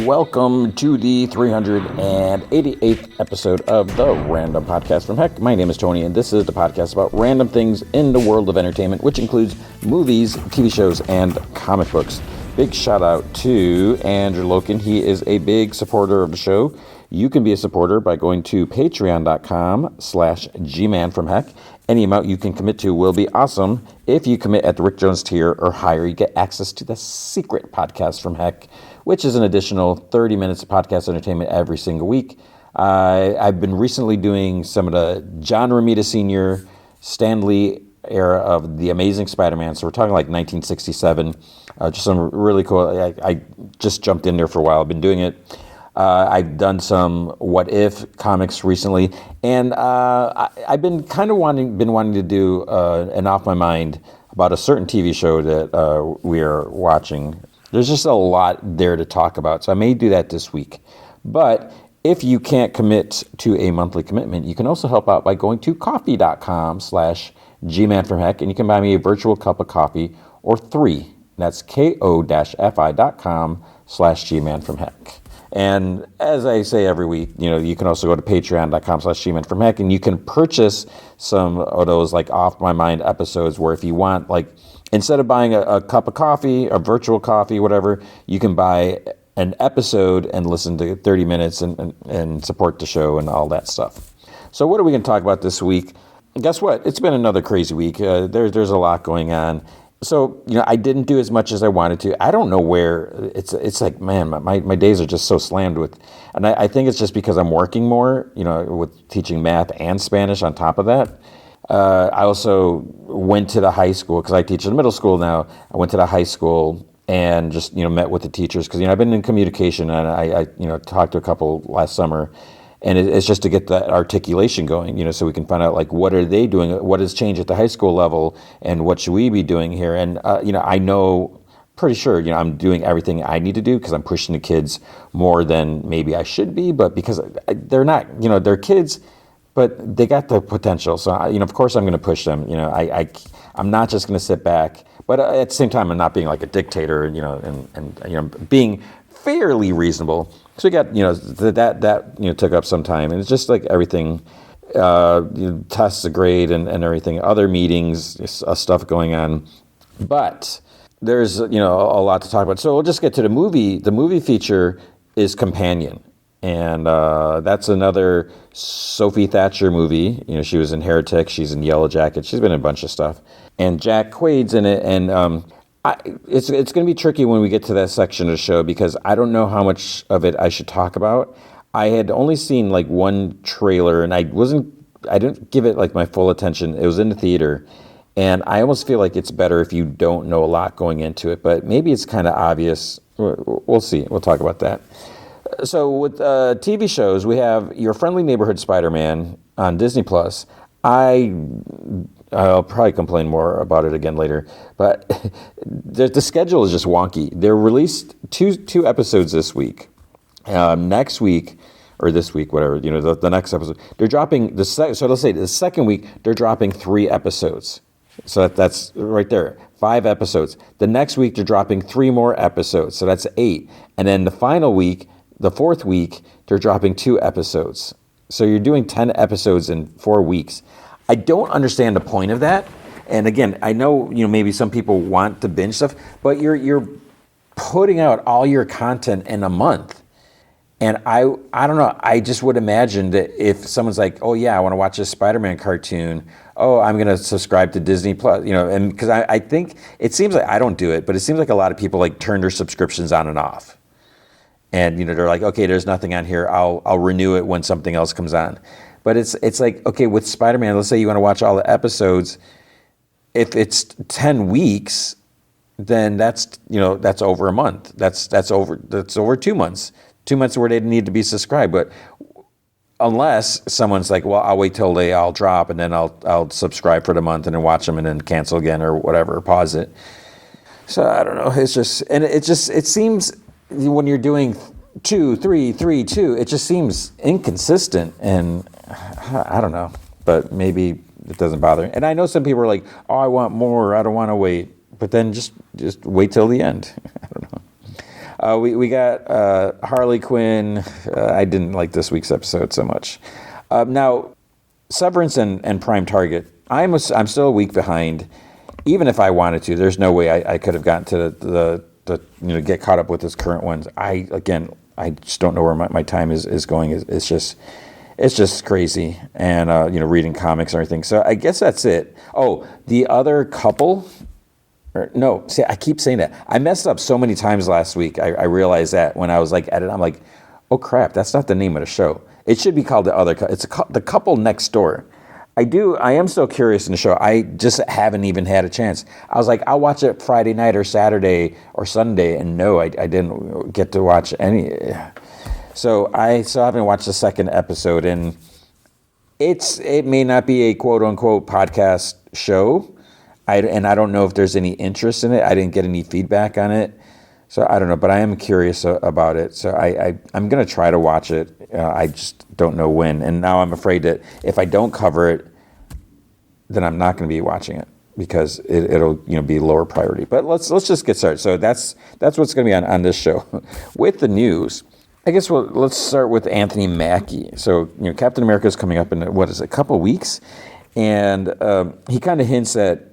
welcome to the 388th episode of the Random Podcast from Heck. My name is Tony, and this is the podcast about random things in the world of entertainment, which includes movies, TV shows, and comic books. Big shout out to Andrew Loken. He is a big supporter of the show. You can be a supporter by going to patreon.com/gmanfromheck. Any amount you can commit to will be awesome. If you commit at the Rick Jones tier or higher, you get access to the secret podcast from Heck, which is an additional 30 minutes of podcast entertainment every single week. I've been recently doing some of the John Romita Sr., Stan Lee era of The Amazing Spider-Man. So we're talking like 1967. Just some really cool. I just jumped in there for a while. I've been doing it. I've done some What If comics recently, and I've been kind of wanting to do an Off My Mind about a certain TV show that we are watching. There's just a lot there to talk about, so I may do that this week. But if you can't commit to a monthly commitment, you can also help out by going to coffee.com/gmanfromheck, and you can buy me a virtual cup of coffee or 3. That's ko-fi.com/gmanfromheck. And as I say every week, you can also go to patreon.com/gmanfromheck, and you can purchase some of those like Off My Mind episodes where if you want, like, instead of buying a cup of coffee, a virtual coffee, whatever, you can buy an episode and listen to 30 minutes and support the show and all that stuff. So what are we going to talk about this week? Guess what? It's been another crazy week. There's a lot going on. So, I didn't do as much as I wanted to. I don't know where. It's like, man, my days are just so slammed with, and I think it's just because I'm working more, with teaching math and Spanish on top of that. I also went to the high school because I teach in middle school now. I went to the high school and just, met with the teachers because, I've been in communication, and I talked to a couple last summer. And it's just to get that articulation going, so we can find out, like, what are they doing? What has changed at the high school level? And what should we be doing here? And, I know, pretty sure, I'm doing everything I need to do because I'm pushing the kids more than maybe I should be. But because they're not, they're kids, but they got the potential. So, of course I'm going to push them. I'm not just going to sit back. But at the same time, I'm not being like a dictator, and being fairly reasonable. So we got, that took up some time, and it's just like everything, tests, a grade, and everything, other meetings, stuff going on. But there's, a lot to talk about. So we'll just get to the movie. The movie feature is Companion, and that's another Sophie Thatcher movie. She was in Heretic, she's in Yellow Jacket, she's been in a bunch of stuff. And Jack Quaid's in it, and it's going to be tricky when we get to that section of the show because I don't know how much of it I should talk about. I had only seen like one trailer, and I didn't give it like my full attention. It was in the theater, and I almost feel like it's better if you don't know a lot going into it, but maybe it's kind of obvious. We'll see. We'll talk about that. So with TV shows, we have Your Friendly Neighborhood Spider-Man on Disney+. I'll probably complain more about it again later, but the schedule is just wonky. They're released two episodes this week. Next week, or this week, whatever, the next episode, they're dropping so let's say the second week, they're dropping 3 episodes. So that's right there, 5 episodes. The next week, they're dropping 3 more episodes. So that's 8. And then the final week, the 4th week, they're dropping 2 episodes. So you're doing 10 episodes in 4 weeks. I don't understand the point of that. And again, I know, maybe some people want to binge stuff, but you're putting out all your content in a month. And I don't know, I just would imagine that if someone's like, oh yeah, I want to watch this Spider-Man cartoon, oh, I'm going to subscribe to Disney Plus, and because I think, it seems like, I don't do it, but it seems like a lot of people like turn their subscriptions on and off. And, they're like, okay, there's nothing on here, I'll renew it when something else comes on. But it's like, okay, with Spider-Man, let's say you want to watch all the episodes. If it's 10 weeks, then that's over a month. That's over 2 months. 2 months where they need to be subscribed. But unless someone's like, well, I'll wait till they all drop and then I'll subscribe for the month and then watch them and then cancel again or whatever, or pause it. So I don't know. It's just, and it seems when you're doing 2, 3, 3, 2, it just seems inconsistent, and I don't know, but maybe it doesn't bother. And I know some people are like, oh, I want more, I don't want to wait, but then just wait till the end. I don't know. We got Harley Quinn. I didn't like this week's episode so much. Now, Severance and Prime Target. I'm still a week behind. Even if I wanted to, there's no way I could have gotten to the get caught up with this current ones. I just don't know where my time is going. It's just crazy, and reading comics and everything. So I guess that's it. Oh, the other couple. No, see, I keep saying that. I messed up so many times last week. I realized that when I was like editing, I'm like, oh crap, that's not the name of the show. It should be called The Other. The Couple Next Door. I am still curious in the show. I just haven't even had a chance. I was like, I'll watch it Friday night or Saturday or Sunday, and no, I didn't get to watch any. So I still haven't watched the second episode, and it may not be a quote unquote podcast show. I don't know if there's any interest in it. I didn't get any feedback on it. So I don't know, but I am curious about it. So I'm going to try to watch it. I just don't know when. And now I'm afraid that if I don't cover it, then I'm not going to be watching it because it'll be lower priority. But let's just get started. So that's what's going to be on this show. With the news, I guess let's start with Anthony Mackie. So Captain America is coming up in a couple weeks, and he kind of hints at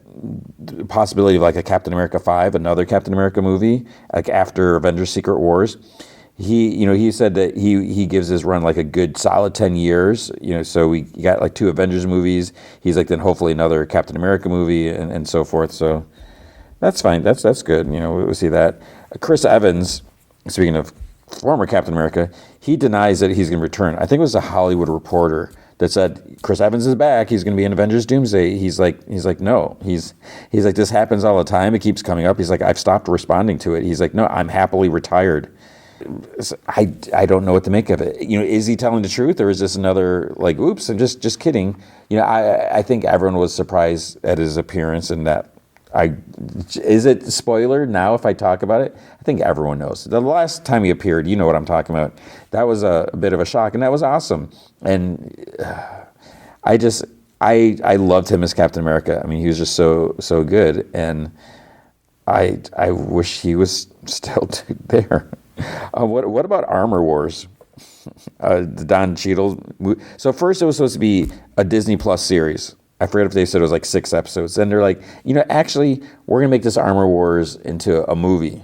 the possibility of like a Captain America 5, another Captain America movie, like after Avengers Secret Wars. He said that he gives his run like a good solid 10 years, so we got like 2 Avengers movies. He's like, then hopefully another Captain America movie and so forth. So that's fine. That's good. We'll see that. Chris Evans, speaking of former Captain America, he denies that he's going to return. I think it was a Hollywood Reporter that said Chris Evans is back. He's going to be in Avengers Doomsday. He's like no. He's like, this happens all the time. It keeps coming up. He's like, I've stopped responding to it. He's like, no, I'm happily retired. I don't know what to make of it. Is he telling the truth, or is this another like, oops, I'm just kidding? I think everyone was surprised at his appearance, and that is it spoiler now if I talk about it? I think everyone knows. The last time he appeared, you know what I'm talking about. That was a bit of a shock, and that was awesome. And I loved him as Captain America. I mean, he was just so good, and I wish he was still there. What about Armor Wars? The Don Cheadle. So first it was supposed to be a Disney Plus series. I forget if they said it was like 6 episodes. Then they're like, actually, we're going to make this Armor Wars into a movie.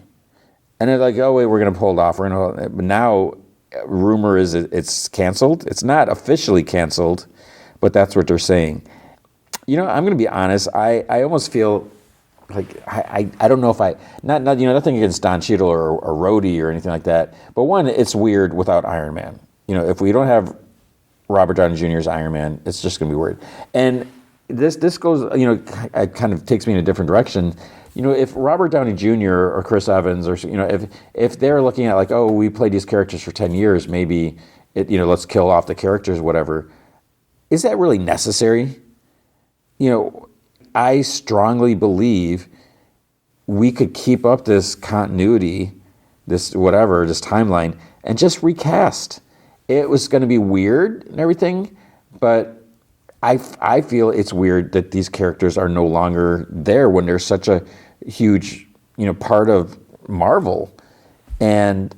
And they're like, oh, wait, we're going to pull it off. But now, rumor is it's canceled. It's not officially canceled, but that's what they're saying. I'm going to be honest. I almost feel like I don't know if nothing against Don Cheadle or Rhodey or anything like that. But one, it's weird without Iron Man. If we don't have Robert Downey Jr.'s Iron Man, it's just going to be weird. And this goes, it kind of takes me in a different direction. If Robert Downey Jr. or Chris Evans, or if they're looking at like, oh, we played these characters for 10 years, maybe let's kill off the characters, whatever. Is that really necessary? I strongly believe we could keep up this continuity, this timeline, and just recast. It was going to be weird and everything, but I feel it's weird that these characters are no longer there when they're such a huge, part of Marvel. And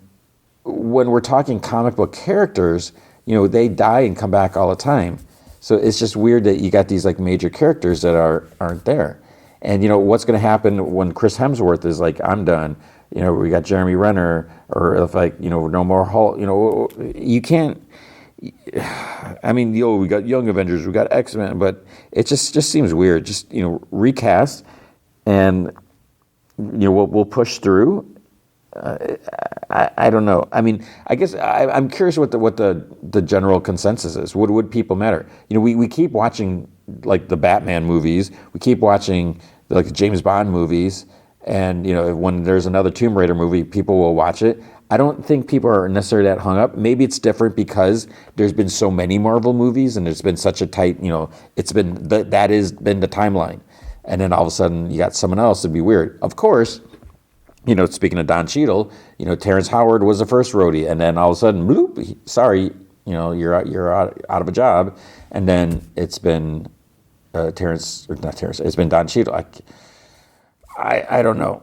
when we're talking comic book characters, they die and come back all the time. So it's just weird that you got these like major characters that aren't there. And what's going to happen when Chris Hemsworth is like, I'm done. We got Jeremy Renner, or if like, no more Hulk. You can't. I mean, we got Young Avengers, we got X-Men, but it just seems weird. Just recast, and we'll push through. I don't know. I mean, I guess I'm curious what the general consensus is. Would people matter? We keep watching like the Batman movies. We keep watching like the James Bond movies, and when there's another Tomb Raider movie, people will watch it. I don't think people are necessarily that hung up. Maybe it's different because there's been so many Marvel movies and there's been such a tight, it's been that has been the timeline. And then all of a sudden you got someone else, it'd be weird. Of course, speaking of Don Cheadle, Terrence Howard was the first Rhodey, and then all of a sudden, bloop, sorry, you're out of a job. And then it's been it's been Don Cheadle. I don't know.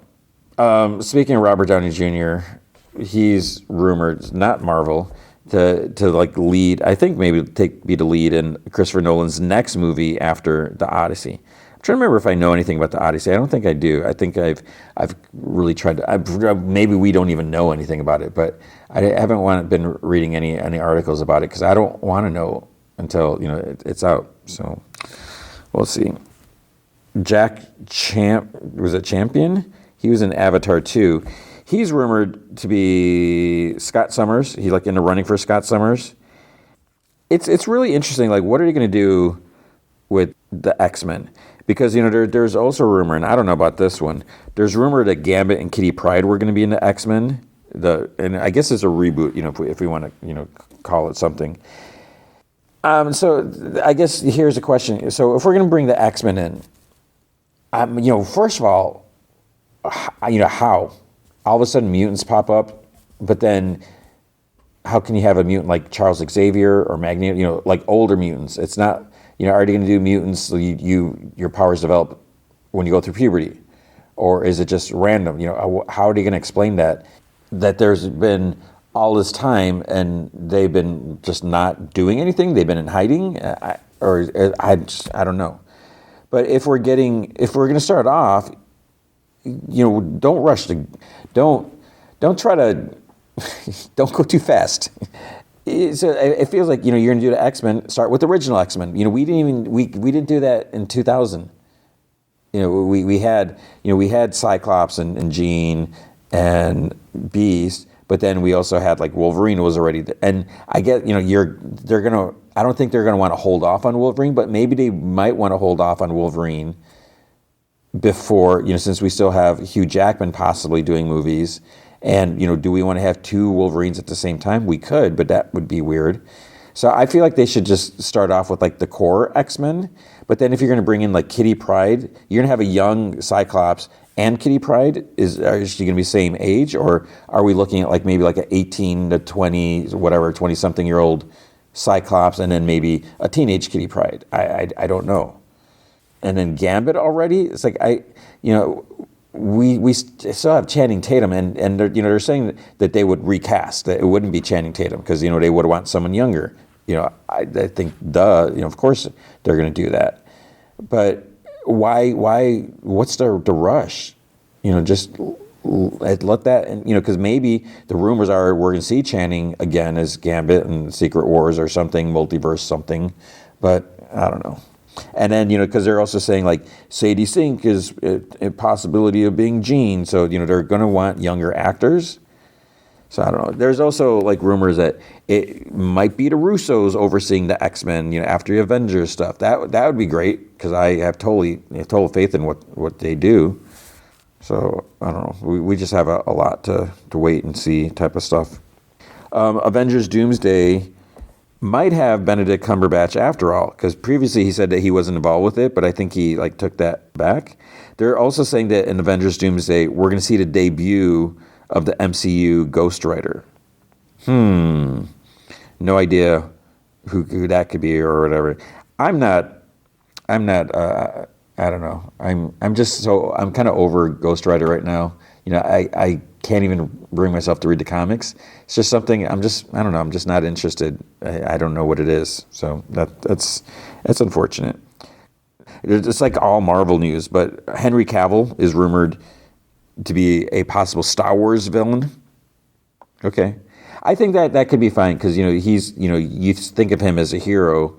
Speaking of Robert Downey Jr., he's rumored, not Marvel, to like lead. I think maybe be the lead in Christopher Nolan's next movie after the Odyssey. I'm trying to remember if I know anything about the Odyssey. I don't think I do. I think I've really tried to. Maybe we don't even know anything about it, but I haven't been reading any articles about it because I don't want to know until it's out. So we'll see. Was it Champion? He was in Avatar 2. He's rumored to be Scott Summers. He's like in the running for Scott Summers. It's really interesting. Like, what are they going to do with the X-Men? Because there's also rumor, and I don't know about this one. There's rumor that Gambit and Kitty Pryde were going to be in the X-Men. And I guess it's a reboot. If we want to call it something. So I guess here's a question. So if we're going to bring the X-Men in, first of all, how? All of a sudden mutants pop up, but then how can you have a mutant like Charles Xavier or Magneto, like older mutants? It's not, are they going to do mutants so your powers develop when you go through puberty? Or is it just random? How are they going to explain that there's been all this time and they've been just not doing anything? They've been in hiding? I don't know. But if we're going to start off, don't rush don't try to, don't go too fast. So it feels like, you're going to do the X-Men, start with the original X-Men. We didn't do that in 2000. We had Cyclops and Jean and Beast, but then we also had like Wolverine was already there. And I get, I don't think they're going to want to hold off on Wolverine, but maybe they might want to hold off on Wolverine before, since we still have Hugh Jackman possibly doing movies. And, do we want to have two Wolverines at the same time? We could, but that would be weird. So I feel like they should just start off with like the core X-Men. But then if you're going to bring in like Kitty Pryde, you're going to have a young Cyclops and Kitty Pryde. Is she going to be same age? Or are we looking at like maybe like an 18 to 20, whatever, 20-something year old Cyclops and then maybe a teenage Kitty Pryde? I don't know. And then Gambit already? It's like, we still have Channing Tatum, and they're saying that they would recast, that it wouldn't be Channing Tatum because, they would want someone younger. I think, of course they're going to do that. But why, what's the rush? Just let that, because maybe the rumors are we're going to see Channing again as Gambit in Secret Wars or something, multiverse something, but I don't know. And then, because they're also saying like Sadie Sink is a possibility of being Jean. So, they're going to want younger actors. So I don't know. There's also like rumors that it might be the Russos overseeing the X-Men, after the Avengers stuff. That would be great because I have total faith in what they do. So I don't know. We just have a lot to wait and see type of stuff. Avengers Doomsday might have Benedict Cumberbatch after all, because previously he said that he wasn't involved with it, but I think he took that back. They're also saying that in Avengers Doomsday, we're going to see the debut of the MCU Ghost Rider. No idea who that could be or whatever. I'm not. I don't know. I'm kind of over Ghost Rider right now. I can't even bring myself to read the comics. It's just something I don't know. I'm just not interested. I don't know what it is. So that's unfortunate. It's like all Marvel news, but Henry Cavill is rumored to be a possible Star Wars villain. Okay. I think that could be fine because, he's, you think of him as a hero.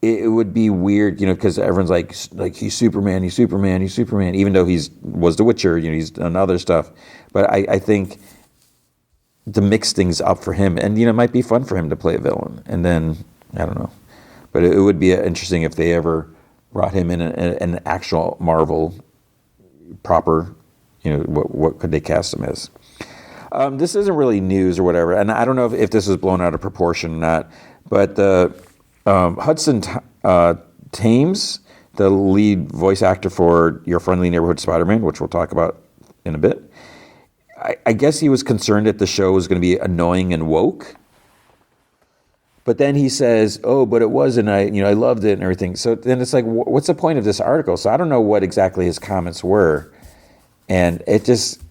It would be weird, because everyone's like he's Superman, even though was The Witcher, he's done other stuff. But I think to mix things up for him, and it might be fun for him to play a villain. And then I don't know, but it would be interesting if they ever brought him in an actual Marvel proper. What could they cast him as? This isn't really news or whatever, and I don't know if this is blown out of proportion or not. But Hudson Thames, the lead voice actor for Your Friendly Neighborhood Spider-Man, which we'll talk about in a bit, I guess he was concerned that the show was going to be annoying and woke. But then he says, "Oh, but it wasn't. I loved it and everything." So then it's like, what's the point of this article? So I don't know what exactly his comments were, and it just,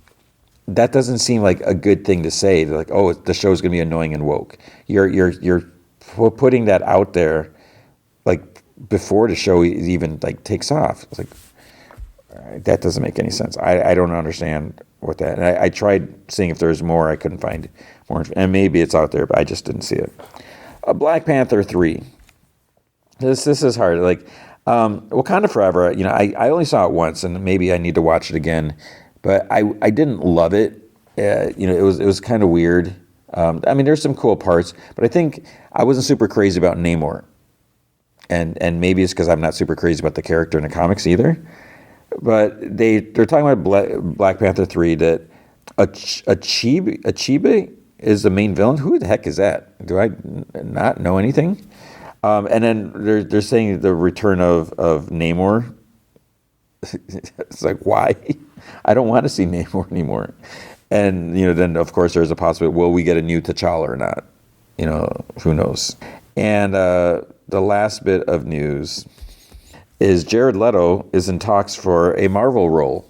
that doesn't seem like a good thing to say. They're like, oh, the show's going to be annoying and woke. You're putting that out there like before the show even like takes off. It's like that doesn't make any sense. I don't understand what that. And I tried seeing if there's more. I couldn't find more, and maybe it's out there, but I just didn't see it. Black Panther 3. This is hard. Like Wakanda Forever. You know, I only saw it once, and maybe I need to watch it again. But I didn't love it. You know, it was kind of weird. I mean, there's some cool parts, but I think I wasn't super crazy about Namor, and maybe it's because I'm not super crazy about the character in the comics either. But they're talking about Black Panther 3 that Achibe is the main villain. Who the heck is that? Do I not know anything? And then they're saying the return of Namor. It's like, why? I don't want to see Namor anymore. And, you know, then, of course, there's a possibility, will we get a new T'Challa or not? You know, who knows? And the last bit of news is Jared Leto is in talks for a Marvel role.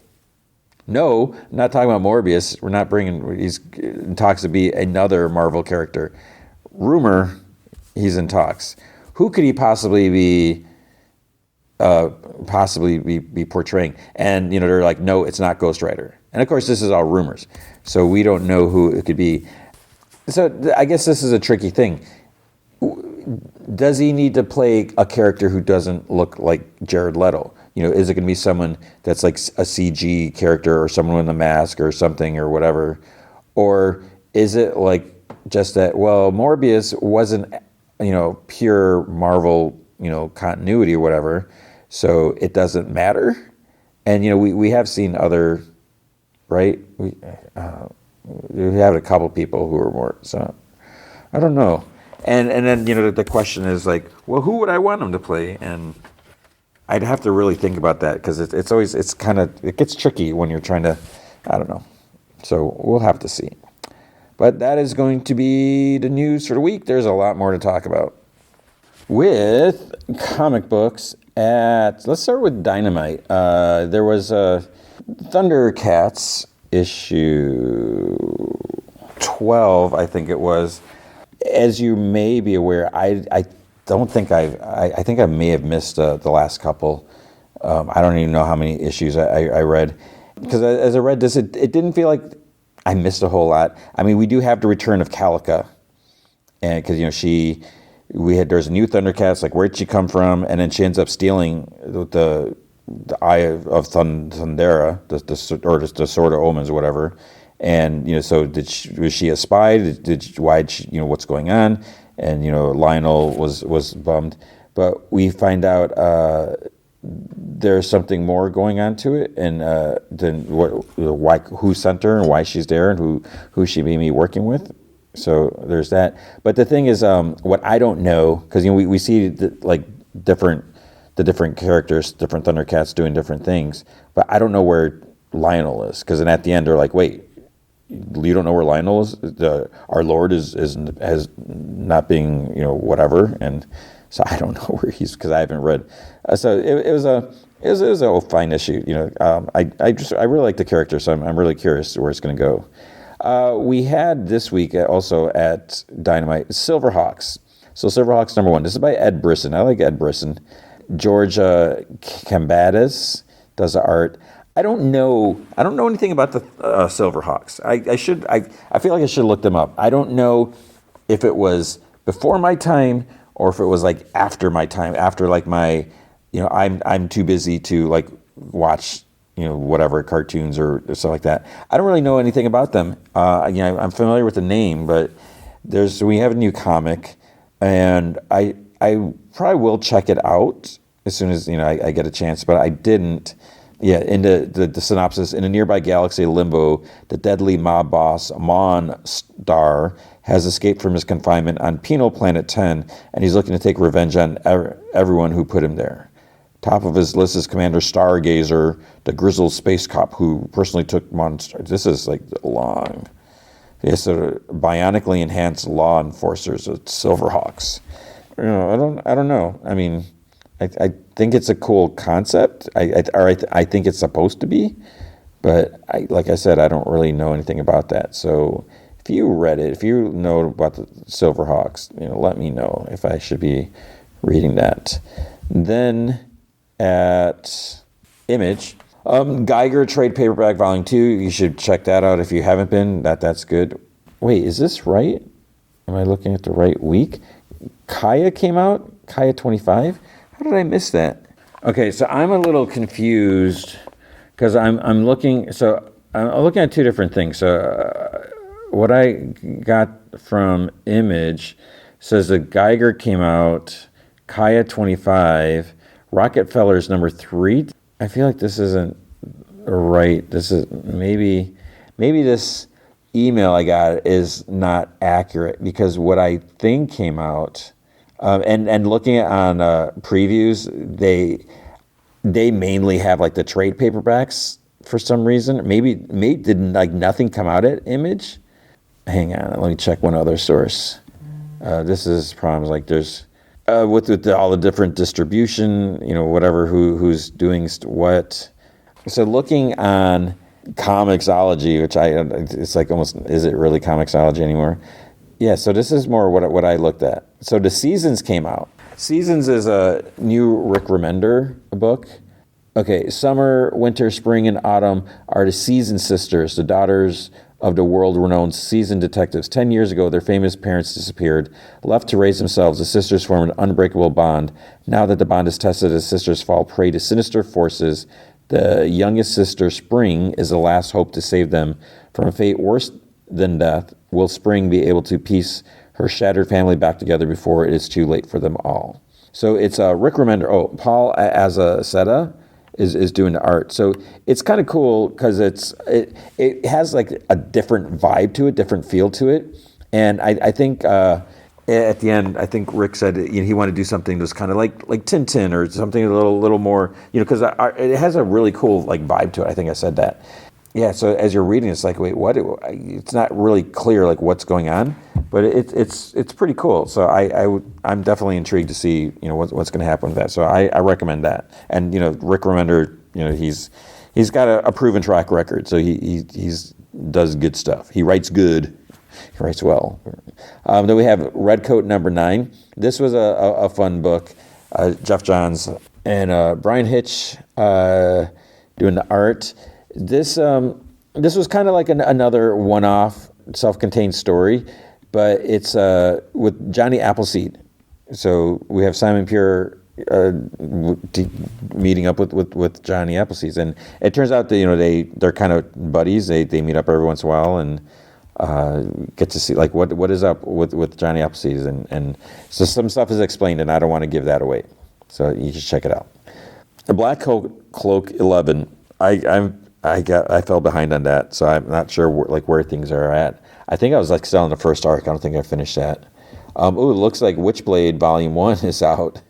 No, I'm not talking about Morbius. We're not bringing, he's in talks to be another Marvel character. Rumor, he's in talks. Who could he possibly be portraying? And, you know, they're like, no, it's not Ghost Rider. And of course, this is all rumors. So we don't know who it could be. So I guess this is a tricky thing. Does he need to play a character who doesn't look like Jared Leto? You know, is it going to be someone that's like a CG character or someone with a mask or something or whatever? Or is it like just that, well, Morbius wasn't, you know, pure Marvel, you know, continuity or whatever, so it doesn't matter? And, you know, we have seen other, right? We have a couple people who are more, so I don't know. And then, you know, the question is like, well, who would I want him to play? And I'd have to really think about that because it's always, it gets tricky when you're trying to, I don't know. So we'll have to see. But that is going to be the news for the week. There's a lot more to talk about. With comic books let's start with Dynamite. There was a Thundercats issue 12, I think it was. As you may be aware, I don't think I think I may have missed the last couple. I don't even know how many issues I read. Because as I read this, it didn't feel like I missed a whole lot. I mean, we do have the return of Calica. And because, you know, there's a new Thundercats, like where'd she come from? And then she ends up stealing the Eye of Thundera, or just the Sword of Omens or whatever. And, you know, so was she a spy? Why'd she, you know, what's going on? And, you know, Lionel was bummed. But we find out there's something more going on to it, and then who sent her and why she's there and who she may be working with. So there's that. But the thing is, what I don't know, because, you know, we see the different characters, different Thundercats doing different things, but I don't know where Lionel is, because then at the end they're like, wait, you don't know where Lionel is? Our Lord has not being, you know, whatever, and so I don't know where he's, because I haven't read. So it was a fine issue, you know. I really like the character, so I'm really curious where it's going to go. We had this week also at Dynamite Silverhawks. So Silverhawks #1. This is by Ed Brisson. I like Ed Brisson. George Cambadas does the art. I don't know anything about the Silverhawks. I feel like I should look them up. I don't know if it was before my time or if it was like after my time, after like my, you know, I'm too busy to like watch, you know, whatever cartoons or stuff like that. I don't really know anything about them. You know, I'm familiar with the name, but we have a new comic, and I probably will check it out as soon as, you know, I get a chance, but I didn't. Yeah, in the synopsis, in a nearby galaxy Limbo, the deadly mob boss Monstar has escaped from his confinement on Penal Planet 10, and he's looking to take revenge on everyone who put him there. Top of his list is Commander Stargazer, the grizzled space cop who personally took Monstar. This is like long. Yes, bionically enhanced law enforcers at Silverhawks. You know, I don't know. I mean, I think it's a cool concept. I think it's supposed to be, But like I said, I don't really know anything about that. So if you read it, if you know about the Silverhawks, let me know if I should be reading that. Then at Image, Geiger trade paperback volume 2. You should check that out if you haven't been. That's good. Wait, is this right? Am I looking at the right week? Kaya came out? Kaya 25? How did I miss that? Okay, so I'm a little confused because I'm looking. So I'm looking at two different things. So what I got from Image says that Geiger came out, Kaya 25, Rockefeller's number 3. I feel like this isn't right. This is maybe this email I got is not accurate, because what I think came out, and looking on previews, they mainly have like the trade paperbacks for some reason. Maybe did like nothing come out at Image. Hang on, let me check one other source. This is problems like there's with all the different distribution, whatever, who's doing what. So looking on Comixology, which it's like almost, is it really Comixology anymore? Yeah, so this is more what I looked at. So the Seasons came out. Seasons is a new Rick Remender book. Okay, summer, winter, spring, and autumn are the Season sisters, the daughters of the world-renowned seasoned detectives. 10 years ago, their famous parents disappeared. Left to raise themselves, the sisters form an unbreakable bond. Now that the bond is tested, the sisters fall prey to sinister forces. The youngest sister, Spring, is the last hope to save them from a fate worse than death. Will Spring be able to piece her shattered family back together before it is too late for them all? So it's Rick Remender. Oh, Paul Azaceta is doing the art. So it's kind of cool because it has like a different vibe to it, different feel to it. And I think at the end, I think Rick said he wanted to do something that's kind of like Tintin or something a little more, because it has a really cool like vibe to it. I think I said that. Yeah. So as you're reading, it's like, wait, what? It's not really clear like what's going on, but it's pretty cool. So I'm definitely intrigued to see what's going to happen with that. So I recommend that. And Rick Remender, he's got a proven track record. So he does good stuff. He writes good. He writes well. Then we have Redcoat number 9. This was a fun book. Jeff Johns and Brian Hitch doing the art. This was kind of like another one-off, self-contained story, but it's with Johnny Appleseed. So we have Simon Pure meeting up with Johnny Appleseed, and it turns out that they're kind of buddies. They meet up every once in a while and get to see like what is up with Johnny Appleseed, and so some stuff is explained, and I don't want to give that away, so you should check it out. The Black Cloak 11. I fell behind on that, so I'm not sure where things are at. I think I was still on the first arc. I don't think I finished that. It looks like Witchblade Volume 1 is out.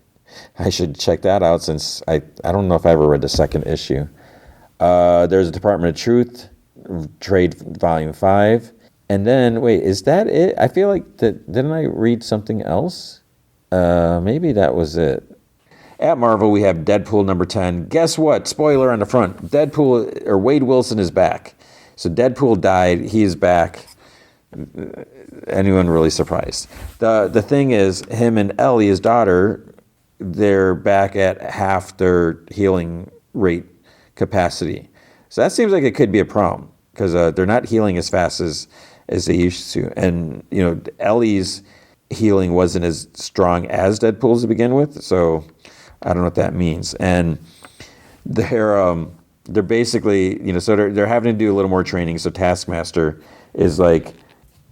I should check that out since I don't know if I ever read the second issue. There's a Department of Truth Trade Volume 5. And then, wait, is that it? I feel like didn't I read something else? Maybe that was it. At Marvel, we have Deadpool number 10. Guess what? Spoiler on the front. Wade Wilson is back. So Deadpool died. He is back. Anyone really surprised? The thing is, him and Ellie, his daughter, they're back at half their healing rate capacity. So that seems like it could be a problem because they're not healing as fast as they used to. And, Ellie's healing wasn't as strong as Deadpool's to begin with. So I don't know what that means. And they're basically, so they're having to do a little more training. So Taskmaster is like,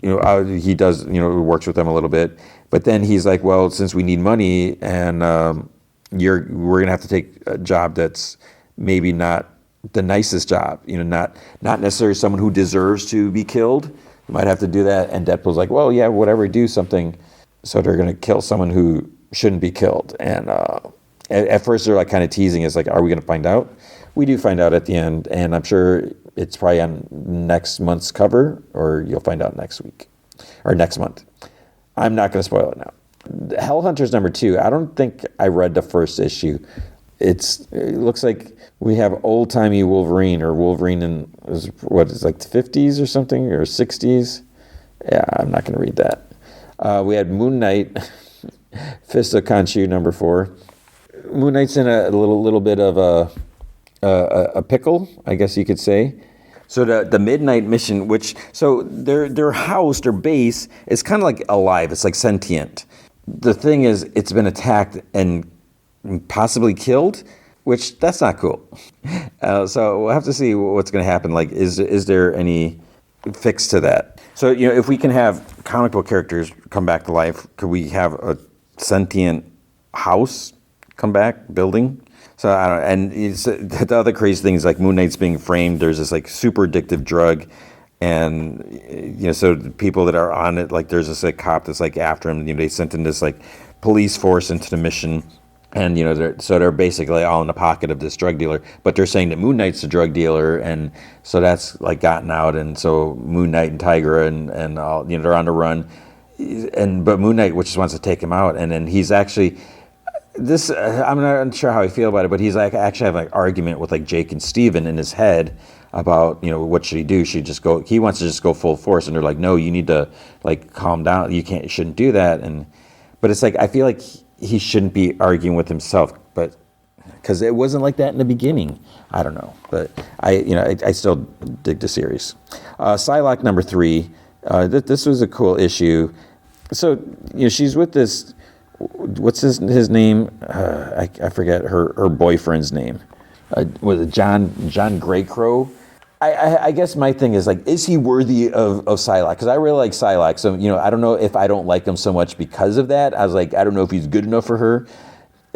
he does, works with them a little bit. But then he's like, well, since we need money and we're going to have to take a job that's maybe not the nicest job, not necessarily someone who deserves to be killed. You might have to do that. And Deadpool's like, well, yeah, whatever, do something. So they're going to kill someone who shouldn't be killed. And at first they're like kind of teasing. It's like, are we going to find out? We do find out at the end. And I'm sure it's probably on next month's cover, or you'll find out next week or next month. I'm not going to spoil it now. Hellhunters number 2. I don't think I read the first issue. it looks like we have old timey Wolverine, or Wolverine in what is like the 50s or something, or 60s. Yeah, I'm not going to read that. We had Moon Knight, Fist of Khonshu #4. Moon Knight's in a little bit of a pickle, I guess you could say. So the Midnight Mission, so their house, their base is kind of like alive. It's like sentient. The thing is, it's been attacked and possibly killed, which that's not cool. So we'll have to see what's going to happen. Like, is there any fix to that? So, if we can have comic book characters come back to life, could we have a sentient house come back, building? So I don't know. And the other crazy thing is, like, Moon Knight's being framed. There's this like super addictive drug, and so the people that are on it, like, there's this like cop that's like after him. They sent in this like police force into the mission, and they're basically all in the pocket of this drug dealer. But they're saying that Moon Knight's a drug dealer, and so that's like gotten out, and so Moon Knight and Tigra and all they're on the run, but Moon Knight just wants to take him out, and then he's actually. I'm not sure how I feel about it, but he's like actually having an argument with like Jake and Steven in his head about what should he do? Should he just go? He wants to just go full force, and they're like, no, you need to like calm down. You shouldn't do that. But it's like I feel like he shouldn't be arguing with himself, but because it wasn't like that in the beginning. I don't know, but I still dig the series. Psylocke #3. This was a cool issue. So she's with this. What's his name? I forget her boyfriend's name. Was it John Greycrow? I guess my thing is like, is he worthy of Psylocke? Because I really like Psylocke. So I don't know if I don't like him so much because of that. I was like, I don't know if he's good enough for her.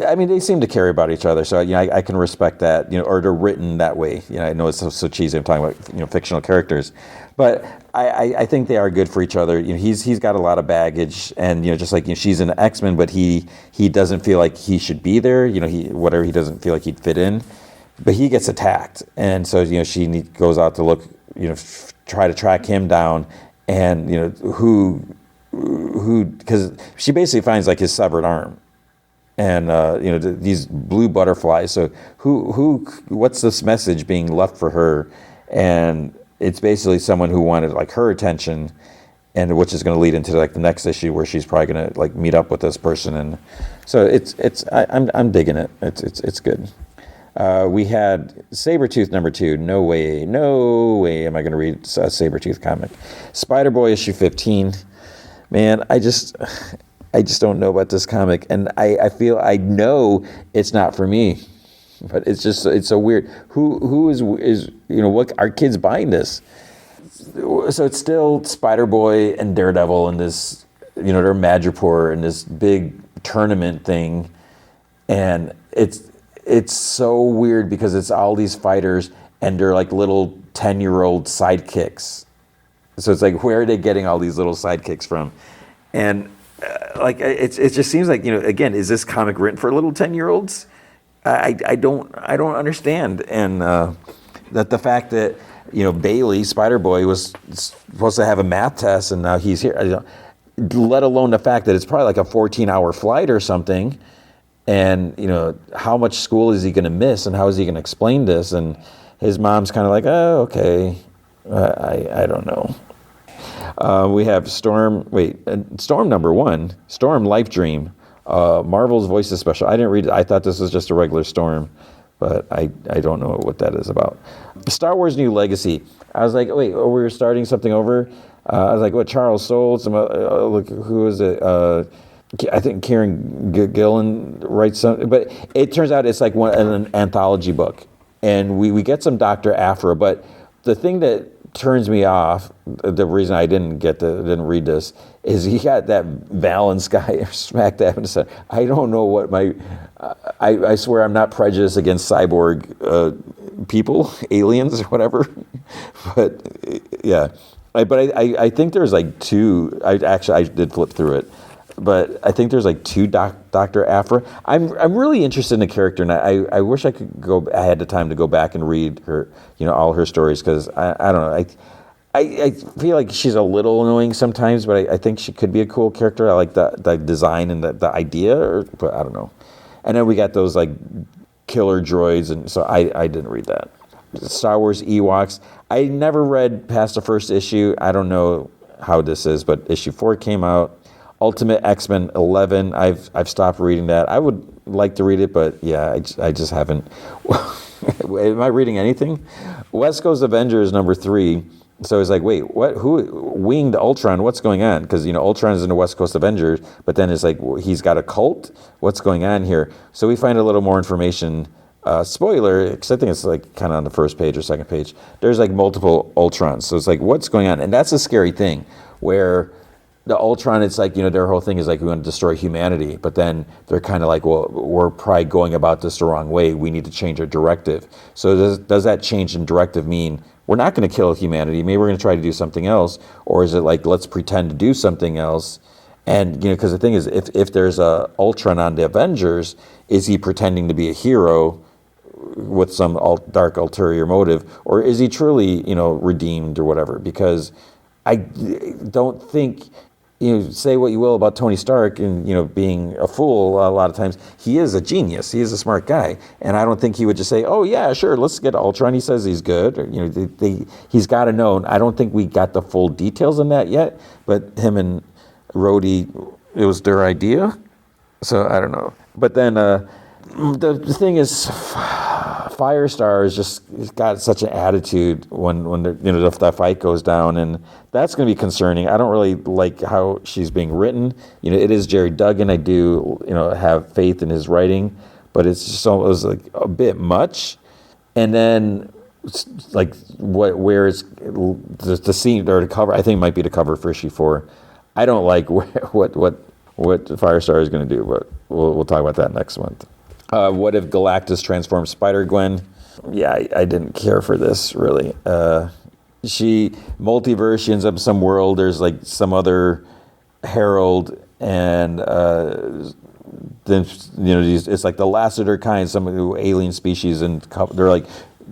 I mean, they seem to care about each other, so I can respect that. Or they're written that way. I know it's so cheesy. I'm talking about fictional characters, but I think they are good for each other. He's got a lot of baggage, and just like she's an X-Men, but he doesn't feel like he should be there. He doesn't feel like he'd fit in, but he gets attacked, and so she goes out to look, try to track him down, and who because she basically finds like his severed arm. And these blue butterflies. So what's this message being left for her? And it's basically someone who wanted like her attention, and which is going to lead into like the next issue where she's probably going to like meet up with this person. And so I'm digging it. It's good. We had Sabretooth #2. No way am I going to read a Sabretooth comic. Spider-Boy issue 15. Man, I just don't know about this comic, and I know it's not for me, but it's so weird. Who is what are kids buying this? So it's still Spider-Boy and Daredevil and this, they're Madripoor and this big tournament thing, and it's so weird because it's all these fighters and they're like little 10-year-old sidekicks. So it's like, where are they getting all these little sidekicks from? And like it just seems like again, is this comic written for little 10-year-olds? I don't understand, and that the fact that Bailey Spider-Boy was supposed to have a math test and now he's here, let alone the fact that it's probably like a 14-hour flight or something, and how much school is he going to miss, and how is he going to explain this? And his mom's kind of like, oh, okay, I don't know. We have Storm #1, Storm Life Dream, Marvel's Voices Special. I didn't read it. I thought this was just a regular Storm, but I don't know what that is about. Star Wars New Legacy. I was like, wait, we're starting something over? I was like, what, Charles Soule? Look, who is it? I think Kieran Gillen writes something, but it turns out it's like an anthology book. And we get some Dr. Aphra, but the thing that turns me off, the reason I didn't read this, is he got that Valance guy smack dab in the center. I don't know what I swear I'm not prejudiced against cyborg people, aliens or whatever, but yeah. I think there's like two. I did flip through it, but I think there's like two Dr. Aphra. I'm really interested in the character, and I wish I could go. I had the time to go back and read her, all her stories, because I don't know. I feel like she's a little annoying sometimes, but I think she could be a cool character. I like the design and the idea, but I don't know. And then we got those like killer droids, and so I didn't read that. Star Wars Ewoks. I never read past the first issue. I don't know how this is, but issue 4 came out. Ultimate X-Men 11. I've stopped reading that. I would like to read it, but yeah, I just haven't. Am I reading anything? West Coast Avengers number 3. So it's like, wait, what? Who? Winged Ultron? What's going on? Because Ultron is in the West Coast Avengers, but then it's like he's got a cult. What's going on here? So we find a little more information. Spoiler, because I think it's like kind of on the first page or second page. There's like multiple Ultrons. So it's like, what's going on? And that's a scary thing, where the Ultron, it's like, their whole thing is like, we want to destroy humanity. But then they're kind of like, well, we're probably going about this the wrong way. We need to change our directive. So does that change in directive mean we're not going to kill humanity? Maybe we're going to try to do something else. Or is it like, let's pretend to do something else? And, because the thing is, if there's a Ultron on the Avengers, is he pretending to be a hero with some dark ulterior motive? Or is he truly, redeemed or whatever? Because I don't think... say what you will about Tony Stark and, being a fool a lot of times. He is a genius. He is a smart guy. And I don't think he would just say, oh, yeah, sure, let's get Ultron. He says he's good. Or, he's got to know. I don't think we got the full details on that yet. But him and Rhodey, it was their idea. So I don't know. But then the thing is, Firestar has just got such an attitude when the fight goes down, and that's going to be concerning. I don't really like how she's being written. It is Jerry Duggan. I do have faith in his writing, but it was like a bit much. And then like where is the scene or the cover? I think it might be the cover for issue 4. I don't like what Firestar is going to do, but we'll talk about that next month. What if Galactus transformed Spider-Gwen? Yeah, I didn't care for this, really. She ends up in some world. There's like some other Herald, and then, it's like the last of their kind, some alien species, and they're like,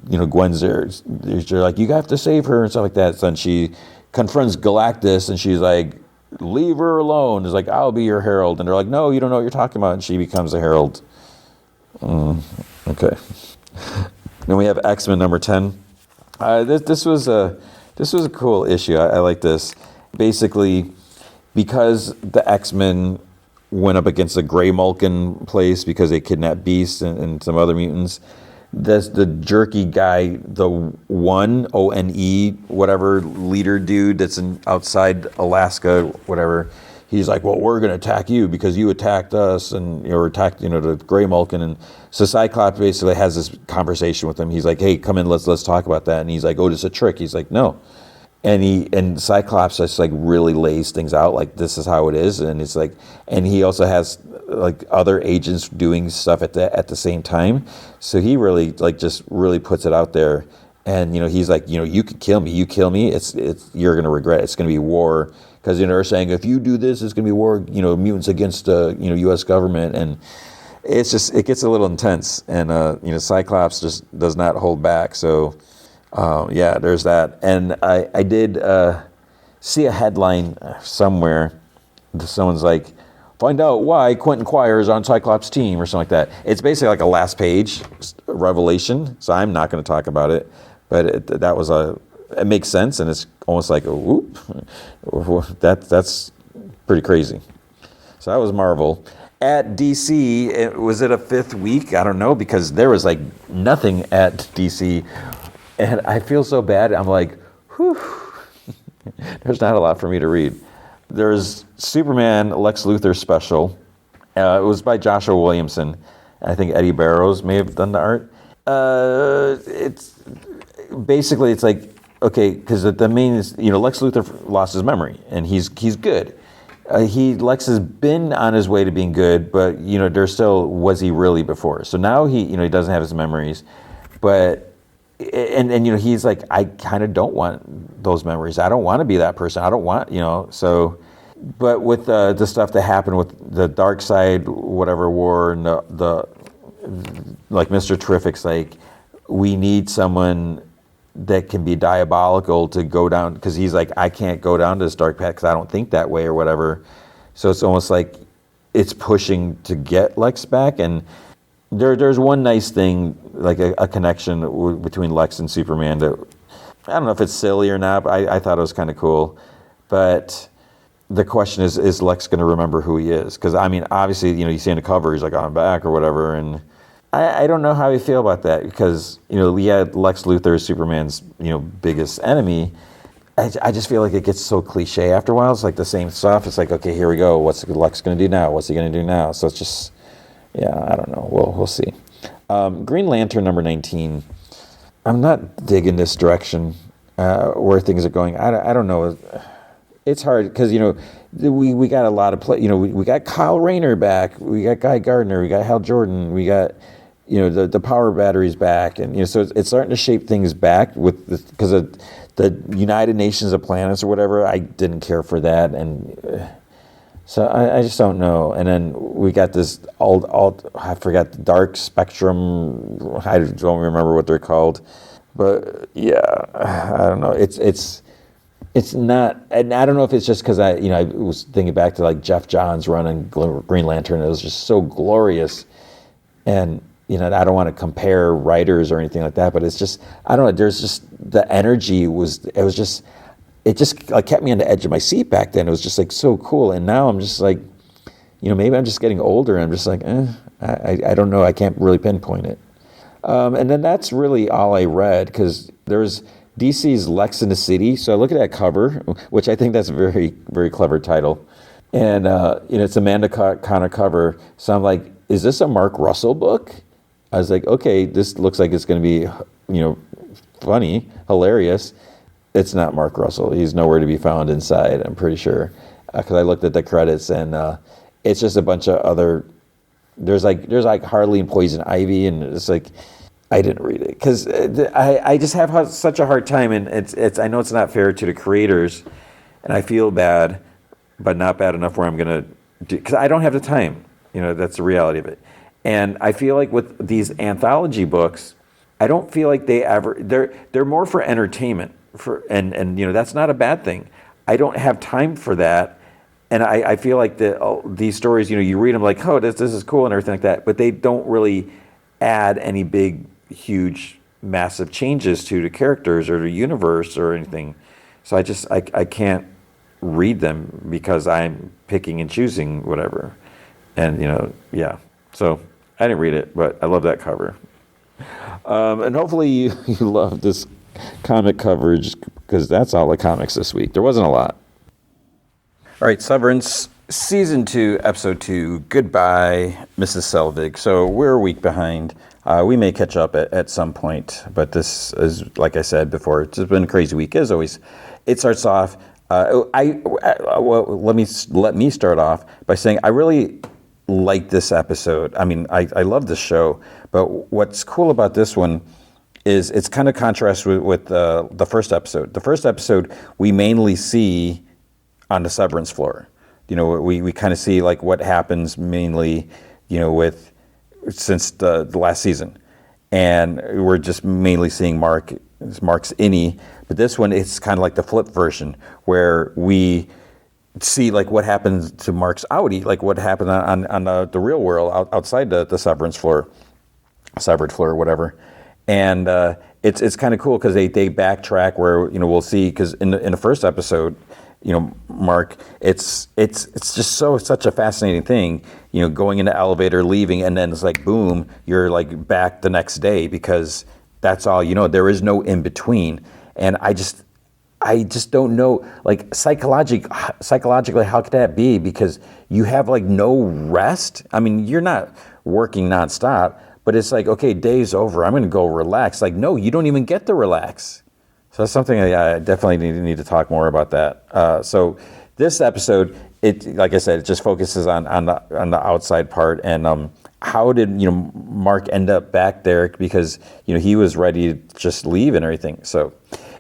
Gwen's there. They're like, you have to save her and stuff like that. So then she confronts Galactus, and she's like, leave her alone. It's like, I'll be your Herald. And they're like, no, you don't know what you're talking about. And she becomes a Herald. Okay. Then we have X-Men number 10. This was a cool issue. I like this. Basically, because the X-Men went up against the Grey Malkin place because they kidnapped Beast and some other mutants, the jerky guy, the ONE, whatever leader dude that's outside Alaska, whatever, he's like, well, we're going to attack you because you attacked us and attacked, the Grey Malkin. And so Cyclops basically has this conversation with him. He's like, hey, come in, let's talk about that. And he's like, oh, this is a trick. He's like, no. And Cyclops just like really lays things out like this is how it is. And it's like, and he also has like other agents doing stuff at the same time. So he really like just really puts it out there. And, he's like, you could kill me. You kill me, you're going to regret it. It's going to be war. Because, they're saying if you do this, it's going to be war, mutants against, U.S. government. And it gets a little intense. And, Cyclops just does not hold back. So, yeah, there's that. And I did see a headline somewhere. Someone's like, find out why Quentin Quire is on Cyclops' team or something like that. It's basically like a last page revelation. So I'm not going to talk about it. But it makes sense, and it's almost like a whoop. That's pretty crazy. So that was Marvel. At DC, was it a 5th week? I don't know, because there was like nothing at DC, and I feel so bad. I'm like, whew. There's not a lot for me to read. There's Superman Lex Luthor special. It was by Joshua Williamson. I think Eddie Barrows may have done the art. It's like, okay, because the main is, Lex Luthor lost his memory, and he's good. Lex has been on his way to being good, but there's still, was he really before? So now he doesn't have his memories, but and he's like, I kind of don't want those memories. I don't want to be that person. I don't want so. But with the stuff that happened with the Dark Side, whatever war, and the like, Mr. Terrific's like, we need someone that can be diabolical to go down, because he's like, I can't go down to this dark path because I don't think that way or whatever. So it's almost like it's pushing to get Lex back, and There's one nice thing, like a connection between Lex and Superman that I don't know if it's silly or not, but I thought it was kind of cool. But the question is Lex going to remember who he is? Because, I mean, obviously, you see on the cover, he's like, I'm back or whatever. And I don't know how I feel about that because, Lex Luthor is Superman's, biggest enemy. I just feel like it gets so cliche after a while. It's like the same stuff. It's like, okay, here we go. What's Lex going to do now? What's he going to do now? So it's just, I don't know. We'll see. Green Lantern number 19. I'm not digging this direction where things are going. I don't know. It's hard because, we got a lot of play. We got Kyle Rayner back. We got Guy Gardner. We got Hal Jordan. We got, the power batteries back. And, so it's starting to shape things back because of the United Nations of Planets or whatever. I didn't care for that. And so I just don't know. And then we got this I forgot, the Dark Spectrum. I don't remember what they're called. But yeah, I don't know. It's not, and I don't know if it's just because I was thinking back to like Jeff Johns running Green Lantern. It was just so glorious, and I don't want to compare writers or anything like that, but it's just I don't know. There's just the energy it just like kept me on the edge of my seat back then. It was just like so cool, and now I'm just like, maybe I'm just getting older. And I'm just like, I don't know. I can't really pinpoint it. And then that's really all I read because there's DC's Lex in the City. So I look at that cover, which I think that's a very, very clever title. And, it's Amanda Connor cover. So I'm like, is this a Mark Russell book? I was like, okay, this looks like it's going to be, funny, hilarious. It's not Mark Russell. He's nowhere to be found inside, I'm pretty sure. Because I looked at the credits and it's just a bunch of other, there's like Harley and Poison Ivy, and it's like, I didn't read it because I just have such a hard time, and it's I know it's not fair to the creators, and I feel bad, but not bad enough where I'm gonna do, because I don't have the time. That's the reality of it, and I feel like with these anthology books, I don't feel like they're more for entertainment and that's not a bad thing. I don't have time for that, and I feel like these stories, you read them like, oh, this is cool and everything like that, but they don't really add any big, huge, massive changes to the characters or the universe or anything. So I can't read them because I'm picking and choosing whatever. And, So I didn't read it, but I love that cover. And hopefully you love this comic coverage because that's all the comics this week. There wasn't a lot. All right, Severance Season 2, Episode 2, Goodbye, Mrs. Selvig. So we're a week behind. We may catch up at some point, but this is, like I said before, it's just been a crazy week, as always. It starts off, let me start off by saying I really like this episode. I mean, I love this show, but what's cool about this one is it's kind of contrast with the first episode. The first episode, we mainly see on the severance floor. We kind of see like what happens mainly, since the last season. And we're just mainly seeing Mark's innie. But this one, it's kind of like the flip version where we see like what happens to Mark's outie, like what happened on the real world outside the severance floor, severed floor or whatever. And it's kind of cool because they backtrack where, we'll see, because in the first episode, Mark, it's just such a fascinating thing, going in the elevator, leaving, and then it's like, boom, you're like back the next day because that's all, there is no in between. And I just don't know, like psychologically, how could that be? Because you have like no rest. I mean, you're not working nonstop, but it's like, okay, day's over, I'm going to go relax. Like, no, you don't even get to relax. So that's something I definitely need to talk more about that. So this episode, like I said, it just focuses on the outside part and how did Mark end up back there, because he was ready to just leave and everything. So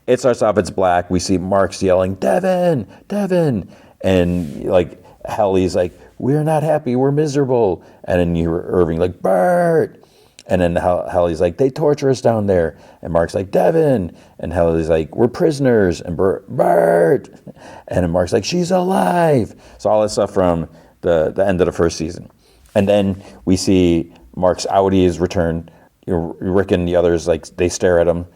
it starts off, it's black. We see Mark's yelling, Devin, Devin, and like Helly's like, we're not happy, we're miserable, and then you hear Irving like, Bert. And then Helly's like, they torture us down there. And Mark's like, Devin. And Helly's like, we're prisoners. And Bert. And then Mark's like, she's alive. So all that stuff from the end of the first season. And then we see Mark's Audi is returned. Rick and the others, like, they stare at him,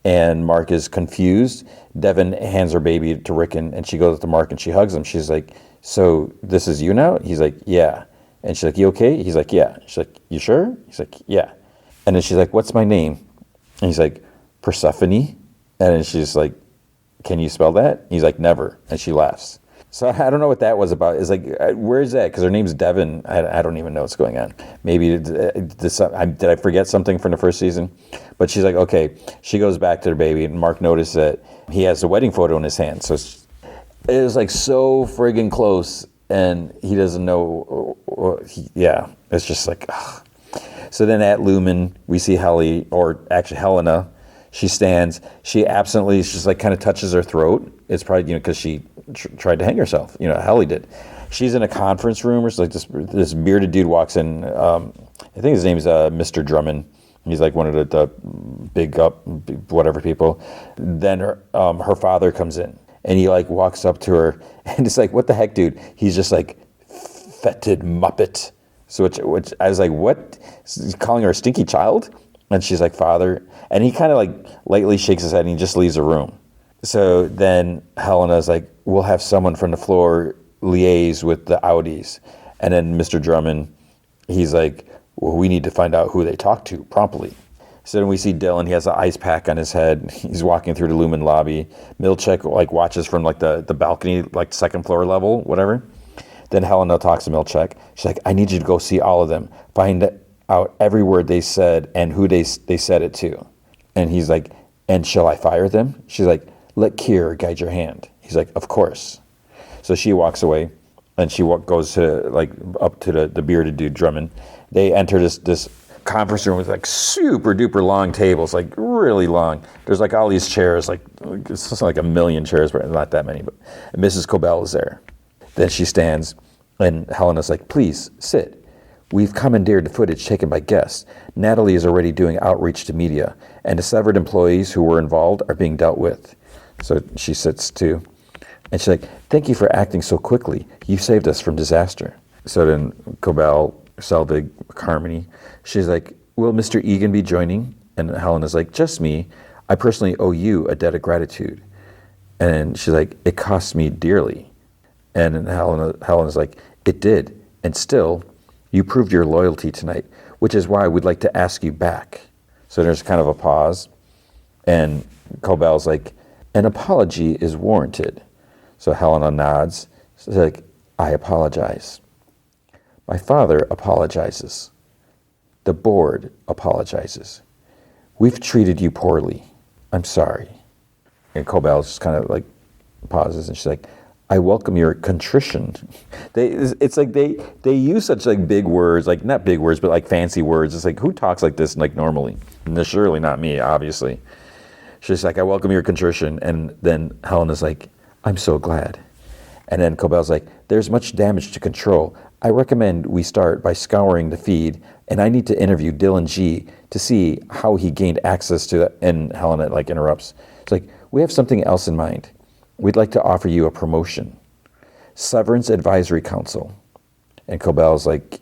and Mark is confused. Devin hands her baby to Rick, and she goes to Mark and she hugs him. She's like, so this is you now? He's like, yeah. And she's like, you okay? He's like, yeah. She's like, you sure? He's like, yeah. And then she's like, what's my name? And he's like, Persephone. And then she's like, can you spell that? He's like, never. And she laughs. So I don't know what that was about. It's like, where is that? Because her name's Devin. I don't even know what's going on. Maybe, did I forget something from the first season? But she's like, okay. She goes back to her baby, and Mark noticed that he has the wedding photo in his hand. So it was like so friggin' close, and he doesn't know. Yeah, it's just like, ugh. So then at Lumen, we see Helly, or actually Helena. She stands. She absently, she's like kind of touches her throat. It's probably, because she tried to hang herself. Helly did. She's in a conference room. Or like this bearded dude walks in. I think his name is Mr. Drummond. He's like one of the big up whatever people. Then her father comes in, and he like walks up to her, and it's like, what the heck, dude? He's just like, fetid muppet. So which I was like, what? He's calling her a stinky child? And she's like, father. And he kind of like lightly shakes his head, and he just leaves the room. So then Helena's like, we'll have someone from the floor liaise with the Audis. And then Mr. Drummond, he's like, well, we need to find out who they talk to promptly. So then we see Dylan. He has an ice pack on his head. He's walking through the Lumen lobby. Milchek like watches from like the balcony, like second floor level, whatever. Then Helena talks to Milchek. She's like, I need you to go see all of them. Find out every word they said and who they said it to. And he's like, and shall I fire them? She's like, let Kier guide your hand. He's like, of course. So she walks away, and she goes to like up to the bearded dude Drummond. They enter this conference room with like super duper long tables, like really long. There's like all these chairs, like it's like a million chairs, but not that many. But Mrs. Cobell is there. Then she stands, and Helena's like, please sit. We've commandeered the footage taken by guests. Natalie is already doing outreach to media, and the severed employees who were involved are being dealt with. So she sits too. And she's like, thank you for acting so quickly. You saved us from disaster. So then Cobell, Selvig, Harmony, she's like, will Mr. Egan be joining? And Helena's like, just me. I personally owe you a debt of gratitude. And she's like, it cost me dearly. And Helena's like, it did. And still, you proved your loyalty tonight, which is why we'd like to ask you back. So there's kind of a pause. And Cobell's like, an apology is warranted. So Helena nods. She's like, I apologize. My father apologizes. The board apologizes. We've treated you poorly. I'm sorry. And Cobell just kind of like pauses, and she's like, I welcome your contrition. It's like they use such like big words, like not big words, but like fancy words. It's like, who talks like this like normally? And they're surely not me, obviously. She's like, I welcome your contrition. And then Helena's like, I'm so glad. And then Cobell's like, there's much damage to control. I recommend we start by scouring the feed, and I need to interview Dylan G to see how he gained access to it. And Helena like interrupts. It's like, we have something else in mind. We'd like to offer you a promotion. Severance Advisory Council. And Cobell's like,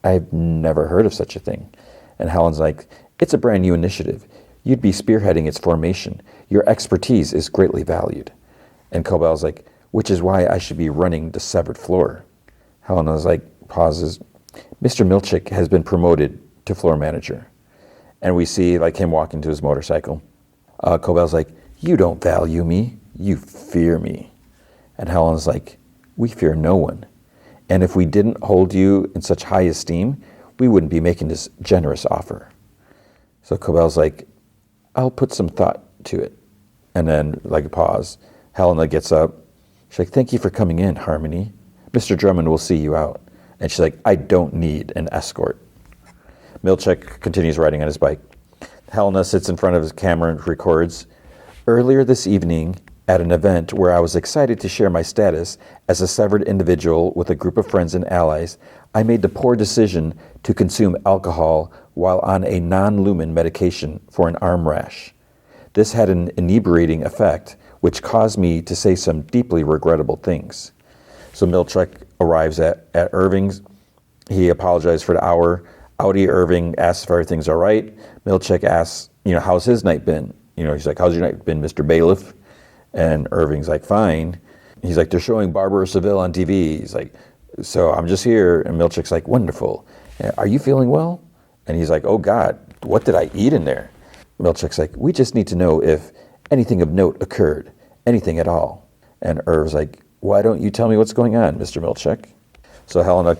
I've never heard of such a thing. And Helen's like, it's a brand new initiative. You'd be spearheading its formation. Your expertise is greatly valued. And Cobell's like, which is why I should be running the severed floor. Helena's like, pauses. Mr. Milchik has been promoted to floor manager. And we see like him walking to his motorcycle. Cobell's like, you don't value me. You fear me. And Helena's like, we fear no one. And if we didn't hold you in such high esteem, we wouldn't be making this generous offer. So Cobell's like, I'll put some thought to it. And then like a pause. Helena gets up. She's like, thank you for coming in, Harmony. Mr. Drummond will see you out. And she's like, I don't need an escort. Milchek continues riding on his bike. Helena sits in front of his camera and records. Earlier this evening, at an event where I was excited to share my status as a severed individual with a group of friends and allies, I made the poor decision to consume alcohol while on a non-lumen medication for an arm rash. This had an inebriating effect, which caused me to say some deeply regrettable things. So Milchek arrives at Irving's. He apologized for the hour. Audi Irving asks if everything's all right. Milchick asks, how's his night been? He's like, how's your night been, Mr. Bailiff? And Irving's like, fine. He's like, they're showing Barbara Seville on TV. He's like, so I'm just here. And Milchick's like, wonderful. Are you feeling well? And he's like, oh God, what did I eat in there? Milchick's like, we just need to know if anything of note occurred, anything at all. And Irv's like, why don't you tell me what's going on, Mr. Milchick? So Helena,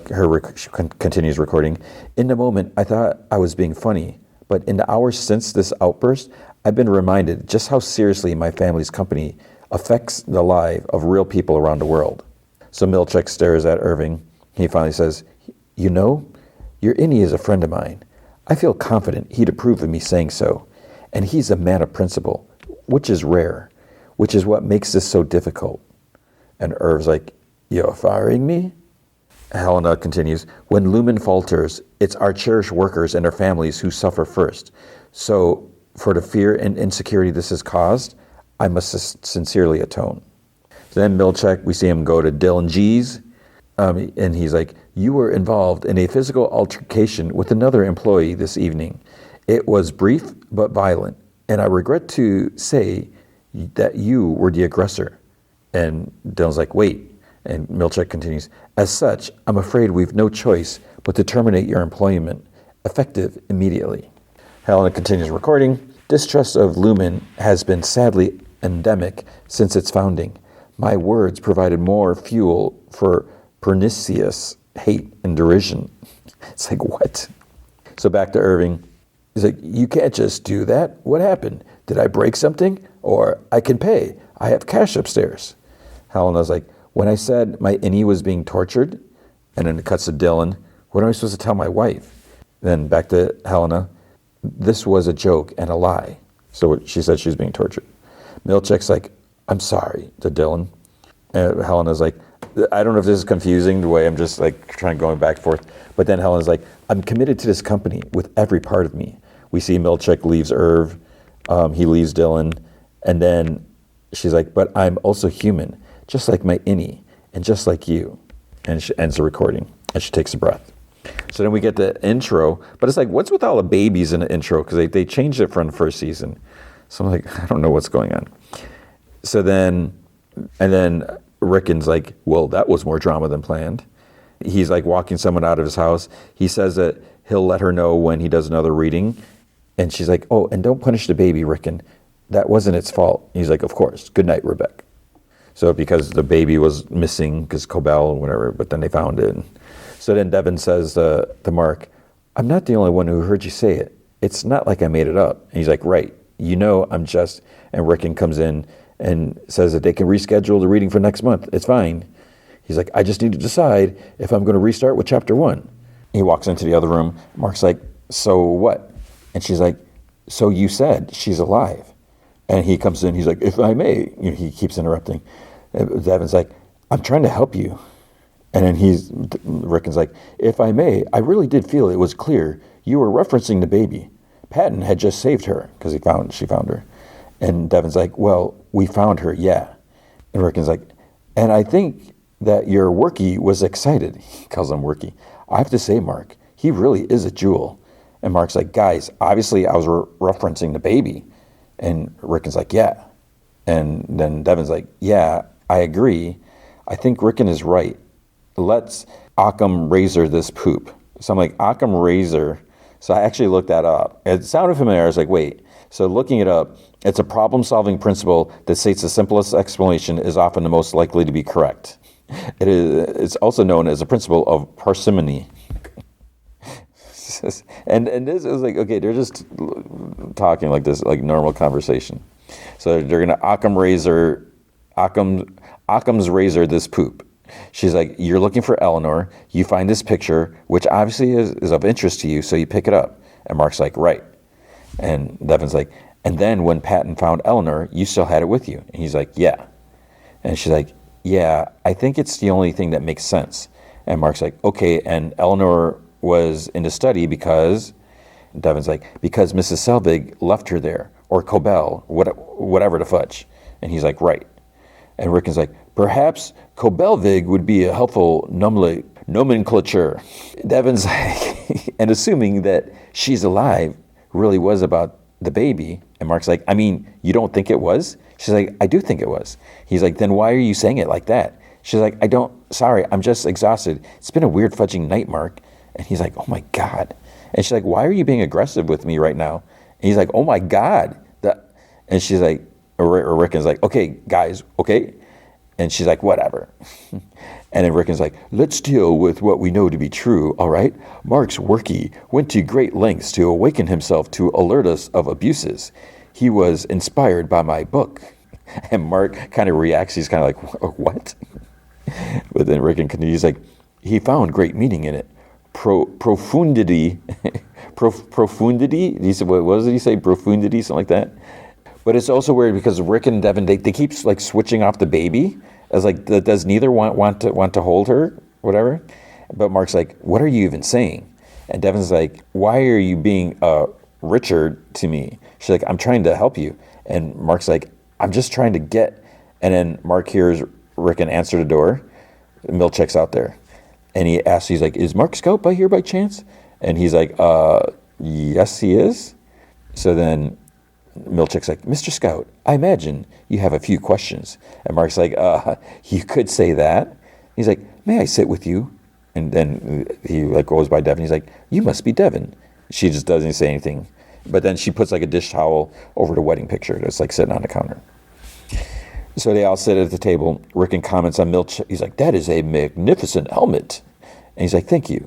she continues recording. In the moment, I thought I was being funny, but in the hours since this outburst, I've been reminded just how seriously my family's company affects the life of real people around the world. So Milchick stares at Irving. He finally says, your innie is a friend of mine. I feel confident he'd approve of me saying so. And he's a man of principle, which is rare, which is what makes this so difficult. And Irv's like, you're firing me? Helena continues, when Lumen falters, it's our cherished workers and their families who suffer first. So for the fear and insecurity this has caused, I must sincerely atone. So then Milchick, we see him go to Dylan G's, and he's like, you were involved in a physical altercation with another employee this evening. It was brief but violent, and I regret to say that you were the aggressor. And Dylan's like, wait. And Milchick continues, as such, I'm afraid we've no choice but to terminate your employment, effective immediately. Helena continues recording. Distrust of Lumen has been sadly endemic since its founding. My words provided more fuel for pernicious hate and derision. It's like, what? So back to Irving. He's like, you can't just do that. What happened? Did I break something? Or I can pay. I have cash upstairs. Helena's like, when I said my innie was being tortured, and then it cuts to Dylan, what am I supposed to tell my wife? Then back to Helena, this was a joke and a lie. So she said she was being tortured. Milchick's like, I'm sorry, to Dylan. And Helena's like, I don't know if this is confusing, the way I'm just like trying going back and forth. But then Helena's like, I'm committed to this company with every part of me. We see Milchick leaves Irv, he leaves Dylan, and then she's like, but I'm also human, just like my innie, and just like you. And she ends the recording, and she takes a breath. So then we get the intro, but it's like, what's with all the babies in the intro? Because they changed it from the first season. So I'm like, I don't know what's going on. So then, and then Rickon's like, well, that was more drama than planned. He's like walking someone out of his house. He says that he'll let her know when he does another reading. And she's like, oh, and don't punish the baby, Rickon. That wasn't its fault. He's like, of course. Good night, Rebecca. So because the baby was missing, because Cobell and whatever, but then they found it. So then Devin says to Mark, I'm not the only one who heard you say it. It's not like I made it up. And he's like, right. I'm just, and Rickon comes in and says that they can reschedule the reading for next month. It's fine. He's like, I just need to decide if I'm going to restart with chapter 1. He walks into the other room. Mark's like, so what? And she's like, so you said she's alive. And he comes in, he's like, if I may, he keeps interrupting. And Devin's like, I'm trying to help you. And then Rickon's like, if I may, I really did feel it was clear you were referencing the baby. Patton had just saved her, because she found her. And Devin's like, well, we found her, yeah. And Rickon's like, and I think that your workie was excited. He calls him workie. I have to say, Mark, he really is a jewel. And Mark's like, guys, obviously I was referencing the baby. And Rickon's like, yeah. And then Devin's like, yeah, I agree. I think Rickon is right. Let's Occam razor this poop. So I'm like, Occam razor. So I actually looked that up. It sounded familiar. I was like, wait. So looking it up, it's a problem-solving principle that states the simplest explanation is often the most likely to be correct. It's also known as a principle of parsimony. and this is like, okay, they're just talking like this, like normal conversation. So they're going to Occam's razor this poop. She's like, you're looking for Eleanor. You find this picture, which obviously is of interest to you, so you pick it up. And Mark's like, right. And Devin's like, and then when Patton found Eleanor, you still had it with you. And he's like, yeah. And she's like, yeah, I think it's the only thing that makes sense. And Mark's like, okay, and Eleanor was in the study because, Devin's like, because Mrs. Selvig left her there, or Cobell, whatever the fudge. And he's like, right. And Rickon's like, perhaps Cobelvig would be a helpful Nomenclature. Devin's like, and assuming that she's alive really was about the baby. And Mark's like, I mean, you don't think it was? She's like, I do think it was. He's like, then why are you saying it like that? She's like, sorry, I'm just exhausted. It's been a weird fudging night, Mark. And he's like, oh my God. And she's like, why are you being aggressive with me right now? And he's like, oh my God. And she's like, or Rickon's like, okay, guys, okay. And she's like, whatever. And then Rickon's like, let's deal with what we know to be true, all right? Mark's workie went to great lengths to awaken himself to alert us of abuses. He was inspired by my book. And Mark kind of reacts. He's kind of like, what? But then Rickon continues like, he found great meaning in it. Profundity. Profundity? He said, what did he say? Profundity, something like that. But it's also weird because Rick and Devin, they keep like switching off the baby as like, does neither want to hold her, whatever. But Mark's like, what are you even saying? And Devin's like, why are you being Richard to me? She's like, I'm trying to help you. And Mark's like, I'm just trying to get. And then Mark hears Rickon answer the door. Milchick's out there. And he asks, he's like, is Mark Scout by here by chance? And he's like, yes, he is. So then Milchick's like, Mr. Scout, I imagine you have a few questions. And Mark's like, you could say that. He's like, may I sit with you? And then he like goes by Devin. He's like, you must be Devin. She just doesn't say anything. But then she puts like a dish towel over the wedding picture that's like sitting on the counter. So they all sit at the table. Rickon comments on Milchick. He's like, that is a magnificent helmet. And he's like, thank you.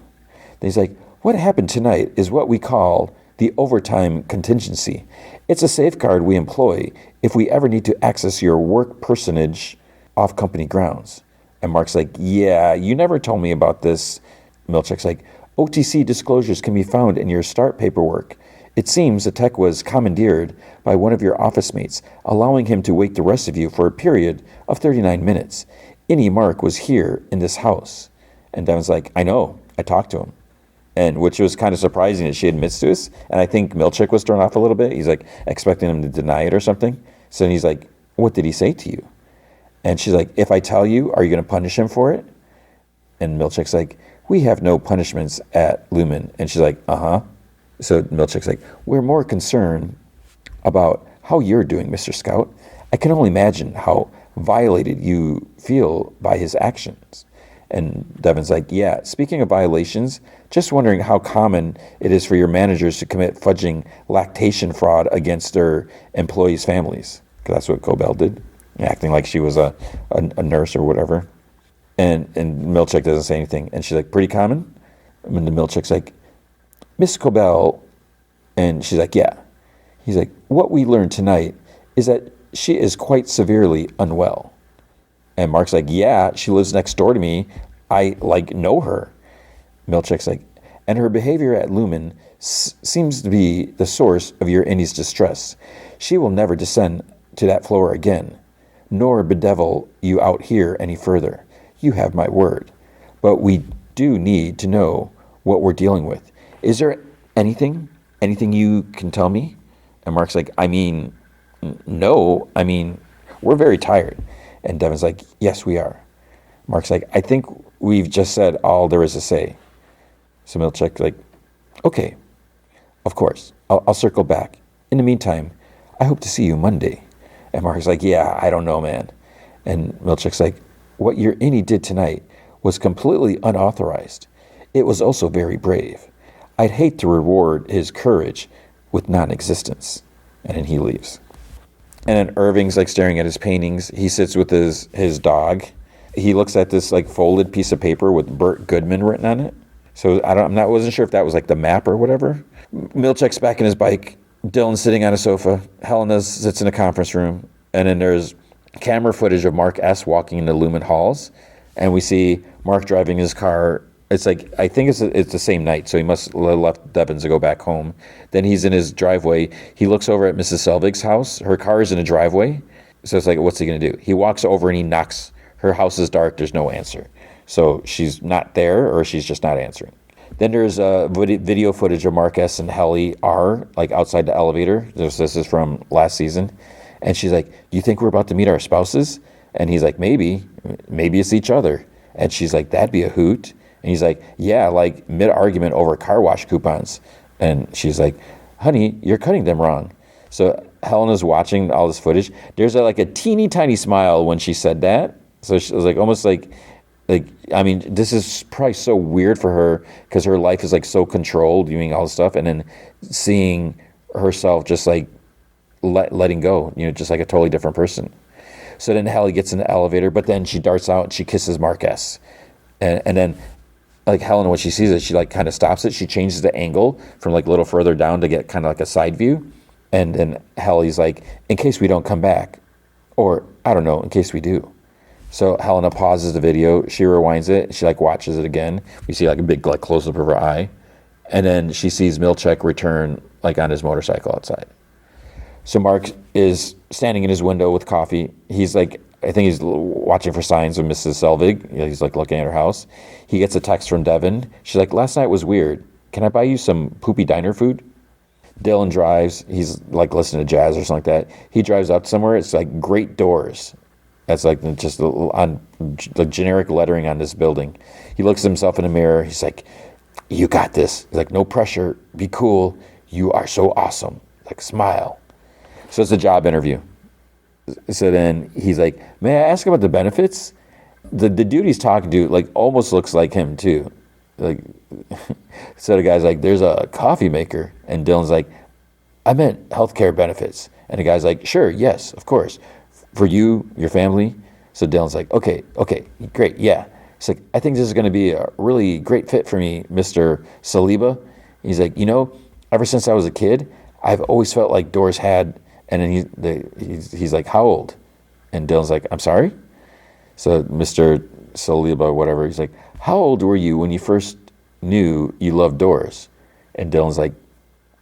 Then he's like, what happened tonight is what we call the overtime contingency. It's a safeguard we employ if we ever need to access your work personage off company grounds. And Mark's like, yeah, you never told me about this. Milchick's like, OTC disclosures can be found in your start paperwork. It seems the tech was commandeered by one of your office mates, allowing him to wake the rest of you for a period of 39 minutes. Any Mark was here in this house. And Devin's like, I know, I talked to him. And which was kind of surprising that she admits to us. And I think Milchick was thrown off a little bit. He's like expecting him to deny it or something. So he's like, what did he say to you? And she's like, if I tell you, are you going to punish him for it? And Milchick's like, we have no punishments at Lumen. And she's like, uh-huh. So Milchick's like, we're more concerned about how you're doing, Mr. Scout. I can only imagine how violated you feel by his actions. And Devin's like, yeah, speaking of violations, just wondering how common it is for your managers to commit fudging lactation fraud against their employees' families. Because that's what Cobell did, acting like she was a nurse or whatever. And Milchick doesn't say anything. And she's like, pretty common? And the Milchick's like, Miss Cobell, and she's like, yeah. He's like, what we learned tonight is that she is quite severely unwell. And Mark's like, yeah, she lives next door to me. I, know her. Milchick's like, and her behavior at Lumen seems to be the source of your Indy's distress. She will never descend to that floor again, nor bedevil you out here any further. You have my word. But we do need to know what we're dealing with. Is there anything you can tell me? And Mark's like, I mean, no. I mean, we're very tired. And Devin's like, yes, we are. Mark's like, I think we've just said all there is to say. So Milchick's like, okay, of course, I'll circle back. In the meantime, I hope to see you Monday. And Mark's like, yeah, I don't know, man. And Milchick's like, what your innie did tonight was completely unauthorized. It was also very brave. I'd hate to reward his courage with non-existence. And then he leaves. And then Irving's like staring at his paintings. He sits with his dog. He looks at this like folded piece of paper with Burt Goodman written on it. So wasn't sure if that was like the map or whatever. Milchick's back in his bike. Dylan's sitting on a sofa. Helena sits in a conference room. And then there's camera footage of Mark S. walking into Lumen halls. And we see Mark driving his car. It's like, I think it's the same night, so he must have left Devins to go back home. Then he's in his driveway. He looks over at Mrs. Selvig's house. Her car is in a driveway. So it's like, what's he going to do? He walks over and he knocks. Her house is dark. There's no answer. So she's not there, or she's just not answering. Then there's video footage of Mark S. and Helly R. like outside the elevator. This is from last season. And she's like, you think we're about to meet our spouses? And he's like, maybe it's each other. And she's like, that'd be a hoot. And he's like, yeah, like mid-argument over car wash coupons. And she's like, honey, you're cutting them wrong. So Helena's watching all this footage. There's like a teeny tiny smile when she said that. So she was like, almost like, I mean, this is probably so weird for her because her life is like so controlled, doing all this stuff, and then seeing herself just like letting go, just like a totally different person. So then Hallie gets in the elevator, but then she darts out and she kisses Mark S. And then like Helena, when she sees it, she like kind of stops it. She changes the angle from like a little further down to get kind of like a side view. And then Hallie's like, in case we don't come back, or I don't know, in case we do. So Helena pauses the video, she rewinds it, she like watches it again. We see like a big like close up of her eye. And then she sees Milchek return like on his motorcycle outside. So Mark is standing in his window with coffee. He's like, I think he's watching for signs of Mrs. Selvig. He's like looking at her house. He gets a text from Devin. She's like, last night was weird. Can I buy you some poopy diner food? Dylan drives. He's like listening to jazz or something like that. He drives up somewhere. It's like Great Doors. That's like just on the generic lettering on this building. He looks at himself in the mirror. He's like, you got this. He's like, no pressure. Be cool. You are so awesome. Like, smile. So it's a job interview. So then he's like, may I ask about the benefits? The dude he's talking to like almost looks like him too. Like, so the guy's like, there's a coffee maker. And Dylan's like, I meant healthcare benefits. And the guy's like, sure, yes, of course. For you, your family. So Dylan's like, okay, great, yeah. He's like, I think this is going to be a really great fit for me, Mr. Saliba. He's like, ever since I was a kid, I've always felt like Doors had, and then he's like, how old? And Dylan's like, I'm sorry? So Mr. Saliba, whatever, he's like, how old were you when you first knew you loved Doors? And Dylan's like,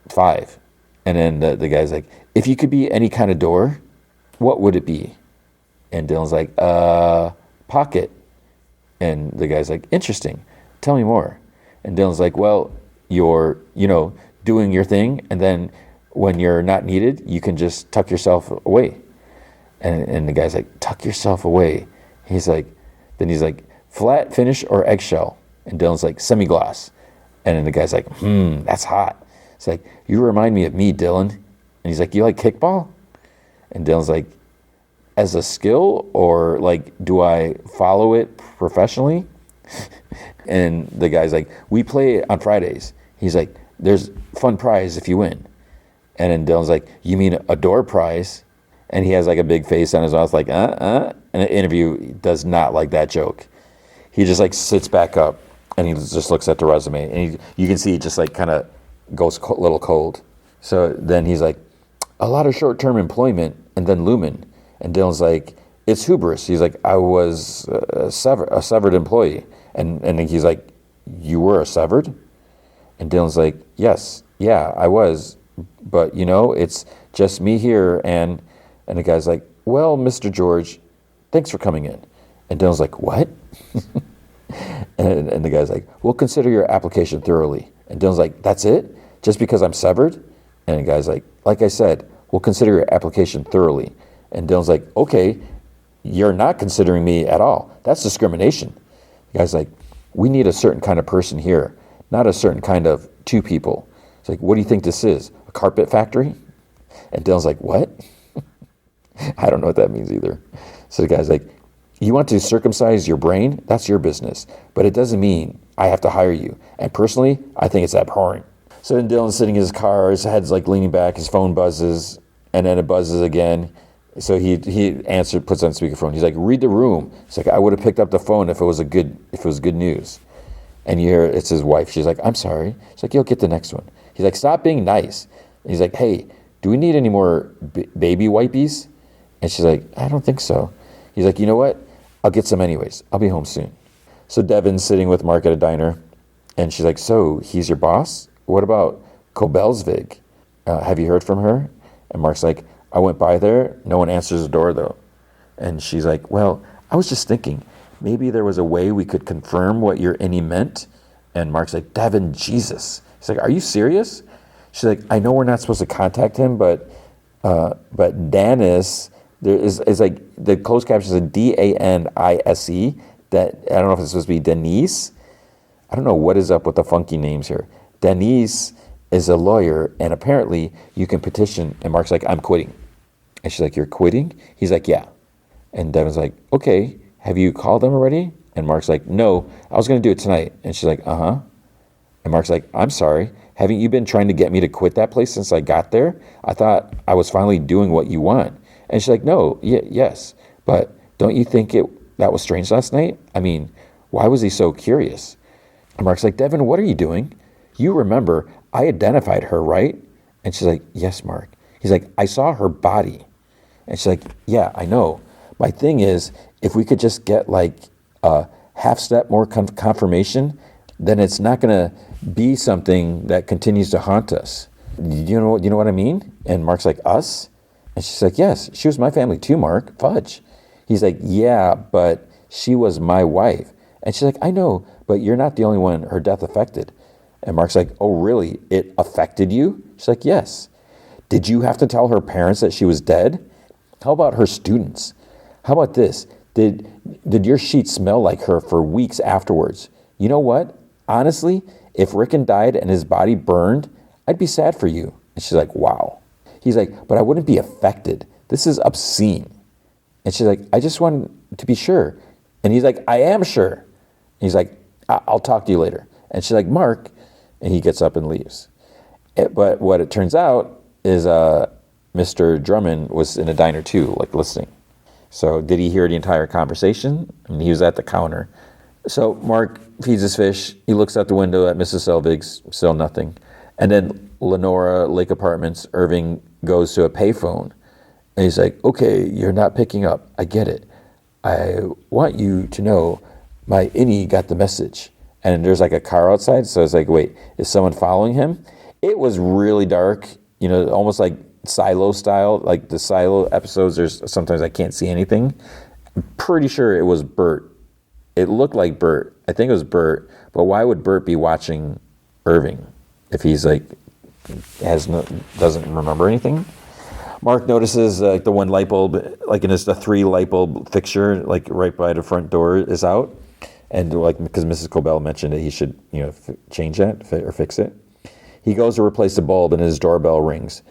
5. And then the guy's like, if you could be any kind of door, what would it be? And Dylan's like, pocket. And the guy's like, interesting. Tell me more. And Dylan's like, well, you're, doing your thing. And then when you're not needed, you can just tuck yourself away. And the guy's like, tuck yourself away. He's like, flat finish or eggshell? And Dylan's like, semi-gloss. And then the guy's like, that's hot. It's like, you remind me of me, Dylan. And he's like, you like kickball? And Dylan's like, as a skill, or like, do I follow it professionally? And the guy's like, we play on Fridays. He's like, there's fun prize if you win. And then Dylan's like, you mean a door prize? And he has like a big face on his mouth, like, And the interview does not like that joke. He just like sits back up and he just looks at the resume, and you can see he just like kind of goes a little cold. So then he's like, a lot of short-term employment and then Lumen. And Dylan's like, it's hubris. He's like, I was a severed employee. And he's like, you were a severed? And Dylan's like, yes, yeah, I was. But, it's just me here. And the guy's like, well, Mr. George, thanks for coming in. And Dylan's like, what? and the guy's like, we'll consider your application thoroughly. And Dylan's like, that's it? Just because I'm severed? And the guy's like I said, we'll consider your application thoroughly. And Dylan's like, okay, you're not considering me at all. That's discrimination. The guy's like, we need a certain kind of person here, not a certain kind of two people. It's like, what do you think this is? A carpet factory? And Dylan's like, what? I don't know what that means either. So the guy's like, you want to circumcise your brain? That's your business. But it doesn't mean I have to hire you. And personally, I think it's abhorrent. So then Dylan's sitting in his car, his head's like leaning back, his phone buzzes, and then it buzzes again. So he answered, puts on speakerphone. He's like, read the room. It's like, I would have picked up the phone if it was good news. And you hear it's his wife. She's like, I'm sorry. She's like, you'll get the next one. He's like, stop being nice. And he's like, hey, do we need any more baby wipies? And she's like, I don't think so. He's like, you know what? I'll get some anyways. I'll be home soon. So Devin's sitting with Mark at a diner, and she's like, so he's your boss? What about Kobelsvig? Have you heard from her? And Mark's like, I went by there. No one answers the door, though. And she's like, well, I was just thinking, maybe there was a way we could confirm what your innie meant. And Mark's like, Devin, Jesus. He's like, are you serious? She's like, I know we're not supposed to contact him, but Danis, there is like, the closed caption is a Danise, that, I don't know if it's supposed to be Denise, I don't know what is up with the funky names here. Denise is a lawyer, and apparently you can petition. And Mark's like, I'm quitting. And she's like, you're quitting? He's like, yeah. And Devin's like, okay, have you called them already? And Mark's like, no, I was going to do it tonight. And she's like, uh-huh. And Mark's like, I'm sorry. Haven't you been trying to get me to quit that place since I got there? I thought I was finally doing what you want. And she's like, no, yes. But don't you think that was strange last night? I mean, why was he so curious? And Mark's like, Devin, what are you doing? You remember I identified her, right? And she's like, yes, Mark. He's like, I saw her body. And she's like, yeah, I know. My thing is, if we could just get like a half step more confirmation, then it's not going to be something that continues to haunt us. You know what I mean? And Mark's like, us? And she's like, yes, she was my family too, Mark. Fudge. He's like, yeah, but she was my wife. And she's like, I know, but you're not the only one her death affected. And Mark's like, oh, really? It affected you? She's like, yes. Did you have to tell her parents that she was dead? How about her students? How about this? Did your sheet smell like her for weeks afterwards? You know what? Honestly, if Rickon died and his body burned, I'd be sad for you. And she's like, wow. He's like, but I wouldn't be affected. This is obscene. And she's like, I just wanted to be sure. And he's like, I am sure. And he's like, I'll talk to you later. And she's like, Mark. And he gets up and leaves. But what it turns out is Mr. Drummond was in a diner too, like listening. So did he hear the entire conversation? I mean, he was at the counter. So Mark feeds his fish. He looks out the window at Mrs. Selvig's, still nothing. And then Lenora, Lake Apartments, Irving goes to a payphone. And he's like, okay, you're not picking up. I get it. I want you to know my innie got the message. And there's like a car outside. So it's like, wait, is someone following him? It was really dark, almost like Silo style, like the Silo episodes. There's sometimes I can't see anything. I'm pretty sure it was Bert. It looked like Bert. I think it was Bert. But why would Bert be watching Irving if he's like doesn't remember anything? Mark notices the one light bulb, like the 3 light bulb fixture, like right by the front door is out, and like because Mrs. Cobell mentioned that he should change that or fix it. He goes to replace the bulb, and his doorbell rings.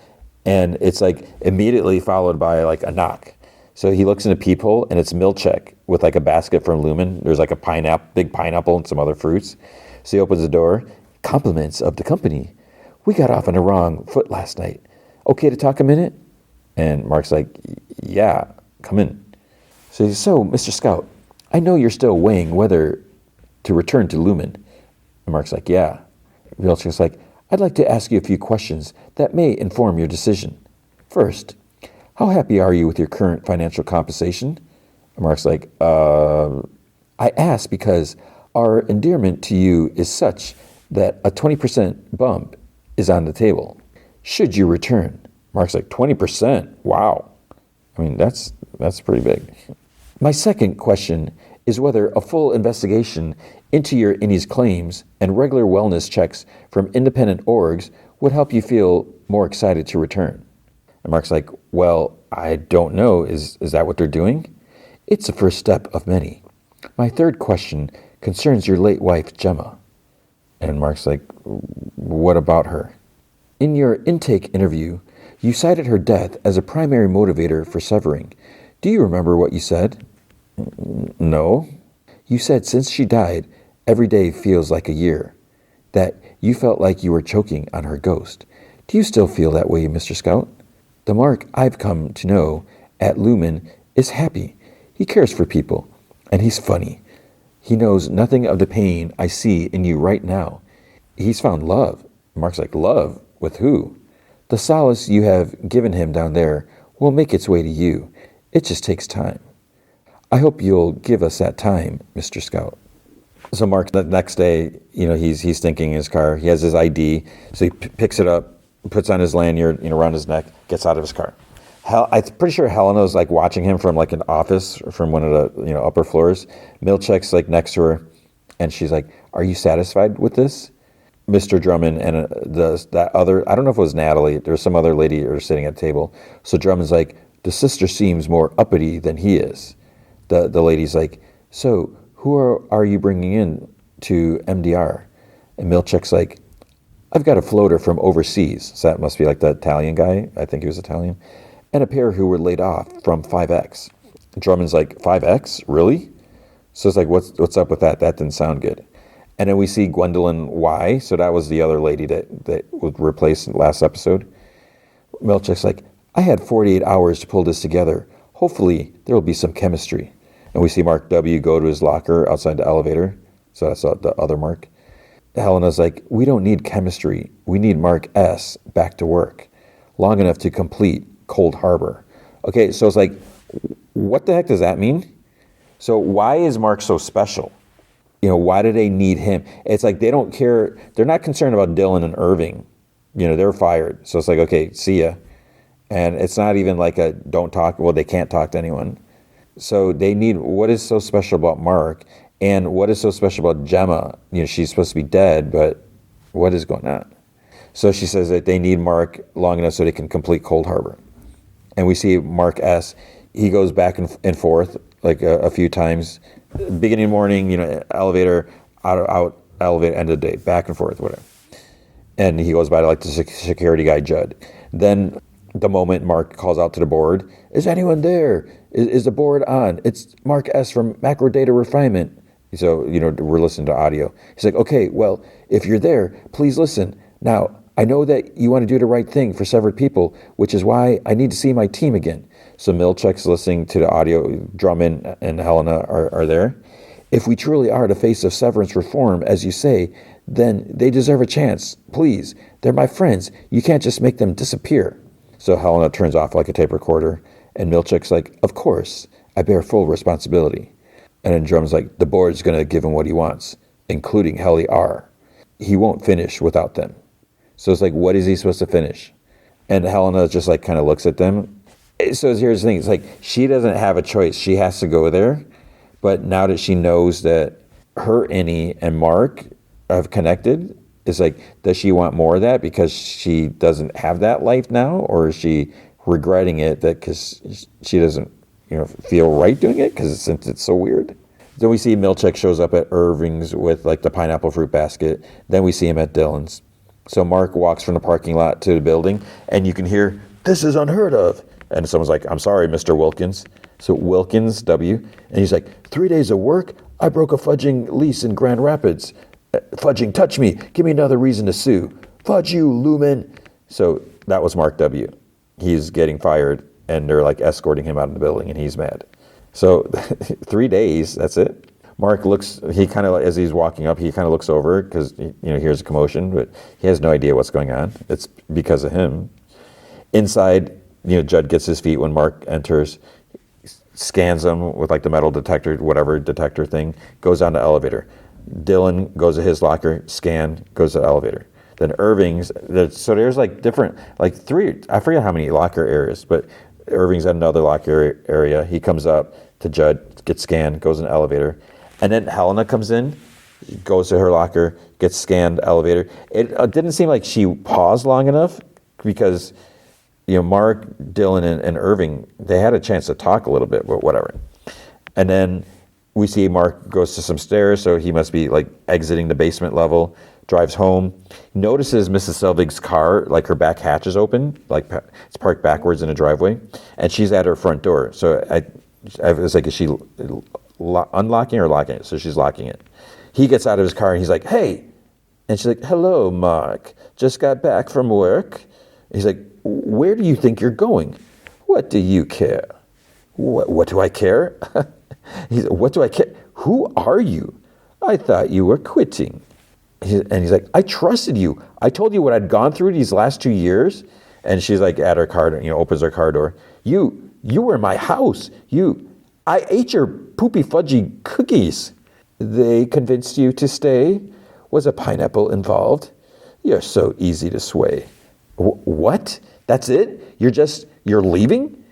And it's like immediately followed by like a knock. So he looks in a peephole, and it's Milchek with like a basket from Lumen. There's like a big pineapple and some other fruits. So he opens the door. Compliments of the company. We got off on the wrong foot last night. Okay to talk a minute? And Mark's like, yeah, come in. So he's, so Mr. Scout, I know you're still weighing whether to return to Lumen. And Mark's like, yeah. Milchek's like, I'd like to ask you a few questions that may inform your decision. First, how happy are you with your current financial compensation? And Mark's like, I ask because our endearment to you is such that a 20% bump is on the table. Should you return? Mark's like, 20%? Wow. I mean, that's pretty big. My second question is whether a full investigation into your innie's claims and regular wellness checks from independent orgs would help you feel more excited to return. And Mark's like, well, I don't know. Is that what they're doing? It's the first step of many. My third question concerns your late wife, Gemma. And Mark's like, what about her? In your intake interview, you cited her death as a primary motivator for severing. Do you remember what you said? No. You said since she died, every day feels like a year. That you felt like you were choking on her ghost. Do you still feel that way, Mr. Scout? The Mark I've come to know at Lumen is happy. He cares for people, and he's funny. He knows nothing of the pain I see in you right now. He's found love. Mark's like, love? With who? The solace you have given him down there will make its way to you. It just takes time. I hope you'll give us that time, Mr. Scout. So Mark, the next day, he's thinking in his car. He has his ID, so he picks it up, puts on his lanyard, around his neck, gets out of his car. I'm pretty sure Helena's like watching him from like an office from one of the upper floors. Milchek's like next to her, and she's like, "Are you satisfied with this?" Mr. Drummond and that other, I don't know if it was Natalie. There was some other lady who was sitting at a table. So Drummond's like, the sister seems more uppity than he is. The lady's like, so who are you bringing in to MDR? And Milchick's like, I've got a floater from overseas. So that must be like the Italian guy. I think he was Italian. And a pair who were laid off from 5X. Drummond's like, 5X? Really? So it's like, what's up with that? That didn't sound good. And then we see Gwendolyn Y. So that was the other lady that was replaced in the last episode. Milchick's like, I had 48 hours to pull this together. Hopefully there will be some chemistry. And we see Mark W. go to his locker outside the elevator. So that's the other Mark. Helena's like, we don't need chemistry. We need Mark S. back to work. Long enough to complete Cold Harbor. Okay, so it's like, what the heck does that mean? So why is Mark so special? Why do they need him? It's like they don't care. They're not concerned about Dylan and Irving. They're fired. So it's like, okay, see ya. And it's not even like a don't talk. Well, they can't talk to anyone. So they need, what is so special about Mark? And what is so special about Gemma? She's supposed to be dead, but what is going on? So she says that they need Mark long enough so they can complete Cold Harbor. And we see Mark S. He goes back and forth like a few times. Beginning of the morning, elevator, out, elevator, end of the day, back and forth, whatever. And he goes by to like the security guy, Judd. Then the moment Mark calls out to the board, is anyone there? Is the board on? It's Mark S. from Macro Data Refinement. So, we're listening to audio. He's like, okay, well, if you're there, please listen. Now, I know that you want to do the right thing for severed people, which is why I need to see my team again. So Milchick's listening to the audio. Drummond and Helena are there. If we truly are the face of severance reform, as you say, then they deserve a chance. Please, they're my friends. You can't just make them disappear. So Helena turns off like a tape recorder, and Milchick's like, of course, I bear full responsibility. And then Drum's like, the board's going to give him what he wants, including Helly R. He won't finish without them. So it's like, what is he supposed to finish? And Helena just like kind of looks at them. So here's the thing. It's like, she doesn't have a choice. She has to go there. But now that she knows that her, Annie, and Mark have connected, it's like, does she want more of that because she doesn't have that life now? Or is she regretting it that because she doesn't feel right doing it since it's so weird? Then we see Milchick shows up at Irving's with like the pineapple fruit basket. Then we see him at Dylan's. So Mark walks from the parking lot to the building, and you can hear, this is unheard of. And someone's like, I'm sorry, Mr. Wilkins. So Wilkins, W. And he's like, 3 days of work? I broke a fudging lease in Grand Rapids. Fudging, touch me. Give me another reason to sue. Fudge you, Lumen. So that was Mark W. He's getting fired, and they're like escorting him out of the building, and he's mad. So 3 days, that's it. Mark looks, he kind of, as he's walking up, he kind of looks over because, here's a commotion, but he has no idea what's going on. It's because of him. Inside, Judd gets his feet when Mark enters, scans him with like the metal detector, whatever detector thing, goes down the elevator. Dylan goes to his locker, scan, goes to the elevator. Then Irving's, so there's like different, like three, I forget how many locker areas, but Irving's at another locker area. He comes up to Judd, gets scanned, goes in the elevator. And then Helena comes in, goes to her locker, gets scanned, elevator. It didn't seem like she paused long enough because, Mark, Dylan, and Irving, they had a chance to talk a little bit, but whatever. And then we see Mark goes to some stairs, so he must be like exiting the basement level, drives home, notices Mrs. Selvig's car, like her back hatch is open, like it's parked backwards in a driveway, and she's at her front door. So I was like, is she unlocking or locking it? So she's locking it. He gets out of his car and he's like, hey. And she's like, hello, Mark. Just got back from work. He's like, where do you think you're going? What do you care? What do I care? He's like, what do I care? Who are you? I thought you were quitting. And he's like, I trusted you. I told you what I'd gone through these last 2 years. And she's like at her car, opens her car door. You were in my house. I ate your poopy fudgy cookies. They convinced you to stay? Was a pineapple involved? You're so easy to sway. What? That's it? You're leaving?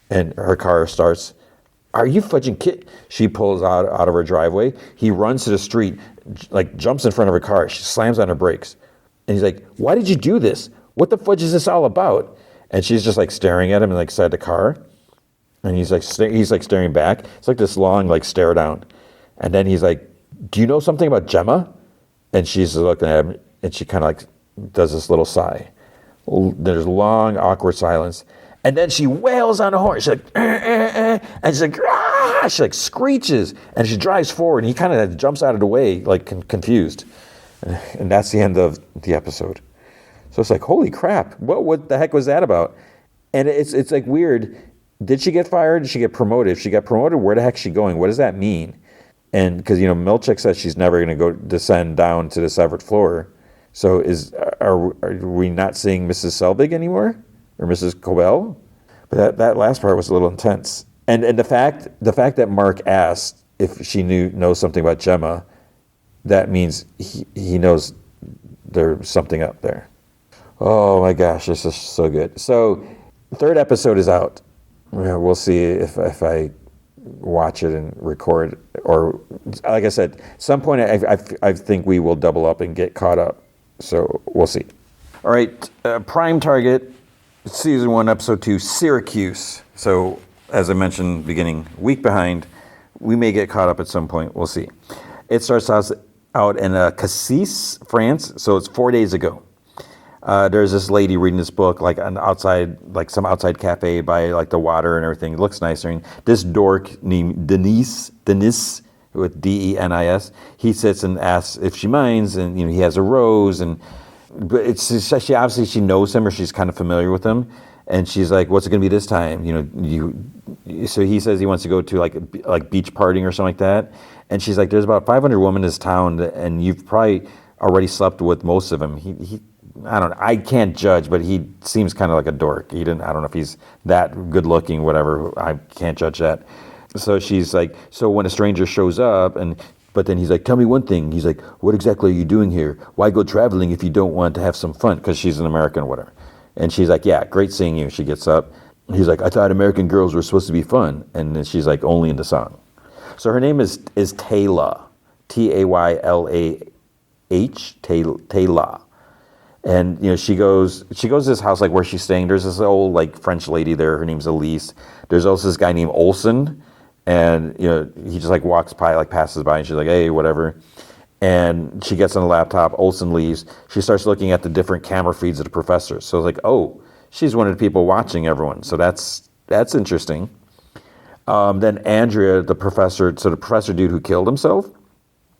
And her car starts. Are you fudging kid? She pulls out of her driveway. He runs to the street, like jumps in front of her car. She slams on her brakes. And he's like, why did you do this? What the fudge is this all about? And she's just like staring at him inside the car. And he's like staring back. It's like this long like stare down. And then he's like, do you know something about Gemma? And she's looking at him, and she kind of like does this little sigh. There's long, awkward silence. And then she wails on a horn. She's like, and she's like, ah! She like screeches, and she drives forward, and he kind of jumps out of the way, like confused. And that's the end of the episode. So it's like, holy crap, what the heck was that about? And it's like weird. Did she get fired? Did she get promoted? If she got promoted, where the heck is she going? What does that mean? And because, Milchick says she's never going to go descend down to the severed floor. So are we not seeing Mrs. Selvig anymore? Or Mrs. Cobell? But that last part was a little intense. And the fact that Mark asked if she knows something about Gemma, that means he knows there's something up there. Oh my gosh, this is so good. So, third episode is out. We'll see if I watch it and record, or like I said, at some point I think we will double up and get caught up. So we'll see. All right, Prime Target, Season 1, Episode 2, Syracuse. So as I mentioned, beginning, week behind. We may get caught up at some point. We'll see. It starts out in Cassis, France. So it's 4 days ago. There's this lady reading this book, like some outside cafe by like the water and everything. It looks nice. I mean, this dork named Denis with Denis, he sits and asks if she minds, and he has a rose, but she knows him, or she's kind of familiar with him, and she's like, "What's it gonna be this time?" So he says he wants to go to like beach partying or something like that, and she's like, "There's about 500 women in this town, and you've probably already slept with most of them." He I don't know. I can't judge, but he seems kind of like a dork. I don't know if he's that good looking, whatever. I can't judge that. So she's like, so when a stranger shows up, but then he's like, tell me one thing. He's like, what exactly are you doing here? Why go traveling if you don't want to have some fun? Because she's an American or whatever. And she's like, yeah, great seeing you. She gets up. He's like, I thought American girls were supposed to be fun. And then she's like, only in the song. So her name is Taylah, Taylah, Taylah. And she goes to this house like where she's staying. There's this old like French lady there. Her name's Elise. There's also this guy named Olson, and he just like walks by, like passes by, and she's like, hey, whatever. And she gets on the laptop. Olson leaves. She starts looking at the different camera feeds of the professors. So it's like, oh, she's one of the people watching everyone. So that's interesting. Then Andrea, the professor dude who killed himself,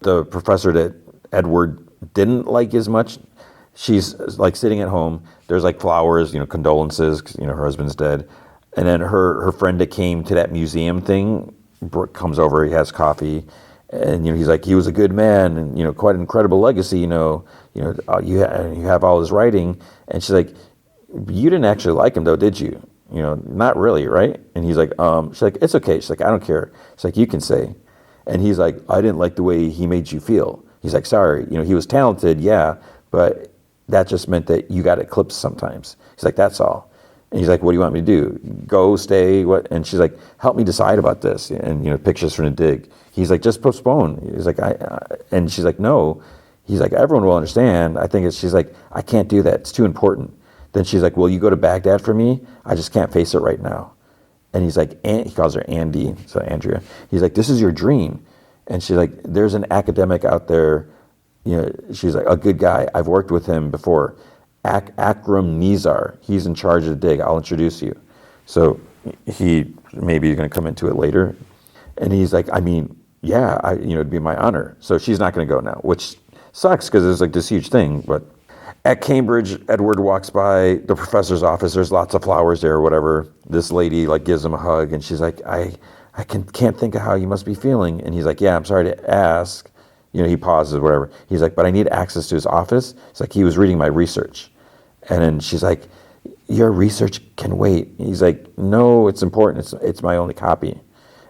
the professor that Edward didn't like as much. She's like sitting at home. There's like flowers, condolences, 'cause, her husband's dead. And then her friend that came to that museum thing comes over. He has coffee, and he's like, he was a good man, and quite an incredible legacy. You have all his writing. And she's like, you didn't actually like him though, did you? Not really, right? And he's like, she's like, it's okay. She's like, I don't care. She's like, you can say. And he's like, I didn't like the way he made you feel. He's like, sorry. He was talented, yeah, but that just meant that you got eclipsed sometimes. He's like, that's all. And he's like, what do you want me to do? Go, stay, what? And she's like, help me decide about this. And, pictures from the dig. He's like, just postpone. He's like, and she's like, no. He's like, everyone will understand. She's like, I can't do that. It's too important. Then she's like, will you go to Baghdad for me? I just can't face it right now. And he's like, he calls her Andy, so Andrea. He's like, this is your dream. And she's like, there's an academic out there. She's like, a good guy. I've worked with him before. Akram Nizar. He's in charge of the dig. I'll introduce you. So maybe you're going to come into it later. And he's like, yeah, it'd be my honor. So she's not going to go now, which sucks because it's like this huge thing. But at Cambridge, Edward walks by the professor's office. There's lots of flowers there or whatever. This lady like gives him a hug, and she's like, I can't think of how you must be feeling. And he's like, yeah, I'm sorry to ask. He pauses, whatever. He's like, but I need access to his office. It's like, he was reading my research. And then she's like, your research can wait. He's like, no, it's important. It's my only copy.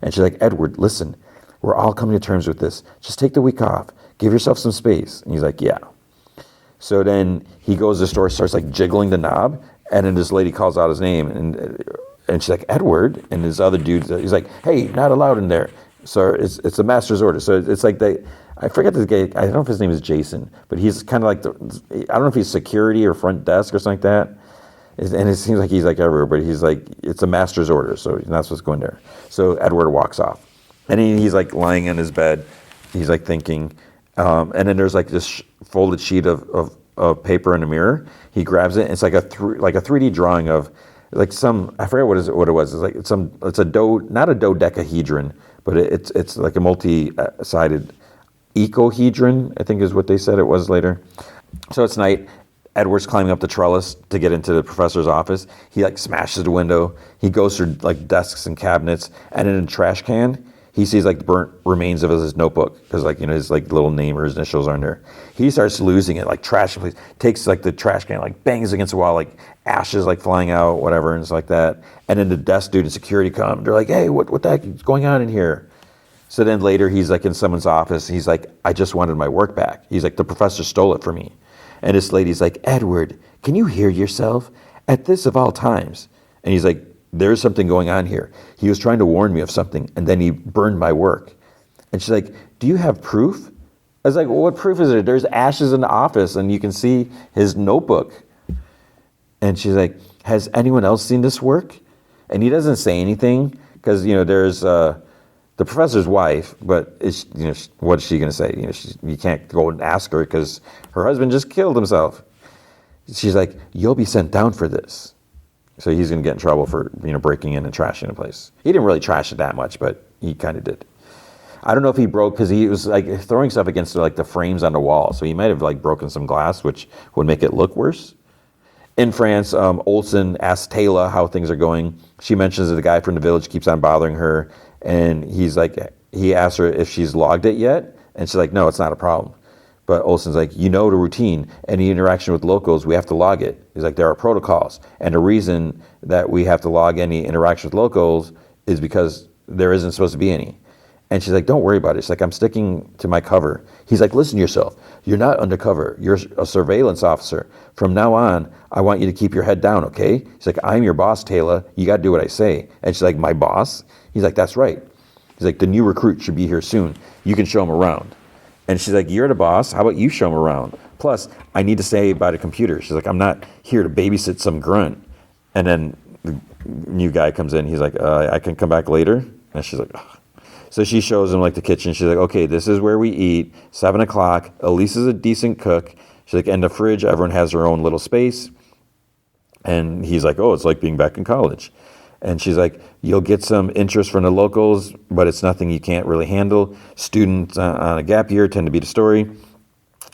And she's like, Edward, listen, we're all coming to terms with this. Just take the week off. Give yourself some space. And he's like, yeah. So then he goes to the store, starts like jiggling the knob. And then this lady calls out his name. And she's like, Edward. And this other dude, he's like, hey, not allowed in there. So it's a master's order. So it's like I forget this guy. I don't know if his name is Jason, but he's kind of like I don't know if he's security or front desk or something like that. And it seems like he's like everywhere, but he's like, it's a master's order, so you're not supposed to go in there. So Edward walks off. And he's like lying in his bed, He's like thinking, and then there's like this folded sheet of paper in a mirror. He grabs it. And it's like a 3D drawing of like some, I forget what it was. It's like not a dodecahedron, but it's like a multi-sided ecahedron, I think is what they said it was later. So it's night. Edward's climbing up the trellis to get into the professor's office. He like smashes the window. He goes through like desks and cabinets, and in a trash can, he sees like the burnt remains of his notebook because like his like little name or his initials are in there. He starts losing it, like trash. Takes like the trash can, like bangs against the wall, like ashes like flying out, whatever, and it's like that. And then the desk dude and security come. They're like, "Hey, what the heck is going on in here?" So then later he's like in someone's office. He's like, "I just wanted my work back." He's like, "The professor stole it from me." And this lady's like, "Edward, can you hear yourself? At this of all times." And he's like, "There's something going on here. He was trying to warn me of something, and then he burned my work." And she's like, "Do you have proof?" I was like, "Well, what proof is there? There's ashes in the office, and you can see his notebook." And she's like, "Has anyone else seen this work?" And he doesn't say anything, because, there's the professor's wife, but what is she going to say? You can't go and ask her because her husband just killed himself. She's like, "You'll be sent down for this." So he's going to get in trouble for breaking in and trashing a place. He didn't really trash it that much, but he kind of did. I don't know if he broke, because he was like throwing stuff against like the frames on the wall, so he might have like broken some glass, which would make it look worse. In France, Olsen asks Taylor how things are going. She mentions that the guy from the village keeps on bothering her, and he asks her if she's logged it yet, and she's like, "No, it's not a problem." But Olsen's like, "The routine, any interaction with locals, we have to log it." He's like, "There are protocols, and the reason that we have to log any interaction with locals is because there isn't supposed to be any." And she's like, "Don't worry about it." She's like, "I'm sticking to my cover." He's like, "Listen to yourself. You're not undercover. You're a surveillance officer. From now on, I want you to keep your head down, okay?" He's like, "I'm your boss, Taylor. You got to do what I say." And she's like, "My boss?" He's like, "That's right." He's like, "The new recruit should be here soon. You can show him around." And she's like, "You're the boss. How about you show him around? Plus, I need to stay by the computer." She's like, "I'm not here to babysit some grunt." And then the new guy comes in. He's like, "I can come back later?" And she's like, "Ugh." So she shows him like the kitchen. She's like, "Okay, this is where we eat. 7:00. Elise is a decent cook." She's like, "And the fridge, everyone has their own little space." And he's like, "Oh, it's like being back in college." And she's like, "You'll get some interest from the locals, but it's nothing you can't really handle. Students on a gap year tend to be the story."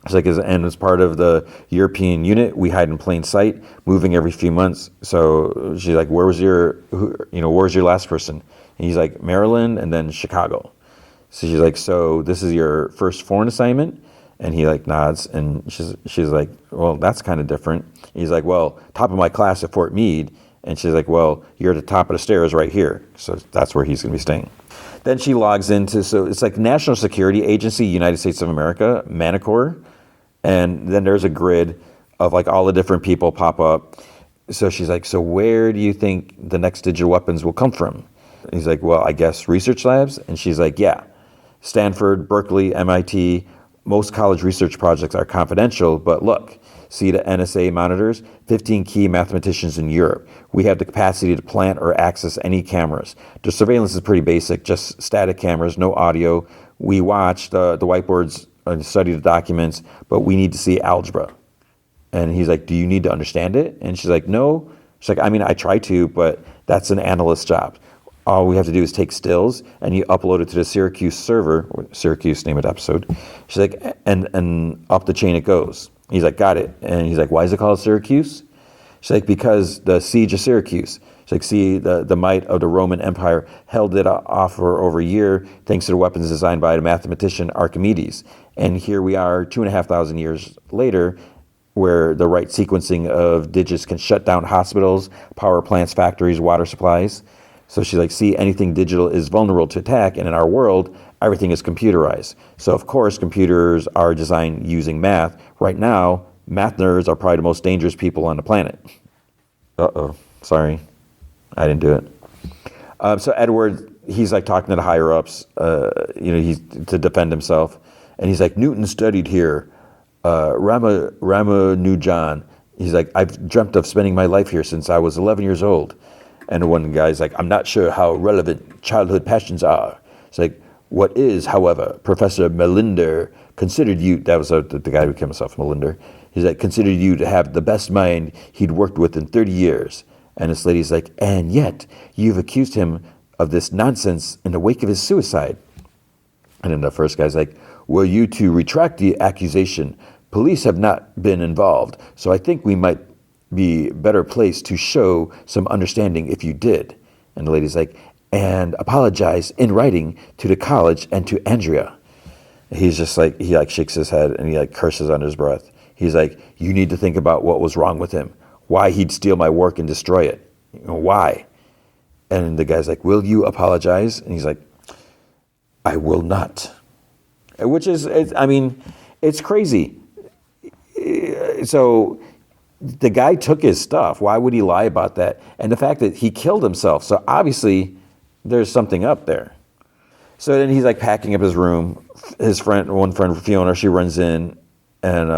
She's like, "And as part of the European unit, we hide in plain sight, moving every few months." So she's like, where's your last person?" And he's like, "Maryland and then Chicago." So she's like, "So this is your first foreign assignment?" And he like nods, and she's like, "Well, that's kind of different." He's like, "Well, top of my class at Fort Meade." And she's like, "Well, you're at the top of the stairs right here." So that's where he's going to be staying. Then she logs into, so it's like National Security Agency, United States of America, Manticore. And then there's a grid of like all the different people pop up. So she's like, "So where do you think the next digital weapons will come from?" And he's like, "Well, I guess research labs." And she's like, "Yeah, Stanford, Berkeley, MIT, most college research projects are confidential, but look, see the NSA monitors, 15 key mathematicians in Europe. We have the capacity to plant or access any cameras. The surveillance is pretty basic, just static cameras, no audio. We watch the whiteboards and study the documents, but we need to see algebra." And he's like, "Do you need to understand it?" And she's like, "No." She's like, "I mean, I try to, but that's an analyst's job. All we have to do is take stills and you upload it to the Syracuse server," or Syracuse, name of the episode. She's like, and up the chain it goes." He's like, "Got it." And he's like, "Why is it called Syracuse?" She's like, "Because the siege of Syracuse." She's like, "See, the might of the Roman Empire held it off for over a year thanks to the weapons designed by the mathematician Archimedes. And here we are 2,500 years later, where the right sequencing of digits can shut down hospitals, power plants, factories, water supplies." So she's like, "See, anything digital is vulnerable to attack, and in our world, everything is computerized. So of course, computers are designed using math. Right now, math nerds are probably the most dangerous people on the planet." Uh-oh, sorry, I didn't do it. So Edward, he's like talking to the higher ups, he's to defend himself, and he's like, "Newton studied here. Ramanujan." He's like, "I've dreamt of spending my life here since I was 11 years old." And one guy's like, "I'm not sure how relevant childhood passions are." It's like, What is, however, Professor Melinder considered you, that was the guy who came himself, Melinder, he's like, considered you to have the best mind he'd worked with in 30 years. And this lady's like, and yet you've accused him of this nonsense in the wake of his suicide. And then the first guy's like, were you to retract the accusation? Police have not been involved, so I think we might be better placed to show some understanding if you did. And the lady's like, and apologize in writing to the college and to Andrea. He's just like, he like shakes his head and he like curses under his breath. He's like, you need to think about what was wrong with him, why he'd steal my work and destroy it. Why? And the guy's like, will you apologize? And he's like, I will not. Which is, it's crazy. So the guy took his stuff. Why would he lie about that? And the fact that he killed himself. So obviously there's something up there. So then he's like packing up his room. One friend, Fiona, she runs in and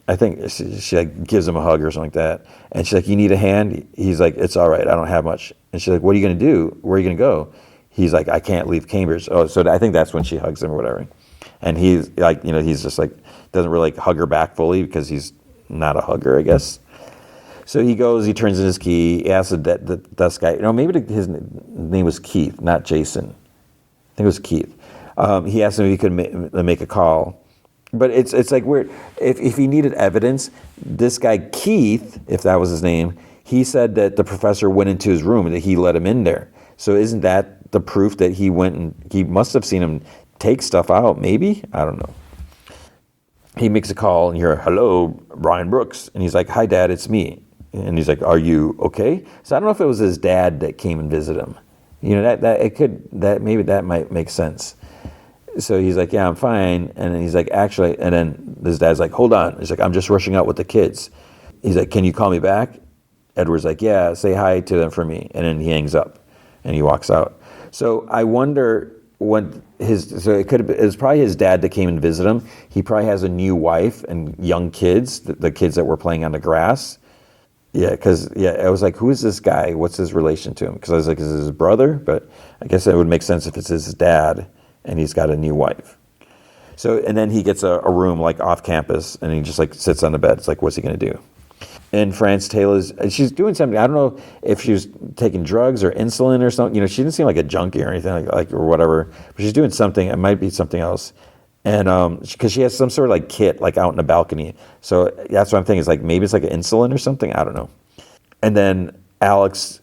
I think she like gives him a hug or something like that. And she's like, you need a hand? He's like, it's all right. I don't have much. And she's like, what are you going to do? Where are you going to go? He's like, I can't leave Cambridge. Oh, so I think that's when she hugs him or whatever. And he's like, he's just like, doesn't really like hug her back fully because he's not a hugger, I guess. So he goes, he turns in his key, he asks the desk guy, maybe his name was Keith, not Jason. I think it was Keith. He asked him if he could make a call. But it's like weird. If he needed evidence, this guy Keith, if that was his name, he said that the professor went into his room and that he let him in there. So isn't that the proof that he went and he must have seen him take stuff out? Maybe? I don't know. He makes a call and you're, hello, Brian Brooks. And he's like, hi, Dad, it's me. And he's like, are you okay? So I don't know if it was his dad that came and visited him. Maybe that might make sense. So he's like, yeah, I'm fine. And then he's like, actually, and then his dad's like, hold on. He's like, I'm just rushing out with the kids. He's like, can you call me back? Edward's like, yeah, say hi to them for me. And then he hangs up and he walks out. So I wonder it was probably his dad that came and visited him. He probably has a new wife and young kids, the kids that were playing on the grass. Yeah, because I was like, who is this guy? What's his relation to him? Because I was like, is it his brother? But I guess it would make sense if it's his dad and he's got a new wife. So, and then he gets a room like off campus and he just like sits on the bed. It's like, what's he going to do? And France she's doing something. I don't know if she was taking drugs or insulin or something. She didn't seem like a junkie or anything like or whatever. But she's doing something. It might be something else. And because she has some sort of like kit like out in the balcony. So that's what I'm thinking. Is like maybe it's like an insulin or something. I don't know. And then Alex,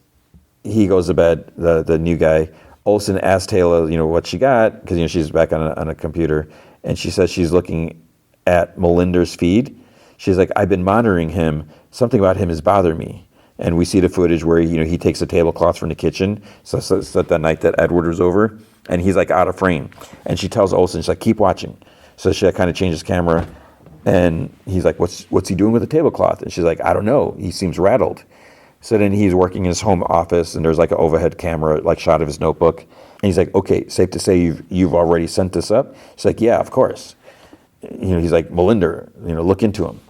he goes to bed. The new guy. Olsen asks Taylor, what she got because she's back on a computer, and she says she's looking at Melinda's feed. She's like, I've been monitoring him. Something about him is bothering me. And we see the footage where he takes a tablecloth from the kitchen. So that night that Edward was over, and he's like out of frame. And she tells Olsen, she's like, keep watching. So she kind of changes camera, and he's like, what's he doing with the tablecloth? And she's like, I don't know. He seems rattled. So then he's working in his home office, and there's like an overhead camera, like shot of his notebook. And he's like, okay, safe to say you've already sent this up? She's like, yeah, of course. He's like, Melinda, look into him.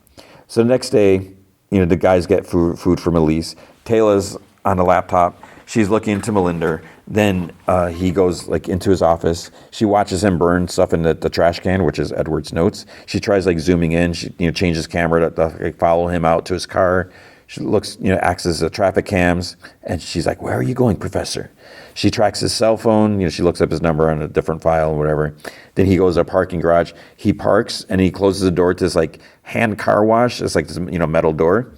So the next day, the guys get food from Elise. Taylor's on the laptop. She's looking into Melinda. Then he goes like into his office. She watches him burn stuff in the trash can, which is Edward's notes. She tries like zooming in. She changes camera to like, follow him out to his car. She looks, acts as a traffic cams, and she's like, where are you going, Professor? She tracks his cell phone. She looks up his number on a different file or whatever. Then he goes to a parking garage. He parks, and he closes the door to this like hand car wash. It's like this, metal door.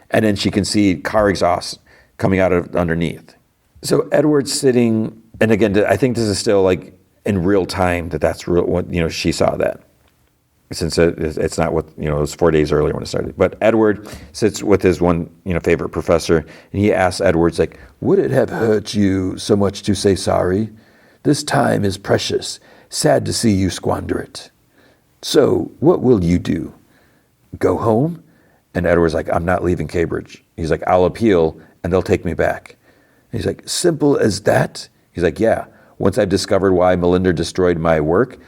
And then she can see car exhaust coming out of underneath. So Edward's sitting, and again, I think this is still like in real time that's real. What she saw that. Since it's not what, it was 4 days earlier when it started. But Edward sits with his one, favorite professor, and he asks Edwards, like, would it have hurt you so much to say sorry? This time is precious. Sad to see you squander it. So, what will you do? Go home? And Edward's like, I'm not leaving Cambridge. He's like, I'll appeal, and they'll take me back. And he's like, simple as that? He's like, yeah. Once I've discovered why Melinda destroyed my work,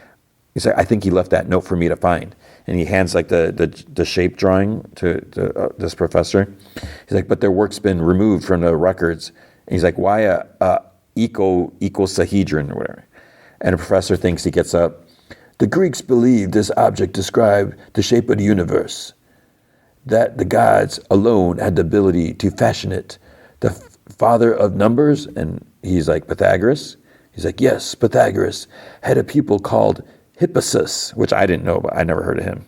he's like, I think he left that note for me to find. And he hands like the shape drawing to this professor. He's like, but their work's been removed from the records. And he's like, why a ecosahedron or whatever? And a professor thinks, he gets up. The Greeks believed this object described the shape of the universe, that the gods alone had the ability to fashion it. The father of numbers, and he's like, Pythagoras. He's like, yes, Pythagoras had a pupil called Hippasus, which I didn't know, but I never heard of him.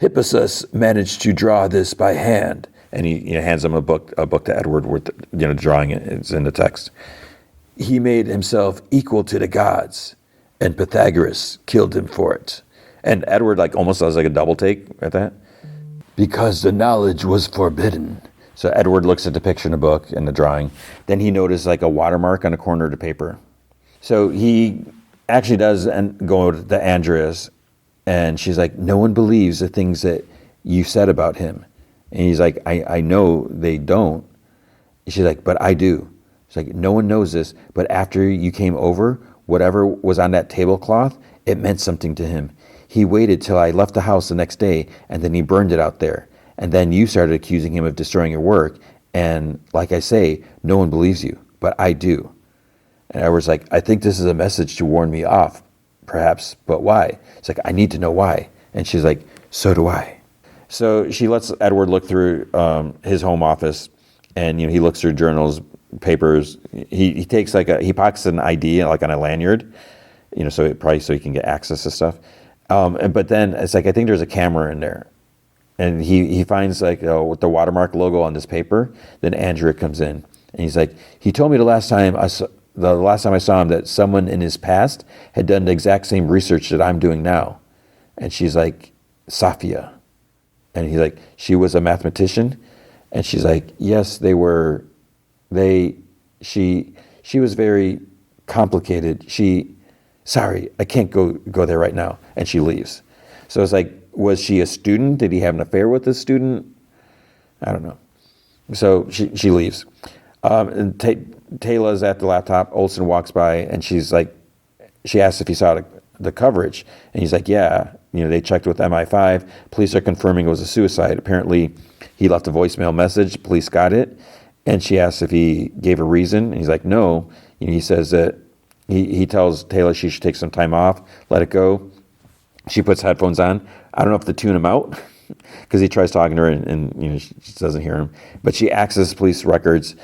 Hippasus managed to draw this by hand. And he hands him a book to Edward with, drawing it. It's in the text. He made himself equal to the gods, and Pythagoras killed him for it. And Edward almost does a double take at that. Because the knowledge was forbidden. So Edward looks at the picture in the book and the drawing. Then he noticed a watermark on the corner of the paper. So he actually does go to Andreas, and she's like, no one believes the things that you said about him. And he's like, I know they don't. She's like, but I do. She's like, no one knows this, but after you came over, whatever was on that tablecloth, it meant something to him. He waited till I left the house the next day, and then he burned it out there. And then you started accusing him of destroying your work. And like I say, no one believes you, but I do. And I was like, I think this is a message to warn me off, perhaps, but why? It's like, I need to know why. And she's like, so do I. So she lets Edward look through his home office, and he looks through journals, papers. He takes he pockets an ID on a lanyard, so he can get access to stuff. But then it's I think there's a camera in there, and he finds with the watermark logo on this paper. Then Andrea comes in, and he's like, he told me the last time I saw him that someone in his past had done the exact same research that I'm doing now. And she's like, Sophia. And he's like, she was a mathematician? And she's like, yes, they were. She was very complicated. Sorry, I can't go there right now. And she leaves. So it's was she a student? Did he have an affair with this student? I don't know. So she leaves. And Taylor's at the laptop. Olsen walks by, and she asks if he saw the coverage. And he's like, yeah. They checked with MI5. Police are confirming it was a suicide. Apparently, he left a voicemail message. Police got it. And she asks if he gave a reason. And he's like, no. He says that he tells Taylor she should take some time off, let it go. She puts headphones on. I don't know if to tune him out, because he tries talking to her, and she just doesn't hear him. But she accesses police records.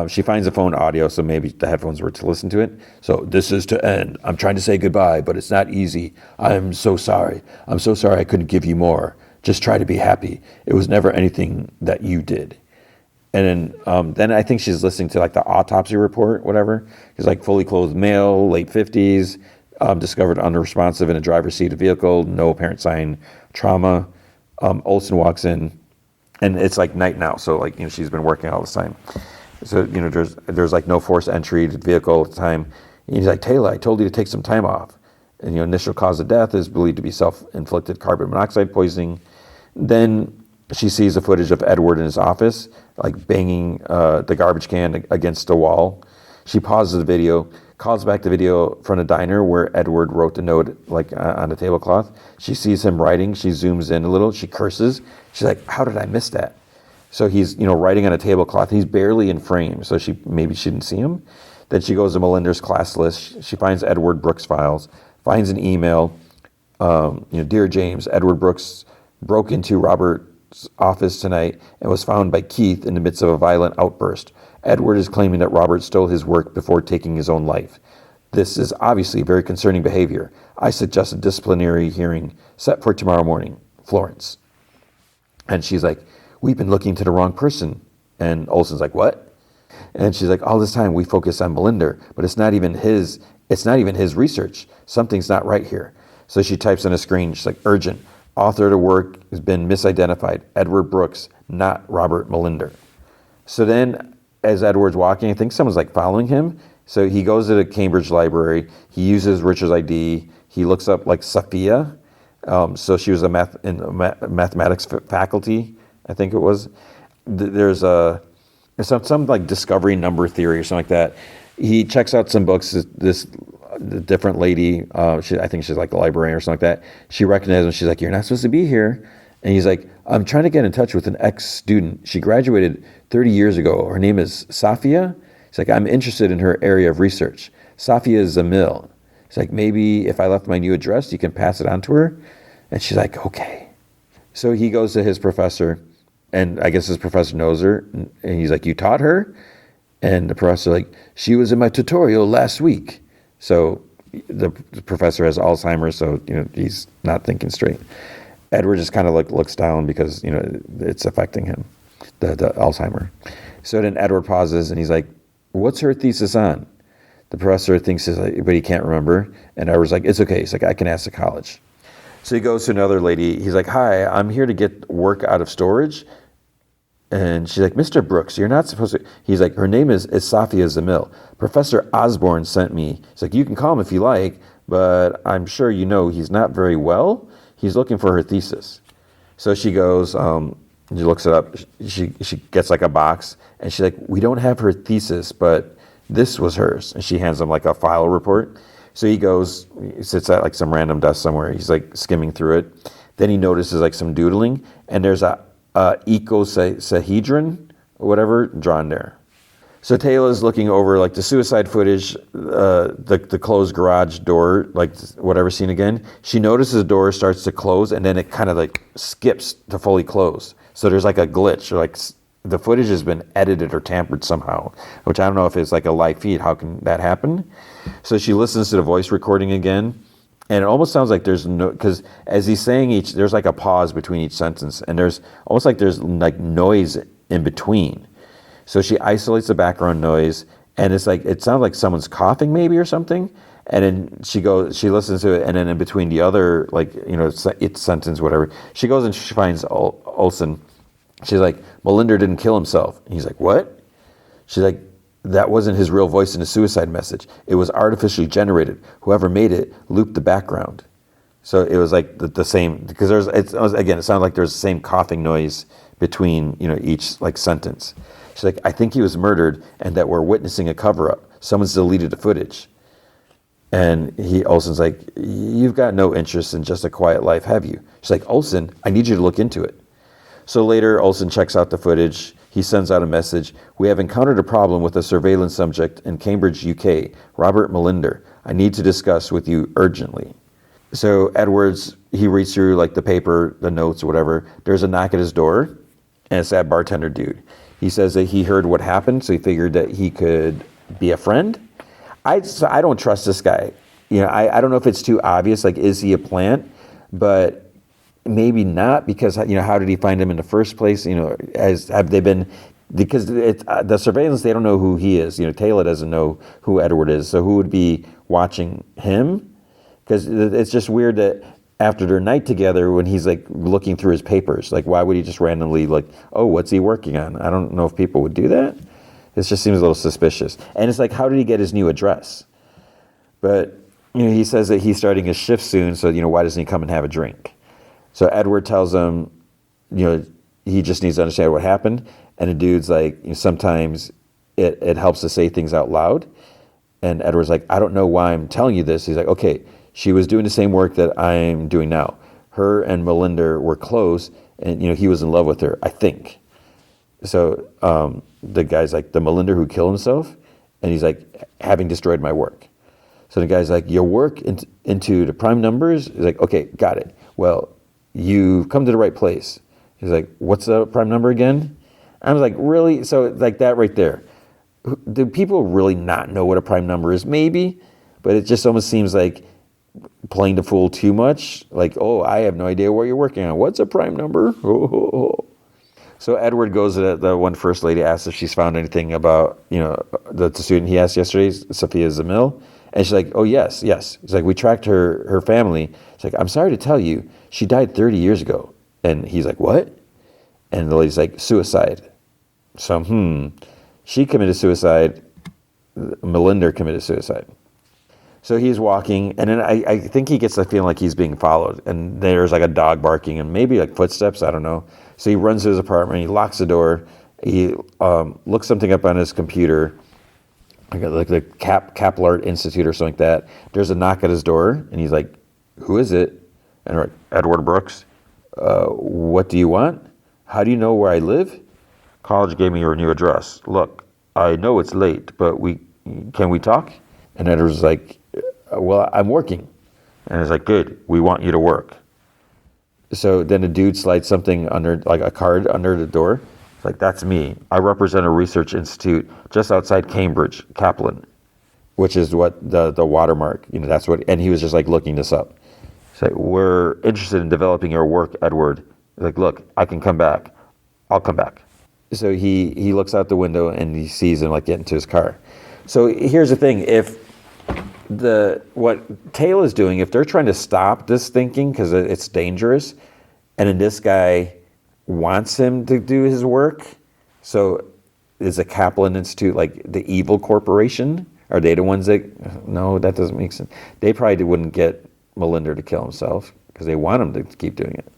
She finds the phone audio, so maybe the headphones were to listen to it. So, this is to end. I'm trying to say goodbye, but it's not easy. I'm so sorry. I'm so sorry I couldn't give you more. Just try to be happy. It was never anything that you did. And then I think she's listening to the autopsy report, whatever. He's fully clothed male, late 50s, discovered unresponsive in a driver's seat of vehicle, no apparent sign trauma. Olsen walks in, and it's night now, so she's been working all this time. So, there's no forced entry to the vehicle at the time. And he's like, Taylor, I told you to take some time off. And, initial cause of death is believed to be self-inflicted carbon monoxide poisoning. Then she sees the footage of Edward in his office, banging the garbage can against the wall. She pauses the video, calls back the video from the diner where Edward wrote the note, on the tablecloth. She sees him writing. She zooms in a little. She curses. She's like, how did I miss that? So he's, writing on a tablecloth. He's barely in frame, so she didn't see him. Then she goes to Melinda's class list. She finds Edward Brooks' files, finds an email. Dear James, Edward Brooks broke into Robert's office tonight and was found by Keith in the midst of a violent outburst. Edward is claiming that Robert stole his work before taking his own life. This is obviously very concerning behavior. I suggest a disciplinary hearing set for tomorrow morning. Florence. And she's like, we've been looking to the wrong person. And Olsen's like, what? And she's like, all this time we focus on Melinda, but it's not even his research. Something's not right here. So she types on a screen, she's like, urgent. Author of the work has been misidentified. Edward Brooks, not Robert Melinder. So then, as Edward's walking, I think someone's following him. So he goes to the Cambridge Library. He uses Richard's ID. He looks up Sophia. So she was in mathematics faculty, I think it was. There's some discovery number theory or something like that. He checks out some books. The different lady, I think she's a librarian or something like that. She recognizes him. She's like, you're not supposed to be here. And he's like, I'm trying to get in touch with an ex-student. She graduated 30 years ago. Her name is Sophia. He's like, I'm interested in her area of research. Sophia Zamil. He's like, maybe if I left my new address, you can pass it on to her. And she's like, okay. So he goes to his professor, and I guess his professor knows her. And he's like, you taught her? And the professor like, she was in my tutorial last week. So the professor has Alzheimer's, so he's not thinking straight. Edward just kind of looks down because it's affecting him, the Alzheimer. So then Edward pauses and he's like, what's her thesis on? The professor thinks, but he can't remember. And Edward's like, it's okay. He's like, I can ask the college. So he goes to another lady. He's like, hi, I'm here to get work out of storage. And she's like, Mr. Brooks, you're not supposed to. He's like, her name is Sophie Zamil. Professor Osborne sent me. He's like, you can call him if you like, but I'm sure he's not very well. He's looking for her thesis. So she goes, she looks it up. She gets like a box, and she's like, we don't have her thesis, but this was hers. And she hands him like a file report. So he goes, he sits at like some random desk somewhere. He's like skimming through it. Then he notices like some doodling, and there's a icosahedron or whatever drawn there. So Taylor's looking over like the suicide footage, the closed garage door, like whatever scene again. She notices the door starts to close, and then it kind of like skips to fully close. So there's like a glitch, or like the footage has been edited or tampered somehow, which I don't know if it's like a live feed. How can that happen? So she listens to the voice recording again, and it almost sounds like there's no, because as he's saying there's like a pause between each sentence, and there's almost like there's like noise in between. So she isolates the background noise, and it's like, it sounds like someone's coughing maybe or something. And then she listens to it, and then in between the other, like, it's sentence, whatever, she goes and she finds Olson. She's like, Molinder didn't kill himself. And he's like, what? She's like, that wasn't his real voice in the suicide message. It was artificially generated. Whoever made it looped the background. So it was like the same, because it sounded like there's the same coughing noise between, each like sentence. She's like, I think he was murdered, and that we're witnessing a cover-up. Someone's deleted the footage. And Olson's like, you've got no interest in just a quiet life, have you? She's like, Olson, I need you to look into it. So later, Olson checks out the footage. He sends out a message. We have encountered a problem with a surveillance subject in Cambridge, UK, Robert Molinder. I need to discuss with you urgently. So Edwards, he reads through like the paper, the notes or whatever. There's a knock at his door, and it's that bartender dude. He says that he heard what happened, so he figured that he could be a friend. I don't trust this guy. I don't know if it's too obvious, like, is he a plant? But maybe not, because, how did he find him in the first place? Have they been, because the surveillance, they don't know who he is. Taylor doesn't know who Edward is, so who would be watching him? Because it's just weird that after their night together, when he's like looking through his papers, like, why would he just randomly like, oh, what's he working on? I don't know if people would do that. It just seems a little suspicious. And it's like, how did he get his new address? But, he says that he's starting his shift soon, so, why doesn't he come and have a drink? So Edward tells him, he just needs to understand what happened. And the dude's like, sometimes it helps to say things out loud. And Edward's like, I don't know why I'm telling you this. He's like, okay, she was doing the same work that I'm doing now. Her and Molinder were close, and, he was in love with her, I think. So the guy's like, the Molinder who killed himself? And he's like, having destroyed my work. So the guy's like, your work into the prime numbers? He's like, okay, got it. Well, you've come to the right place. He's like, what's the prime number again? I was like, really? So like that right there. Do people really not know what a prime number is? Maybe, but it just almost seems like playing the fool too much. Like, oh, I have no idea what you're working on. What's a prime number? So Edward goes to the one first lady, asks if she's found anything about, the student he asked yesterday, Sophia Zamil. And she's like, oh, yes. He's like, we tracked her family. She's like, I'm sorry to tell you, she died 30 years ago. And he's like, what? And the lady's like, suicide. So, she committed suicide. Molinder committed suicide. So he's walking, and then I think he gets the feeling like he's being followed. And there's like a dog barking and maybe like footsteps, I don't know. So he runs to his apartment, he locks the door, he looks something up on his computer, like the Kaplan Institute or something like that. There's a knock at his door, and he's like, who is it? And we're like, Edward Brooks. What do you want? How do you know where I live? College gave me your new address. Look, I know it's late, but can we talk? And Edward's like, well, I'm working. And it's like, good, we want you to work. So then a dude slides something under, like a card under the door. It's like, that's me. I represent a research institute just outside Cambridge, Kaplan, which is what the watermark, that's what, and he was just like looking this up. It's like, we're interested in developing your work, Edward. He's like, look, I can come back. I'll come back. So he looks out the window and he sees him like get into his car. So here's the thing, if what Taylor's doing, if they're trying to stop this thinking because it's dangerous, and then this guy wants him to do his work, so is the Kaplan Institute like the evil corporation? Are they the ones that, no, that doesn't make sense. They probably wouldn't get Melinder to kill himself because they want him to keep doing it.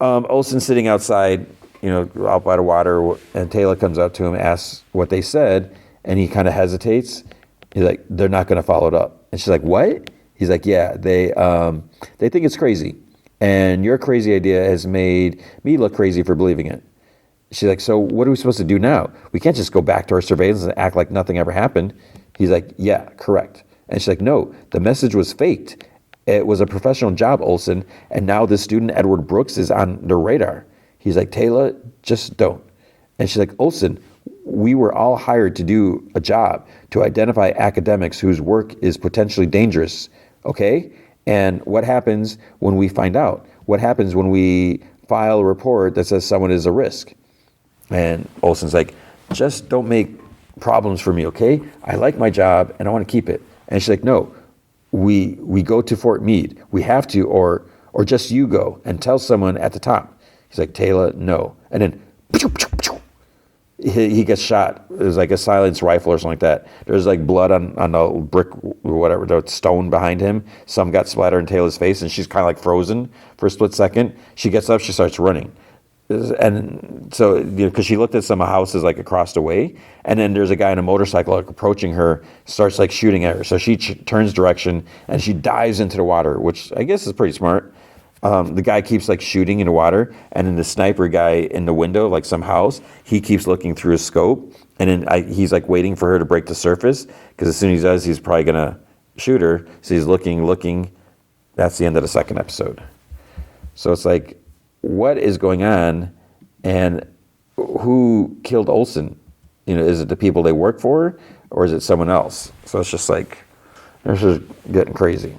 Olsen's sitting outside, out by the water, and Taylor comes up to him, asks what they said, and he kind of hesitates. He's like, they're not going to follow it up. And she's like, what? He's like, yeah, they think it's crazy. And your crazy idea has made me look crazy for believing it. She's like, so what are we supposed to do now? We can't just go back to our surveillance and act like nothing ever happened. He's like, yeah, correct. And she's like, no, the message was faked. It was a professional job, Olsen, and now this student, Edward Brooks, is on the radar. He's like, Taylor, just don't. And she's like, Olsen, we were all hired to do a job, to identify academics whose work is potentially dangerous, okay? And what happens when we find out? What happens when we file a report that says someone is a risk? And Olsen's like, just don't make problems for me, okay? I like my job and I want to keep it. And she's like, no, we go to Fort Meade. We have to, or just you go and tell someone at the top. He's like, Taylor, no. And then he gets shot. There's like a silenced rifle or something like that. There's like blood on the brick, whatever, the stone behind him. Some got splattered in Taylor's face, and she's kind of like frozen for a split second. She gets up, she starts running. And so, because she looked at some houses like across the way, and then there's a guy on a motorcycle like approaching her, starts like shooting at her. So she turns direction and she dives into the water, which I guess is pretty smart. The guy keeps like shooting in the water, and then the sniper guy in the window, like some house, he keeps looking through his scope, and then he's like waiting for her to break the surface, because as soon as he does, he's probably gonna shoot her. So he's looking. That's the end of the second episode. So it's like, what is going on, and who killed Olsen? Is it the people they work for, or is it someone else? So it's just like, this is getting crazy.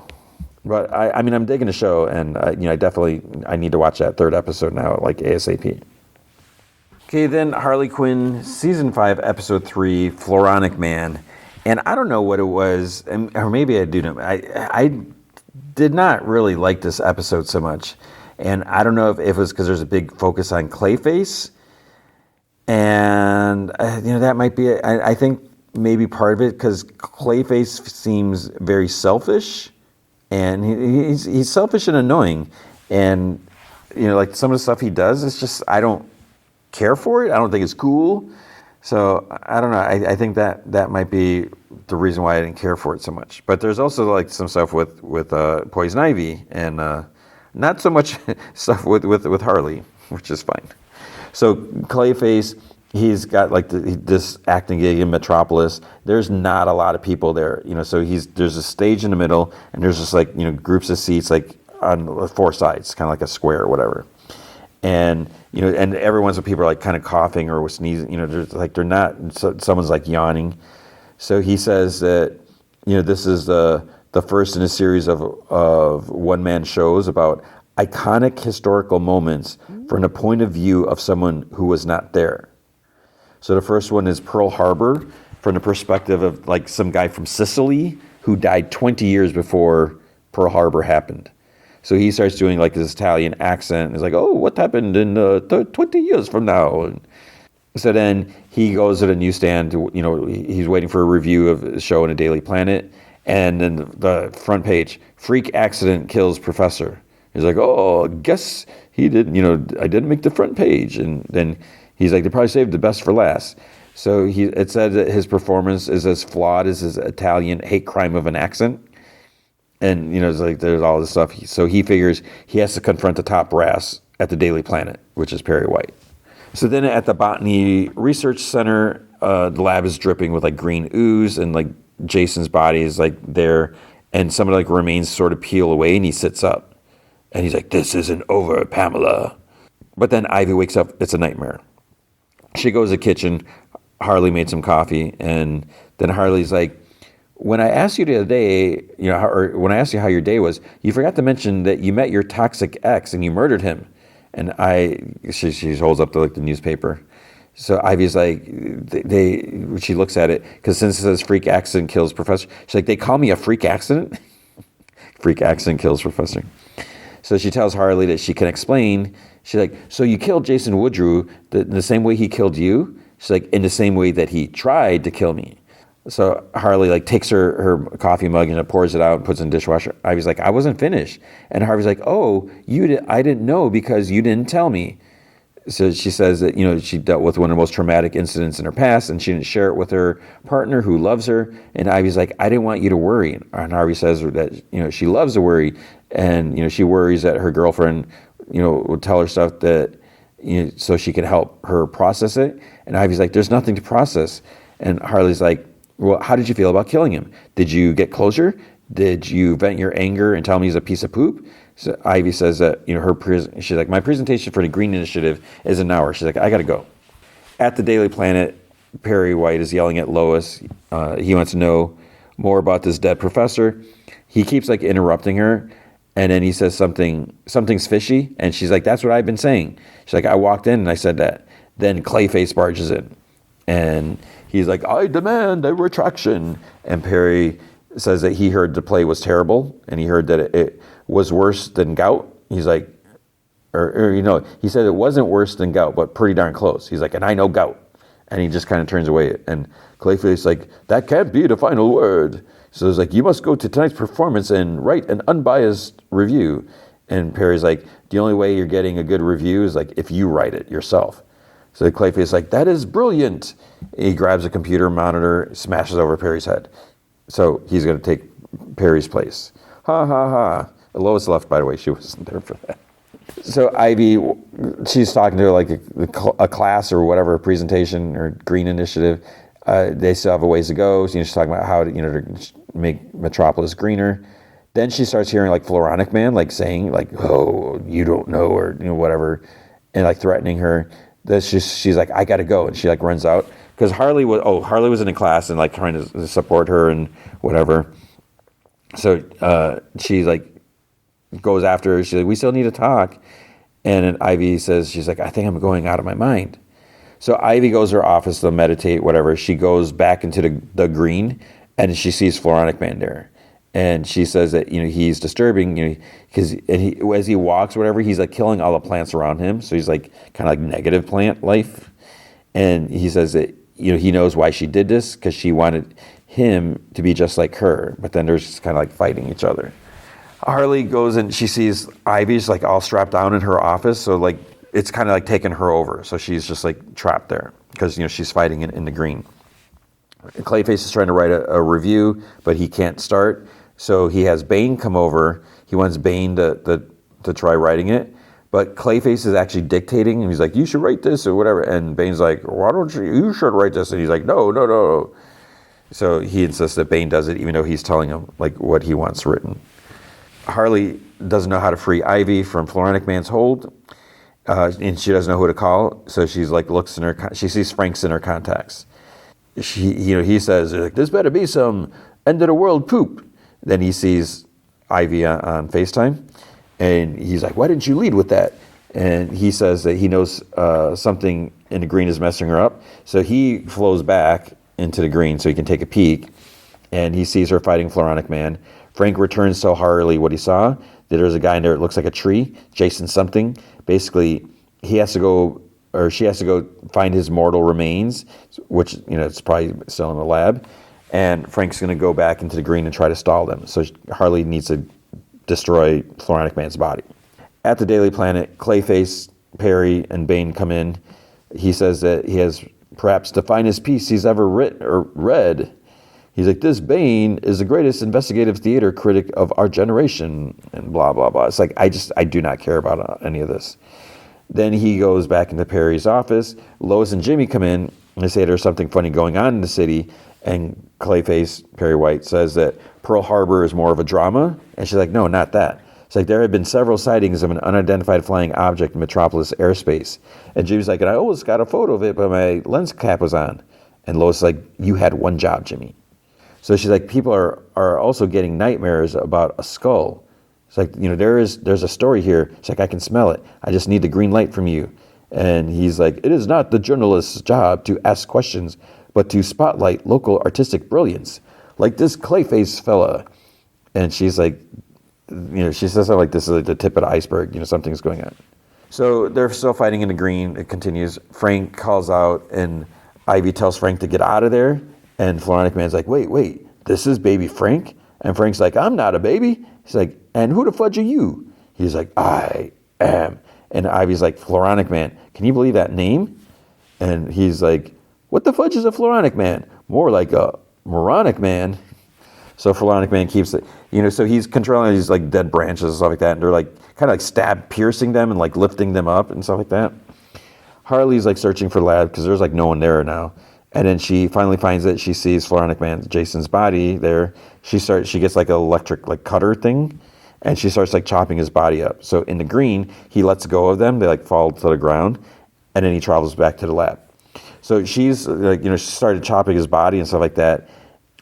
But I mean, I'm digging the show, and I need to watch that third episode now, like ASAP. Okay, then Harley Quinn, season 5, episode 3, Floronic Man, and I don't know what it was, or maybe I do know. I did not really like this episode so much, and I don't know if it was because there's a big focus on Clayface, and that might be it. I think maybe part of it because Clayface seems very selfish. And he's selfish and annoying, and like some of the stuff he does, it's just I don't care for it. I don't think it's cool. So I don't know. I think that might be the reason why I didn't care for it so much. But there's also like some stuff with Poison Ivy, and not so much stuff with Harley, which is fine. So Clayface, he's got like this acting gig in Metropolis. There's not a lot of people there, so there's a stage in the middle, and there's just like, groups of seats like on 4 sides, kind of like a square or whatever. And, and every once in a while people are like kind of coughing or sneezing, there's like, they're not, someone's like yawning. So he says that, this is the first in a series of one-man shows about iconic historical moments from the point of view of someone who was not there. So the first one is Pearl Harbor, from the perspective of like some guy from Sicily who died 20 years before Pearl Harbor happened. So he starts doing like this Italian accent. He's like, oh, what happened in 20 years from now? And so then he goes to the newsstand, he's waiting for a review of a show in a Daily Planet. And then the front page, freak accident kills professor. He's like, oh, guess he didn't, I didn't make the front page. And then he's like, they probably saved the best for last. So it said that his performance is as flawed as his Italian hate crime of an accent. And, it's like there's all this stuff. So he figures he has to confront the top brass at the Daily Planet, which is Perry White. So then at the Botany Research Center, the lab is dripping with like green ooze, and like Jason's body is like there. And some of like remains sort of peel away, and he sits up. And he's like, "This isn't over, Pamela." But then Ivy wakes up. It's a nightmare. She goes to the kitchen. Harley made some coffee. And then Harley's like, "When I asked you the other day, or when I asked you how your day was, you forgot to mention that you met your toxic ex and you murdered him." And she holds up the newspaper. So Ivy's like, she looks at it, because since it says freak accident kills professor, she's like, "They call me a freak accident?" Freak accident kills professor. So she tells Harley that she can explain. She's like, "So you killed Jason Woodrue in the same way he killed you?" She's like, "In the same way that he tried to kill me." So Harley like takes her coffee mug and pours it out and puts it in the dishwasher. Ivy's like, "I wasn't finished." And Harvey's like, "Oh, I didn't know because you didn't tell me." So she says that, she dealt with one of the most traumatic incidents in her past, and she didn't share it with her partner who loves her. And Ivy's like, "I didn't want you to worry." And Harvey says that, she loves to worry. And, she worries that her girlfriend, would tell her stuff that, so she can help her process it. And Ivy's like, "There's nothing to process." And Harley's like, "Well, how did you feel about killing him? Did you get closure? Did you vent your anger and tell me he's a piece of poop?" So Ivy says that, she's like, "My presentation for the Green Initiative is in an hour." She's like, "I got to go." At the Daily Planet, Perry White is yelling at Lois. He wants to know more about this dead professor. He keeps like interrupting her. And then he says something's fishy. And she's like, "That's what I've been saying." She's like, "I walked in and I said that." Then Clayface barges in. And he's like, "I demand a retraction." And Perry says that he heard the play was terrible, and he heard that it was worse than gout. He's like, he said it wasn't worse than gout, but pretty darn close. He's like, "And I know gout." And he just kind of turns away. And Clayface like, "That can't be the final word." So it's like, "You must go to tonight's performance and write an unbiased review." And Perry's like, "The only way you're getting a good review is like if you write it yourself." So Clayface is like, "That is brilliant." He grabs a computer monitor, smashes over Perry's head. So he's going to take Perry's place. Ha ha ha. Lois left, by the way. She wasn't there for that. So Ivy, she's talking to like a class or whatever, a presentation or Green Initiative. They still have a ways to go. So, she's talking about how to make Metropolis greener. Then she starts hearing like Floronic Man like saying like, "Oh, you don't know," or whatever, and like threatening her. She's like, "I got to go," and she like runs out because Harley was in a class and like trying to support her and whatever. So she like goes after her. She's like, "We still need to talk." And then Ivy says, she's like, "I think I'm going out of my mind." So Ivy goes to her office to meditate, whatever. She goes back into the green, and she sees Floronic Man there. And she says that, he's disturbing, because as he walks, whatever, he's like killing all the plants around him. So he's like kind of like negative plant life. And he says that, he knows why she did this, because she wanted him to be just like her. But then they're just kind of like fighting each other. Harley goes and she sees Ivy's like all strapped down in her office. So like, it's kind of like taking her over. So she's just like trapped there because, she's fighting in the green. Clayface is trying to write a review, but he can't start. So he has Bane come over. He wants Bane to try writing it. But Clayface is actually dictating. And he's like, "You should write this," or whatever. And Bane's like, "Why don't you should write this?" And he's like, No. So he insists that Bane does it, even though he's telling him like what he wants written. Harley doesn't know how to free Ivy from Floronic Man's hold. And she doesn't know who to call. So she's like, she sees Frank's in her contacts. He says, like, "This better be some end of the world poop." Then he sees Ivy on FaceTime, and he's like, "Why didn't you lead with that?" And he says that he knows something in the green is messing her up. So he flows back into the green so he can take a peek, and he sees her fighting Floronic Man. Frank returns to Harley what he saw, that there's a guy in there that looks like a tree, Jason something. Basically, she has to go find his mortal remains, which, it's probably still in the lab. And Frank's going to go back into the green and try to stall them. So Harley needs to destroy Floronic Man's body. At the Daily Planet, Clayface, Perry, and Bane come in. He says that he has perhaps the finest piece he's ever read. He's like, "This Bane is the greatest investigative theater critic of our generation," and blah, blah, blah. It's like, I do not care about any of this. Then he goes back into Perry's office. Lois and Jimmy come in, They say there's something funny going on in the city, and Clayface, Perry White, says that Pearl Harbor is more of a drama, and she's like, no, not that. It's like, there have been several sightings of an unidentified flying object in Metropolis airspace. And Jimmy's like, and I almost got a photo of it, but my lens cap was on. And Lois is like, you had one job, Jimmy. So she's like, people are also getting nightmares about a skull. It's like, there's a story here. It's like, I can smell it. I just need the green light from you. And he's like, it is not the journalist's job to ask questions, but to spotlight local artistic brilliance, like this Clayface fella. And she's like, she says something like, this is like the tip of the iceberg, something's going on. So they're still fighting in the green. It continues. Frank calls out, and Ivy tells Frank to get out of there. And Floronic Man's like, wait, this is baby Frank? And Frank's like, I'm not a baby. He's like, and who the fudge are you? He's like, I am. And Ivy's like, Floronic Man, can you believe that name? And he's like, what the fudge is a Floronic Man? More like a moronic man. So Floronic Man keeps it, so he's controlling these like dead branches and stuff like that. And they're like kind of like piercing them and like lifting them up and stuff like that. Harley's like searching for the lab because there's like no one there now. And then she finally finds it. She sees Floronic Man, Jason's body there. She gets like an electric like cutter thing, and she starts like chopping his body up. So in the green, he lets go of them. They like fall to the ground, and then he travels back to the lab. So she's like, she started chopping his body and stuff like that.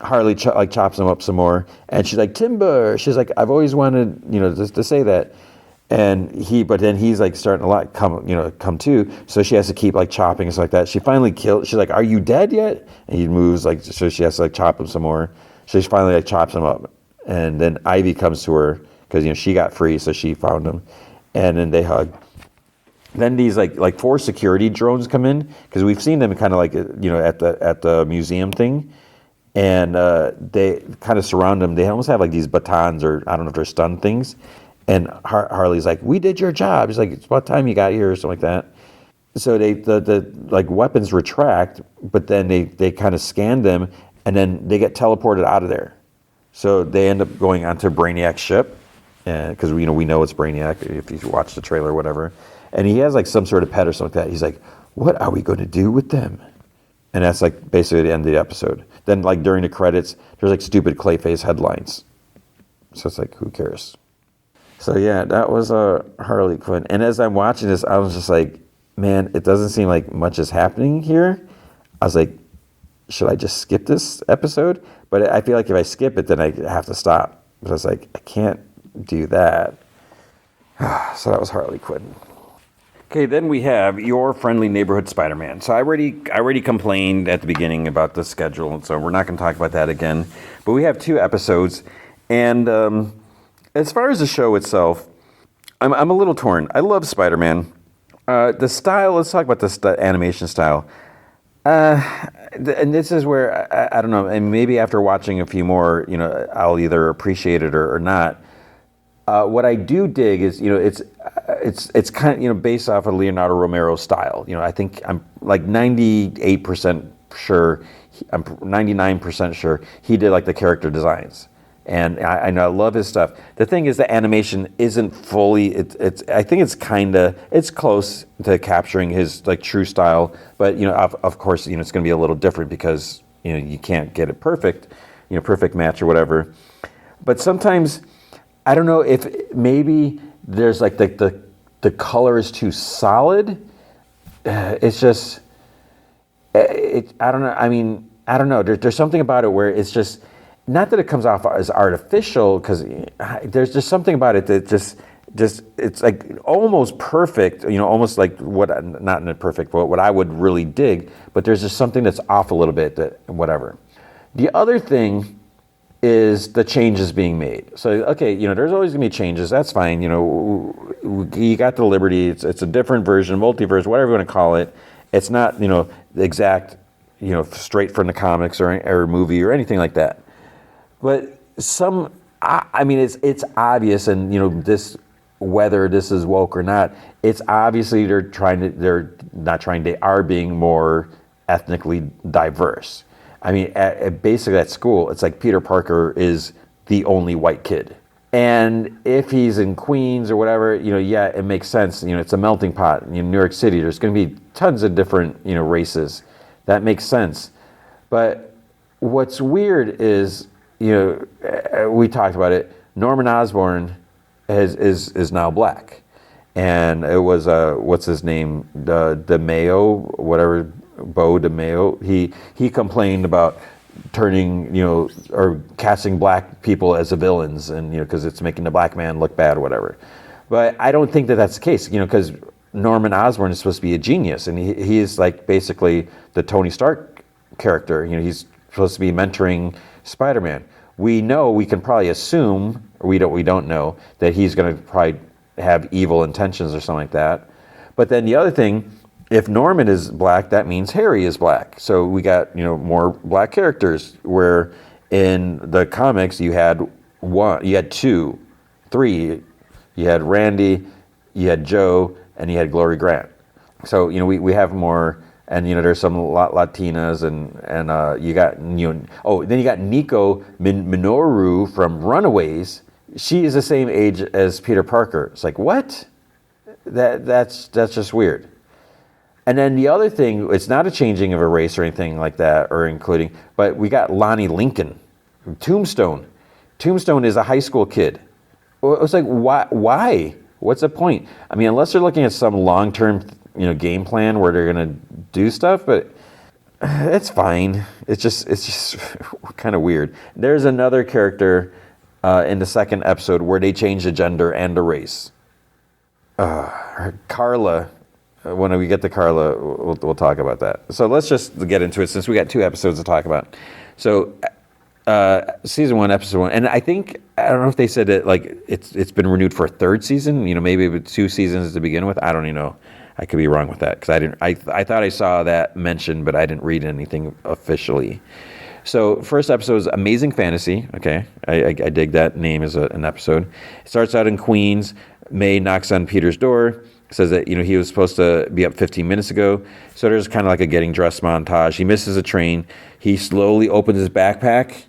Harley chops him up some more, and she's like, timber. She's like, I've always wanted, to say that. But then he's like starting to come to. So she has to keep like chopping and stuff like that. She finally kills. She's like, "Are you dead yet?" And he moves like, so she has to like chop him some more. So she finally like chops him up, and then Ivy comes to her because she got free, so she found him, and then they hug. Then these like 4 security drones come in because we've seen them kind of like at the museum thing, and they kind of surround them. They almost have like these batons, or I don't know if they're stun things. And Harley's like, we did your job. He's like, it's about time you got here, or something like that. So the like weapons retract, but then they kind of scan them, and then they get teleported out of there. So they end up going onto Brainiac's ship, because we know it's Brainiac if you watch the trailer or whatever. And he has like some sort of pet or something like that. He's like, what are we going to do with them? And that's like basically the end of the episode. Then like during the credits, there's like stupid Clayface headlines. So it's like, who cares? So yeah, that was Harley Quinn. And as I'm watching this, I was just like, man, it doesn't seem like much is happening here. I was like, should I just skip this episode? But I feel like if I skip it, then I have to stop. But I was like, I can't do that. So that was Harley Quinn. Okay, then we have Your Friendly Neighborhood Spider-Man. So I already complained at the beginning about the schedule, and so we're not going to talk about that again. But we have 2 episodes, and as far as the show itself, I'm a little torn. I love Spider-Man. The style, let's talk about the animation style. And this is where, I don't know, and maybe after watching a few more, I'll either appreciate it or not. What I do dig is, it's kind of, based off of Leonardo Romero's style. I think I'm like 98% sure, I'm 99% sure he did like the character designs. And I know I love his stuff. The thing is, the animation isn't fully. I think it's close to capturing his like true style. But of course, it's going to be a little different because you can't get it perfect, perfect match or whatever. But sometimes I don't know if maybe there's like the color is too solid. It's just I don't know. I mean, I don't know. There's something about it where it's just. Not that it comes off as artificial, because there's just something about it that just it's like almost perfect, almost like not in a perfect, but what I would really dig. But there's just something that's off a little bit, that whatever. The other thing is the changes being made. So okay, there's always gonna be changes. That's fine. You got the liberty. It's a different version, multiverse, whatever you want to call it. It's not the exact straight from the comics or movie or anything like that. But it's obvious, and this, whether this is woke or not, it's obviously they are being more ethnically diverse. I mean, basically at school, it's like Peter Parker is the only white kid. And if he's in Queens or whatever, it makes sense. It's a melting pot. In New York City, there's going to be tons of different, races That makes sense. But what's weird is, we talked about it. Norman Osborn is now black, and it was what's his name, DeMeo, whatever, Bo DeMeo. He complained about turning, or casting black people as the villains, and because it's making the black man look bad or whatever. But I don't think that that's the case, because Norman Osborn is supposed to be a genius, and he is like basically the Tony Stark character. He's supposed to be mentoring Spider-Man. We can probably assume, or we don't know, that he's going to probably have evil intentions or something like that. But then the other thing, if Norman is black, that means Harry is black. So we got, more black characters, where in the comics you had two, three. You had Randy, you had Joe, and you had Glory Grant. So, we have more, and, there's some Latinas, and you got, then you got Nico Minoru from Runaways. She is the same age as Peter Parker. It's like, what? That's just weird. And then the other thing, it's not a changing of a race or anything like that, or including, but we got Lonnie Lincoln, Tombstone. Tombstone is a high school kid. It's like, why? What's the point? I mean, unless they're looking at some long-term, game plan where they're going to do stuff, but it's fine. It's just kind of weird. There's another character in the second episode where they change the gender and the race. Carla. When we get to Carla, we'll talk about that. So let's just get into it, since we got 2 episodes to talk about. So, season 1, episode 1, and I don't know if they said that like it's been renewed for a 3rd season. Maybe with 2 seasons to begin with. I don't even know. I could be wrong with that, because I thought I saw that mentioned, but I didn't read anything officially. So first episode is Amazing Fantasy. Okay, I dig that name as an episode. It starts out in Queens. May knocks on Peter's door. Says that he was supposed to be up 15 minutes ago. So there's kind of like a getting dressed montage. He misses a train. He slowly opens his backpack.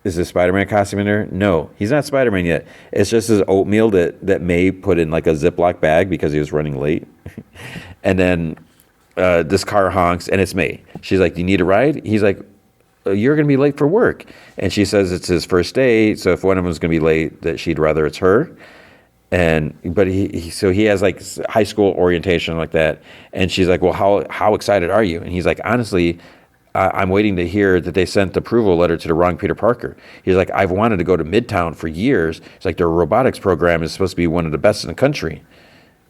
Is the Spider-Man costume in there? No, he's not Spider-Man yet. It's just his oatmeal that May put in like a Ziploc bag because he was running late. And then this car honks, and it's May. She's like, "Do you need a ride?" He's like, "You're going to be late for work." And she says it's his first day, so if one of them is going to be late, that she'd rather it's her. But he has like high school orientation like that, and she's like, "Well, how excited are you?" And he's like, "Honestly, I'm waiting to hear that they sent the approval letter to the wrong Peter Parker." He's like, "I've wanted to go to Midtown for years. It's like their robotics program is supposed to be one of the best in the country."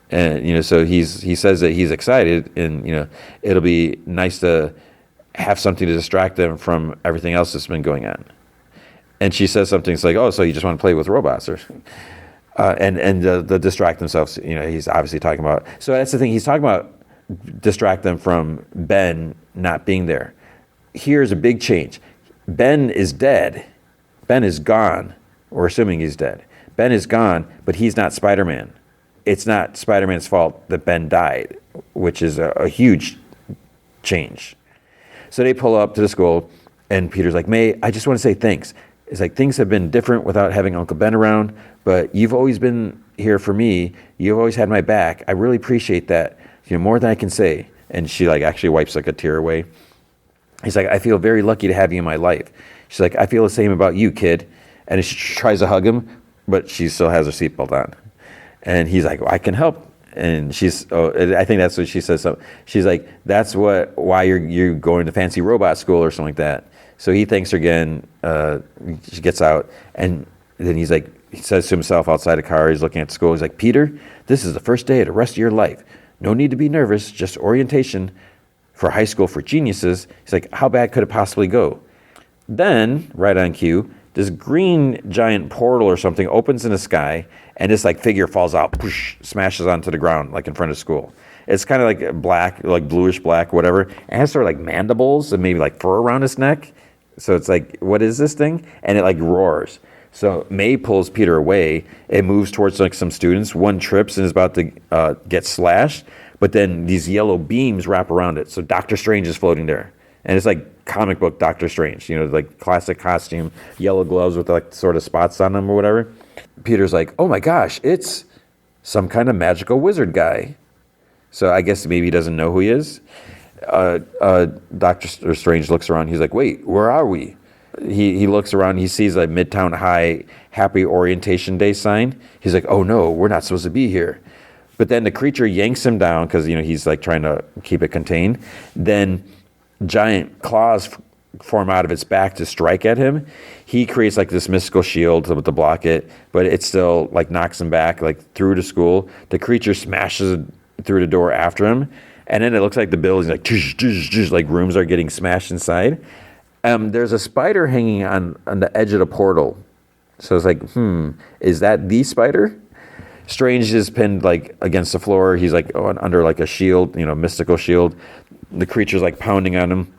And so he says that he's excited, and it'll be nice to have something to distract them from everything else that's been going on. And she says something, it's like, "Oh, so you just want to play with robots?" Or and the distract themselves. He's obviously talking about. So that's the thing. He's talking about distract them from Ben not being there. Here's a big change. Ben is dead. Ben is gone. We're assuming he's dead. Ben is gone, but he's not Spider-Man. It's not Spider-Man's fault that Ben died, which is a huge change. So they pull up to the school, and Peter's like, "May, I just want to say thanks. It's like things have been different without having Uncle Ben around, but you've always been here for me. You've always had my back. I really appreciate that, more than I can say." And she like actually wipes like a tear away. He's like, "I feel very lucky to have you in my life." She's like, "I feel the same about you, kid." And she tries to hug him, but she still has her seatbelt on. And he's like, "Well, I can help." And I think that's what she says. So she's like, "That's why you're going to fancy robot school," or something like that. So he thanks her again. She gets out, and then he says to himself outside the car, he's looking at school. He's like, "Peter, this is the first day of the rest of your life. No need to be nervous, just orientation for high school for geniuses." He's like, "How bad could it possibly go?" Then, right on cue, this green giant portal or something opens in the sky, and this like figure falls out, whoosh, smashes onto the ground like in front of school. It's kind of like black, like bluish black, whatever. It has sort of like mandibles and maybe like fur around its neck. So it's like, what is this thing? And it like roars. So May pulls Peter away. It moves towards like some students. One trips and is about to get slashed. But then these yellow beams wrap around it. So Doctor Strange is floating there. And it's like comic book Doctor Strange, like classic costume, yellow gloves with like sort of spots on them or whatever. Peter's like, "Oh my gosh, it's some kind of magical wizard guy." So I guess maybe he doesn't know who he is. Doctor Strange looks around. He's like, wait, where are we? He looks around. He sees a Midtown High Happy Orientation Day sign. He's like, oh no, we're not supposed to be here. But then the creature yanks him down because, he's like trying to keep it contained. Then giant claws form out of its back to strike at him. He creates like this mystical shield to block it, but it still like knocks him back like through to school. The creature smashes through the door after him, and then it looks like the building's like tsh, tsh, tsh, like rooms are getting smashed inside. There's a spider hanging on the edge of the portal, so it's like, is that the spider? Strange is pinned like against the floor. He's like under like a shield, mystical shield. The creature's like pounding on him.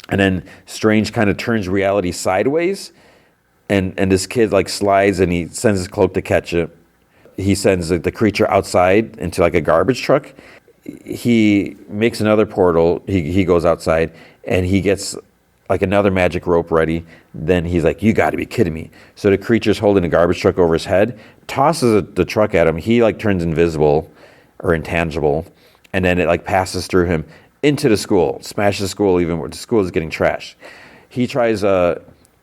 And then Strange kind of turns reality sideways, and this kid like slides, and he sends his cloak to catch it. He sends the creature outside into like a garbage truck. He makes another portal. He goes outside, and he gets like another magic rope ready. Then he's like, you got to be kidding me. So the creature's holding a garbage truck over his head, tosses the truck at him. He like turns invisible or intangible, and then it like passes through him into the school, smashes the school even where the school is getting trashed. He tries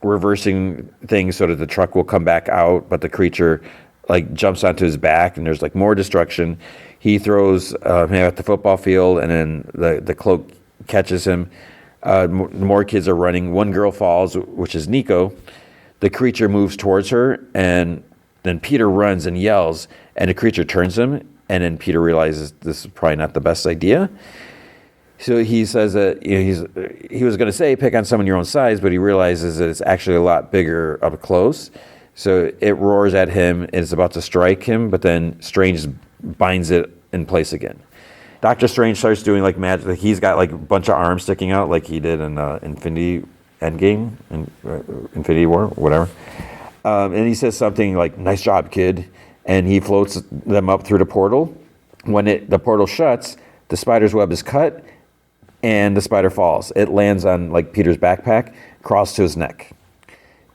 reversing things so that the truck will come back out, but the creature like jumps onto his back, and there's like more destruction. He throws him at the football field, and then the cloak catches him. More kids are running. One girl falls, which is Nico. The creature moves towards her, and then Peter runs and yells, and the creature turns him, and then Peter realizes this is probably not the best idea. So he says that he was going to say pick on someone your own size, but he realizes that it's actually a lot bigger up close. So it roars at him, and it's about to strike him, but then Strange binds it in place again. Doctor Strange starts doing like magic. Like he's got like a bunch of arms sticking out, like he did in Infinity Endgame, Infinity War, whatever. And he says something like, "Nice job, kid," and he floats them up through the portal. When the portal shuts, the spider's web is cut, and the spider falls. It lands on like Peter's backpack, crawls to his neck.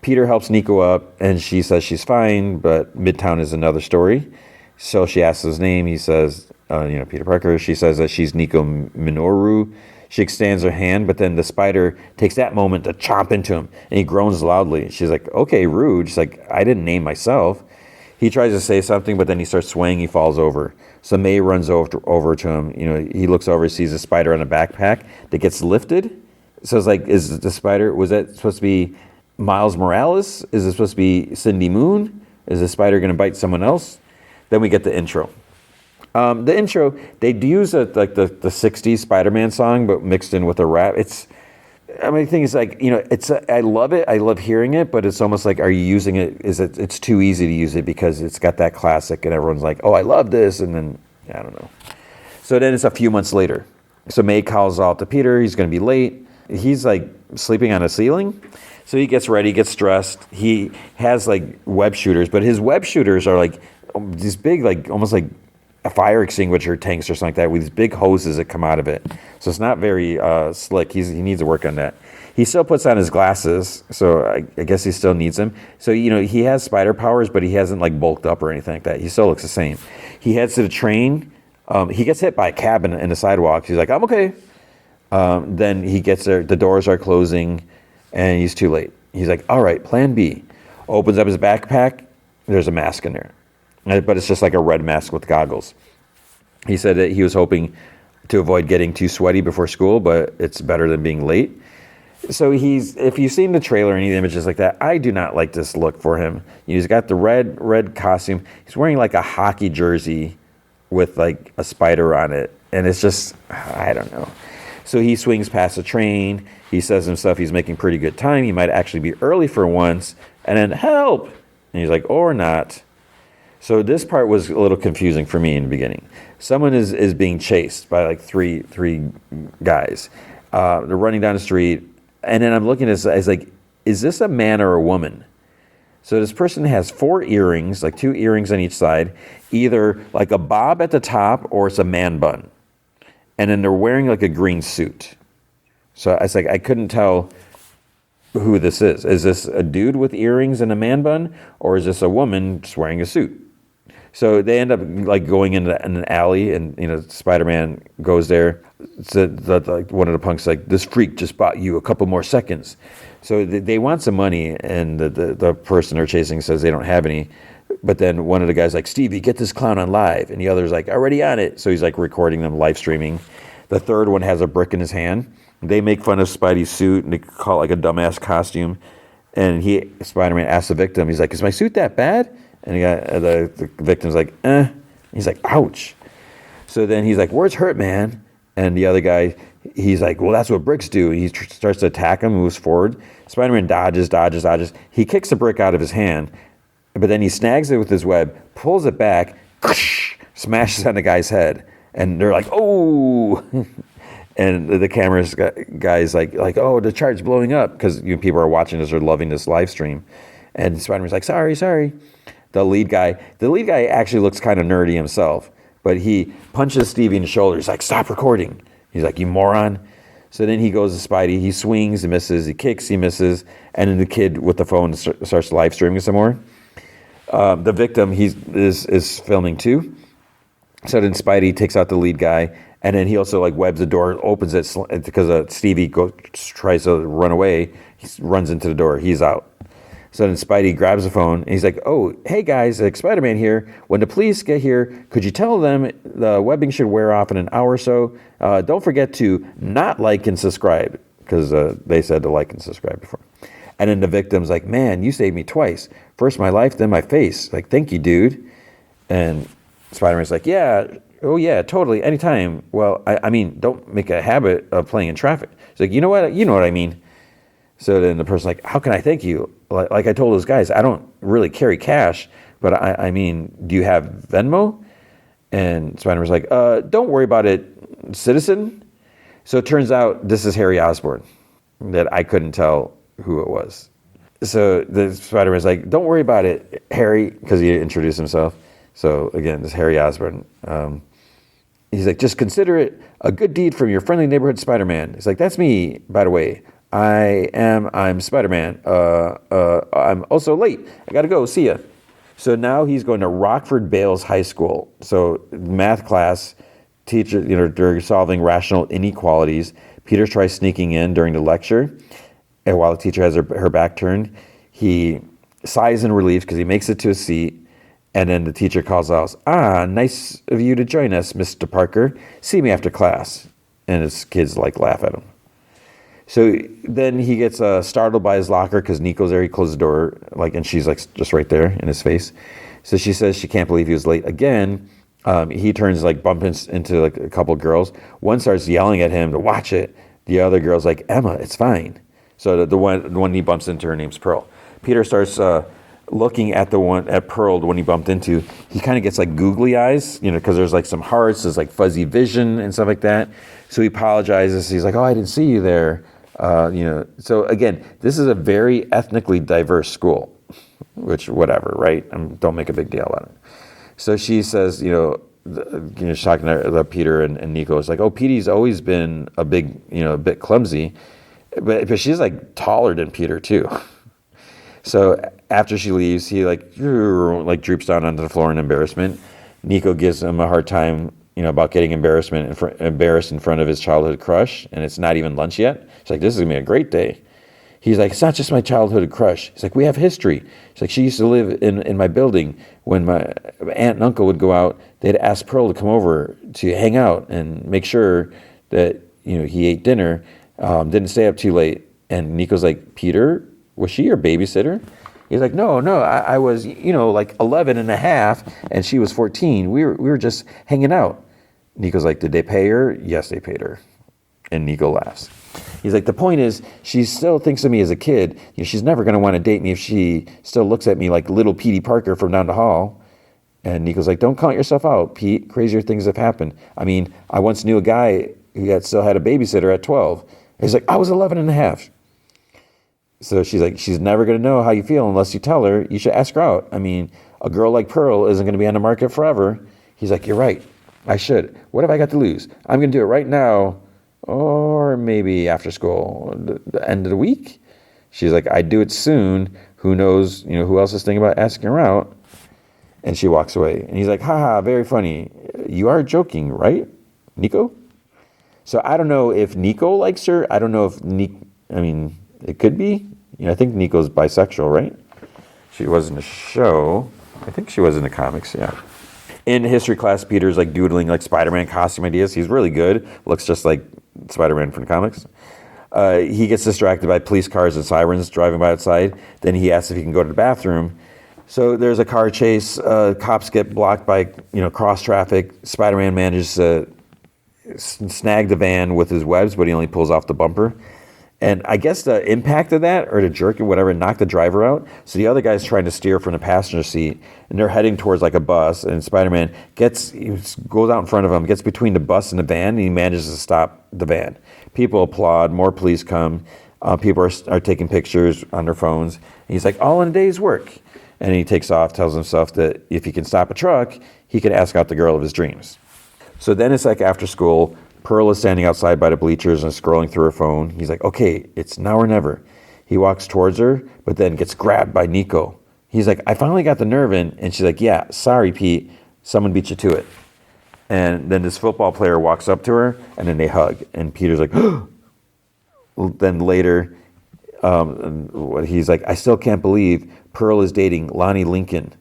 Peter helps Nico up, and she says she's fine, but Midtown is another story. So she asks his name. He says, Peter Parker. She says that she's Nico Minoru. She extends her hand, but then the spider takes that moment to chomp into him, and he groans loudly. She's like, okay, rude. She's like, I didn't name myself. He tries to say something, but then he starts swaying. He falls over. So May runs over to him. He looks over, sees a spider on a backpack that gets lifted. So it's like, is the spider, was that supposed to be Miles Morales? Is it supposed to be Cindy Moon? Is the spider going to bite someone else? Then we get the intro. The intro, they do use the 60s Spider-Man song, but mixed in with a rap. The thing is like, I love it. I love hearing it, but it's almost like, are you using it? It's too easy to use it because it's got that classic and everyone's like, oh, I love this. And then, I don't know. So then it's a few months later. So May calls out to Peter. He's going to be late. He's like sleeping on a ceiling. So he gets ready, gets dressed. He has like web shooters, but his web shooters are like these big, like almost like a fire extinguisher tanks or something like that with these big hoses that come out of it. So it's not very slick. He needs to work on that. He still puts on his glasses, so I guess he still needs them. So, he has spider powers, but he hasn't like bulked up or anything like that. He still looks the same. He heads to the train. He gets hit by a cab in the sidewalk. He's like, I'm okay. Then he gets there. The doors are closing, and he's too late. He's like, all right, plan B. Opens up his backpack. There's a mask in there. But it's just like a red mask with goggles. He said that he was hoping to avoid getting too sweaty before school, but it's better than being late. So if you've seen the trailer or any images like that, I do not like this look for him. He's got the red costume. He's wearing like a hockey jersey with like a spider on it. And it's just, I don't know. So he swings past a train. He says himself he's making pretty good time. He might actually be early for once. And then, help! And he's like, or not. So this part was a little confusing for me in the beginning. Someone is being chased by like three guys. They're running down the street. And then I'm looking at it as like, is this a man or a woman? So this person has 4 earrings, like 2 earrings on each side, either like a bob at the top or it's a man bun. And then they're wearing like a green suit. So it's like, I couldn't tell who this is. Is this a dude with earrings and a man bun? Or is this a woman just wearing a suit? So they end up like going in an alley, and Spider-Man goes there. So like one of the punks like, this freak just bought you a couple more seconds. So they want some money, and the person they're chasing says they don't have any. But then one of the guys like, Stevie, get this clown on live, and the other's like, already on it. So he's like recording them, live streaming. The third one has a brick in his hand. They make fun of Spidey's suit, and they call it like a dumbass costume. And Spider-Man asks the victim, he's like, is my suit that bad? And the victim's like, eh. He's like, ouch. So then he's like, where's hurt, man? And the other guy, he's like, well, that's what bricks do. He starts to attack him, moves forward. Spider-Man dodges. He kicks the brick out of his hand, but then he snags it with his web, pulls it back, smashes on the guy's head. And they're like, oh. And the camera's guy's like, oh, the chart's blowing up, because people are watching this, are loving this live stream. And Spider-Man's like, sorry. The lead guy actually looks kind of nerdy himself, but he punches Stevie in the shoulder. He's like, stop recording. He's like, you moron. So then he goes to Spidey. He swings, he misses. He kicks, he misses. And then the kid with the phone starts live streaming some more. The victim is filming too. So then Spidey takes out the lead guy, and then he also like webs the door, opens it because Stevie tries to run away. He runs into the door. He's out. So then Spidey grabs the phone, and he's like, oh, hey guys, like Spider-Man here. When the police get here, could you tell them the webbing should wear off in an hour or so? Don't forget to not like and subscribe, because they said to like and subscribe before. And then the victim's like, man, you saved me twice. First my life, then my face. Like, thank you, dude. And Spider-Man's like, yeah, oh yeah, totally, anytime. Well, I mean, don't make a habit of playing in traffic. He's like, you know what I mean. So then the person's like, how can I thank you? Like I told those guys, I don't really carry cash, but I mean, do you have Venmo? And Spider-Man's like, don't worry about it, citizen. So it turns out this is Harry Osborn, that I couldn't tell who it was. So the Spider-Man's like, don't worry about it, Harry, because he introduced himself. So again, this Harry Osborn. He's like, just consider it a good deed from your friendly neighborhood Spider-Man. He's like, that's me, by the way. I'm Spider-Man. I'm also late. I gotta go. See ya. So now he's going to Rockford Bales High School. So math class, teacher, they're solving rational inequalities. Peter tries sneaking in during the lecture, and while the teacher has her back turned, he sighs in relief because he makes it to a seat. And then the teacher calls out, nice of you to join us, Mr. Parker. See me after class. And his kids laugh at him. So then he gets startled by his locker because Nico's there. He closes the door, and she's just right there in his face. So she says she can't believe he was late again. He turns bumping into a couple of girls. One starts yelling at him to watch it. The other girl's like, Emma, it's fine. So the one he bumps into, her name's Pearl. Peter starts looking at at Pearl, the one he bumped into. He kind of gets googly eyes, because there's some hearts, there's fuzzy vision and stuff like that. So he apologizes. He's like, oh, I didn't see you there. So again, this is a very ethnically diverse school, which whatever, right? Don't make a big deal out of it. So she says, she's talking to Peter and Nico. It's like, oh, Petey's always been a bit clumsy, but she's taller than Peter too. So after she leaves, he droops down onto the floor in embarrassment. Nico gives him a hard time, about getting embarrassed in front of his childhood crush, and it's not even lunch yet. She's like, this is gonna be a great day. He's like, it's not just my childhood crush. He's like, we have history. She's like, she used to live in my building. When my aunt and uncle would go out, they'd ask Pearl to come over to hang out and make sure that he ate dinner, didn't stay up too late. And Nico's like, Peter, was she your babysitter? He's like, no, I was 11 and a half, and she was 14. We were just hanging out. Nico's like, did they pay her? Yes, they paid her. And Nico laughs. He's like, the point is, she still thinks of me as a kid. She's never going to want to date me if she still looks at me like little Petey Parker from down the hall. And Nico's like, don't count yourself out, Pete. Crazier things have happened. I mean, I once knew a guy who still had a babysitter at 12. He's like, I was 11 and a half. So she's like, she's never going to know how you feel unless you tell her. You should ask her out. I mean, a girl like Pearl isn't going to be on the market forever. He's like, you're right. I should. What have I got to lose? I'm going to do it right now, or maybe after school, the end of the week. She's like, I'd do it soon. Who knows, who else is thinking about asking her out? And she walks away. And he's like, haha, very funny. You are joking, right, Nico? So I don't know if Nico likes her. I don't know if it could be. I think Nico's bisexual, right? She was in the show. I think she was in the comics, yeah. In history class, Peter's like doodling like Spider-Man costume ideas. He's really good. Looks just like Spider-Man from the comics. He gets distracted by police cars and sirens driving by outside. Then he asks if he can go to the bathroom. So there's a car chase. Cops get blocked by cross traffic. Spider-Man manages to snag the van with his webs, but he only pulls off the bumper. And I guess the impact of that, or the jerk or whatever, knocked the driver out. So the other guy's trying to steer from the passenger seat, and they're heading towards like a bus. And Spider-Man goes out in front of him, gets between the bus and the van, and he manages to stop the van. People applaud. More police come. People are taking pictures on their phones. And he's like, all in a day's work. And he takes off, tells himself that if he can stop a truck, he can ask out the girl of his dreams. So then it's like after school. Pearl is standing outside by the bleachers and scrolling through her phone. He's like, okay, it's now or never. He walks towards her, but then gets grabbed by Nico. He's like, I finally got the nerve in. And she's like, yeah, sorry, Pete. Someone beat you to it. And then this football player walks up to her, and then they hug. And Peter's like, then later, he's like, I still can't believe Pearl is dating Lonnie Lincoln.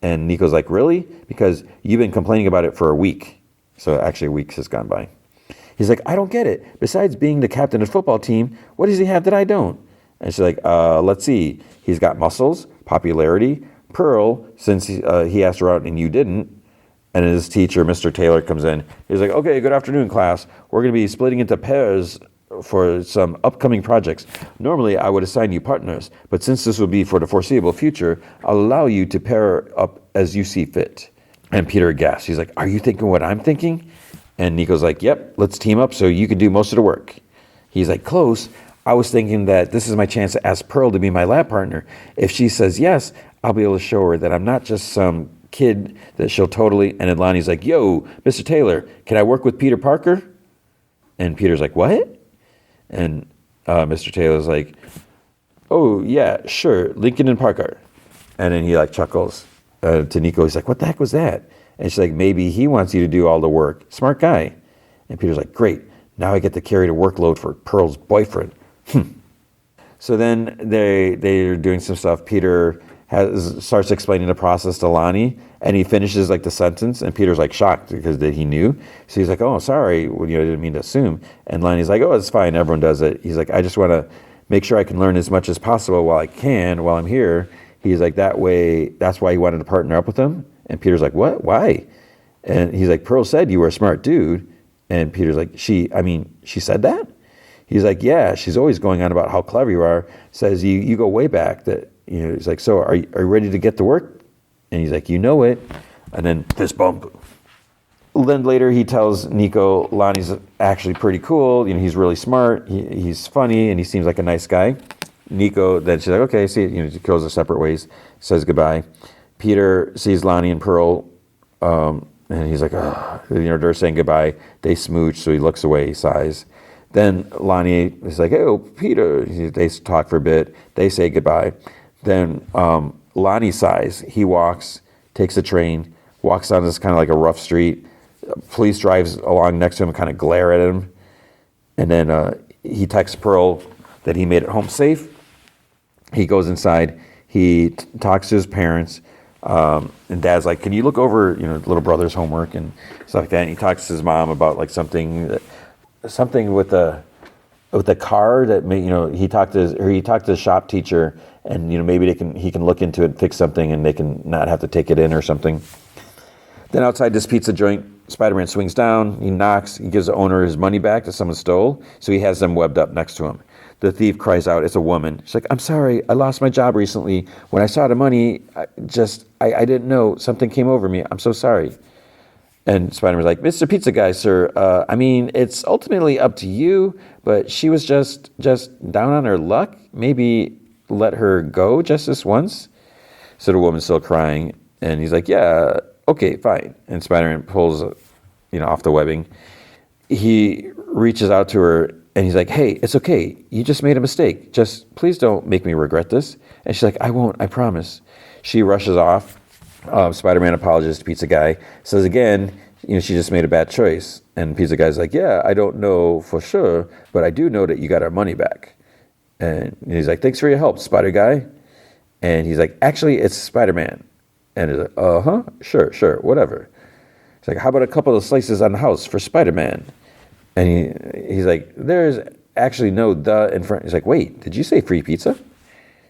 And Nico's like, really? Because you've been complaining about it for a week. So actually a week has gone by. He's like, I don't get it. Besides being the captain of the football team, what does he have that I don't? And she's like, let's see. He's got muscles, popularity. Pearl, since he asked her out and you didn't. And his teacher, Mr. Taylor, comes in. He's like, okay, good afternoon, class. We're going to be splitting into pairs for some upcoming projects. Normally, I would assign you partners, but since this will be for the foreseeable future, I'll allow you to pair up as you see fit. And Peter gasps. He's like, are you thinking what I'm thinking? And Nico's like, yep, let's team up so you can do most of the work. He's like, close. I was thinking that this is my chance to ask Pearl to be my lab partner. If she says yes, I'll be able to show her that I'm not just some kid that she'll totally... And then Lonnie's like, yo, Mr. Taylor, can I work with Peter Parker? And Peter's like, what? And Mr. Taylor's like, oh, yeah, sure, Lincoln and Parker. And then he like chuckles to Nico. He's like, what the heck was that? And she's like, maybe he wants you to do all the work. Smart guy. And Peter's like, great. Now I get to carry the workload for Pearl's boyfriend. So then they're doing some stuff. Peter starts explaining the process to Lonnie, and he finishes like the sentence, and Peter's like shocked because he knew. So he's like, oh, sorry. Well, I didn't mean to assume. And Lonnie's like, oh, it's fine. Everyone does it. He's like, I just want to make sure I can learn as much as possible while I'm here. He's like, that way, that's why he wanted to partner up with him. And Peter's like, what? Why? And he's like, Pearl said you were a smart dude. And Peter's like, she said that? He's like, yeah, she's always going on about how clever you are. Says you go way back. That he's like, so are you ready to get to work? And he's like, you know it. And then fist bump. Then later he tells Nico Lonnie's actually pretty cool. He's really smart. He's funny, and he seems like a nice guy. Nico, then she's like, okay, see, she goes their separate ways, says goodbye. Peter sees Lonnie and Pearl, and he's like, they're saying goodbye. They smooch, so he looks away, he sighs. Then Lonnie is like, oh, Peter. They talk for a bit. They say goodbye. Then Lonnie sighs. He walks, takes the train, walks down this kind of like a rough street. Police drives along next to him and kind of glare at him. And then he texts Pearl that he made it home safe. He goes inside. He talks to his parents. And Dad's like, can you look over, little brother's homework and stuff like that. And he talks to his mom about like something with the car that he talked to the shop teacher, and maybe he can look into it and fix something, and they can not have to take it in or something. Then outside this pizza joint, Spider-Man swings down. He knocks. He gives the owner his money back that someone stole. So he has them webbed up next to him. The thief cries out. It's a woman. She's like, I'm sorry. I lost my job recently. When I saw the money, I didn't know. Something came over me. I'm so sorry. And Spider-Man's like, Mr. Pizza Guy, sir, it's ultimately up to you, but she was just down on her luck. Maybe let her go just this once. So the woman's still crying, and he's like, yeah, okay, fine. And Spider-Man pulls, off the webbing. He reaches out to her, and he's like, hey, it's okay. You just made a mistake. Just please don't make me regret this. And she's like, I won't, I promise. She rushes off, Spider-Man apologizes to Pizza Guy. Says again, she just made a bad choice. And Pizza Guy's like, yeah, I don't know for sure, but I do know that you got our money back. And he's like, thanks for your help, Spider Guy. And he's like, actually, it's Spider-Man. And he's like, uh-huh, sure, whatever. He's like, how about a couple of slices on the house for Spider-Man? And he's like, there's actually no "the" in front. He's like, wait, did you say free pizza?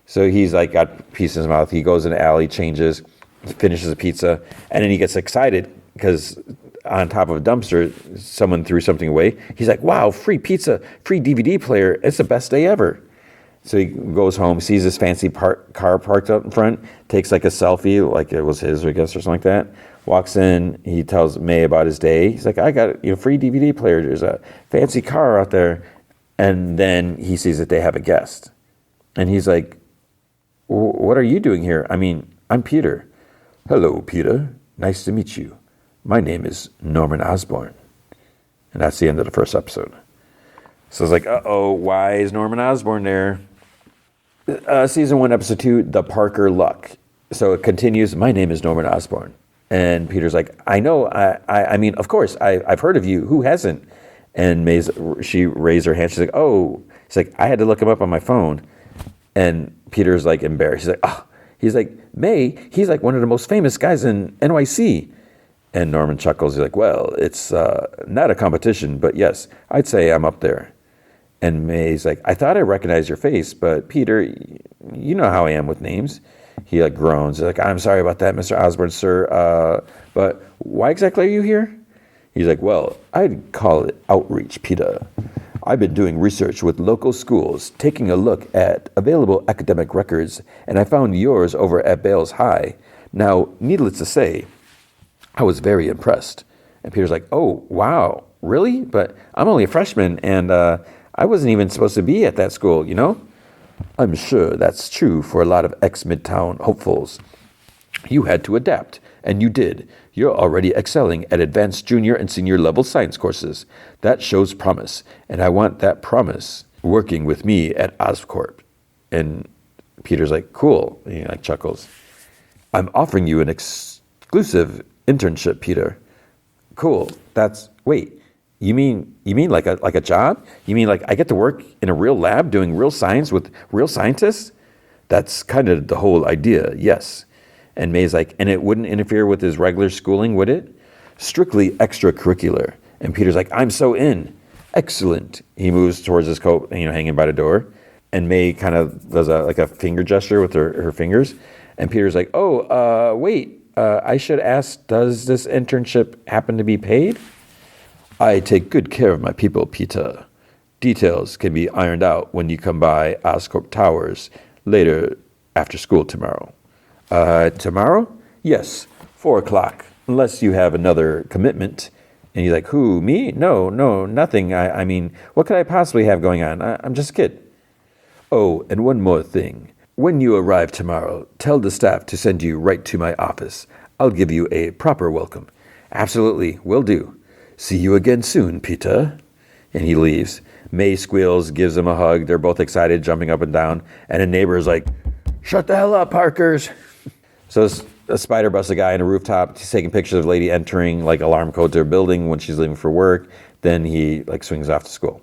So he's like got pizza in his mouth. He goes in the alley, changes, he finishes the pizza, and then he gets excited because on top of a dumpster, someone threw something away. He's like, wow, free pizza, free DVD player. It's the best day ever. So he goes home, sees this fancy car parked out in front, takes like a selfie, like it was his, I guess, or something like that. Walks in, he tells May about his day. He's like, I got free DVD player. There's a fancy car out there. And then he sees that they have a guest. And he's like, what are you doing here? I mean, I'm Peter. Hello, Peter. Nice to meet you. My name is Norman Osborn. And that's the end of the first episode. So it's like, uh-oh, why is Norman Osborn there? Season 1, Episode 2, The Parker Luck. So it continues, my name is Norman Osborn. And Peter's like, I know, I mean, of course, I've heard of you. Who hasn't? And she raised her hand. She's like, oh. She's like, I had to look him up on my phone. And Peter's like embarrassed. He's like, oh. He's like, May, he's like one of the most famous guys in NYC. And Norman chuckles. He's like, well, it's not a competition, but yes, I'd say I'm up there. And May's like, I thought I recognized your face, but Peter, you know how I am with names. He like groans. He's like, I'm sorry about that, Mr. Osborn, sir. But why exactly are you here? He's like, well, I'd call it outreach, Peter. I've been doing research with local schools, taking a look at available academic records, and I found yours over at Bales High. Now, needless to say, I was very impressed. And Peter's like, oh, wow, really? But I'm only a freshman, and I wasn't even supposed to be at that school, I'm sure that's true for a lot of ex-Midtown hopefuls. You had to adapt, and you did. You're already excelling at advanced junior and senior level science courses. That shows promise, and I want that promise working with me at Oscorp. And Peter's like, cool. And he like chuckles. I'm offering you an exclusive internship, Peter. Cool. Wait. You mean like a job? You mean like I get to work in a real lab doing real science with real scientists? That's kind of the whole idea, yes. And May's like, and it wouldn't interfere with his regular schooling, would it? Strictly extracurricular. And Peter's like, I'm so in. Excellent. He moves towards his coat, hanging by the door. And May kind of does a finger gesture with her fingers. And Peter's like, oh, wait, I should ask, does this internship happen to be paid? I take good care of my people, Peter. Details can be ironed out when you come by Oscorp Towers later after school tomorrow. Tomorrow? Yes, 4 o'clock, unless you have another commitment. And he's like, who, me? No, nothing. I mean, what could I possibly have going on? I'm just a kid. Oh, and one more thing. When you arrive tomorrow, tell the staff to send you right to my office. I'll give you a proper welcome. Absolutely, will do. See you again soon, Peter. And he leaves. May squeals, gives him a hug. They're both excited, jumping up and down. And a neighbor is like, shut the hell up, Parkers. So a spider busts a guy on a rooftop. He's taking pictures of a lady entering like alarm code to her building when she's leaving for work. Then he like swings off to school.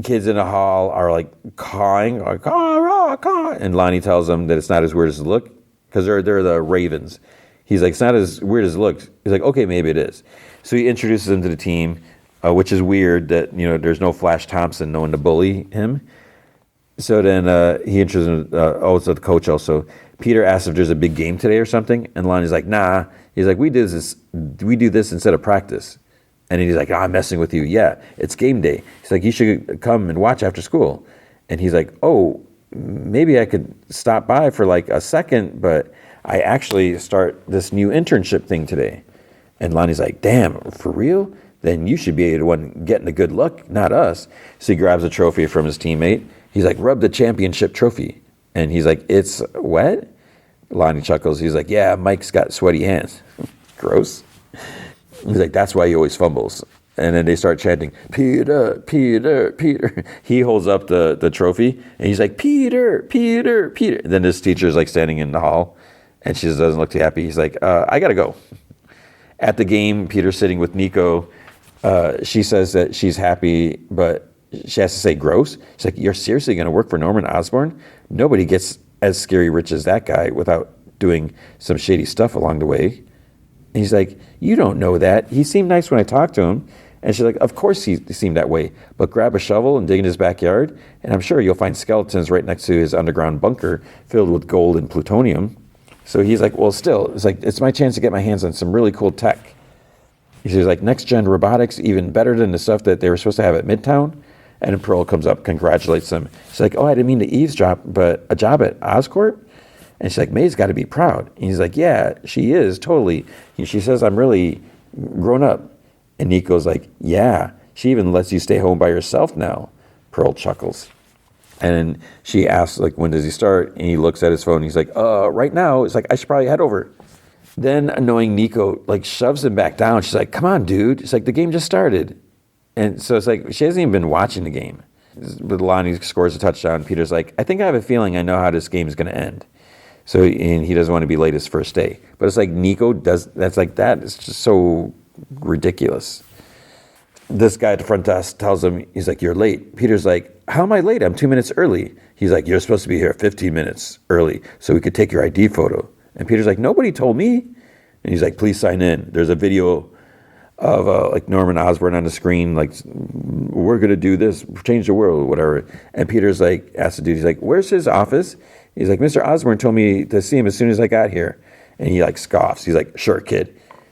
Kids in the hall are like cawing, like, caw. And Lonnie tells them that it's not as weird as it looks because they're the Ravens. He's like, it's not as weird as it looks. He's like, okay, maybe it is. So he introduces them to the team, which is weird that, there's no Flash Thompson, no one to bully him. So then he introduces him, so the coach also. Peter asks if there's a big game today or something. And Lonnie's like, nah. He's like, we do this instead of practice. And he's like, I'm messing with you. Yeah, it's game day. He's like, you should come and watch after school. And he's like, oh, maybe I could stop by for like a second, but I actually start this new internship thing today. And Lonnie's like, damn, for real? Then you should be the one getting a good look, not us. So he grabs a trophy from his teammate. He's like, rub the championship trophy. And he's like, it's wet? Lonnie chuckles. He's like, yeah, Mike's got sweaty hands. Gross. He's like, that's why he always fumbles. And then they start chanting, Peter, Peter, Peter. He holds up the trophy, and he's like, Peter, Peter, Peter. And then his teacher's like standing in the hall, And she just doesn't look too happy. He's like, I got to go. At the game, Peter's sitting with Nico. She says that she's happy, but she has to say gross. She's like, you're seriously going to work for Norman Osborn? Nobody gets as scary rich as that guy without doing some shady stuff along the way. And he's like, you don't know that. He seemed nice when I talked to him. And she's like, of course he seemed that way. But grab a shovel and dig in his backyard, and I'm sure you'll find skeletons right next to his underground bunker filled with gold and plutonium. So he's like, well, still, it's like, it's my chance to get my hands on some really cool tech. He's like, next-gen robotics, even better than the stuff that they were supposed to have at Midtown. And then Pearl comes up, congratulates him. She's like, oh, I didn't mean to eavesdrop, but a job at Oscorp? And she's like, May's got to be proud. And he's like, yeah, she is, totally. She says, I'm really grown up. And Nico's like, yeah, she even lets you stay home by yourself now. Pearl chuckles. And she asks, like, when does he start? And he looks at his phone. And he's like, right now. It's like, I should probably head over. Then annoying Nico, like, shoves him back down. She's like, come on, dude. It's like, the game just started. And so it's like, she hasn't even been watching the game. But Lonnie scores a touchdown. Peter's like, I think I have a feeling I know how this game is going to end. So, and he doesn't want to be late his first day. But it's like, Nico does, that's like, that is just so ridiculous. This guy at the front desk tells him, he's like, you're late. Peter's like, how am I late? I'm 2 minutes early. He's like, you're supposed to be here 15 minutes early so we could take your ID photo. And Peter's like, nobody told me. And he's like, please sign in. There's a video of like Norman Osborn on the screen, like, we're going to do this, change the world, or whatever. And Peter's like, asks the dude, he's like, where's his office? He's like, Mr. Osborn told me to see him as soon as I got here. And he like scoffs. He's like, sure, kid.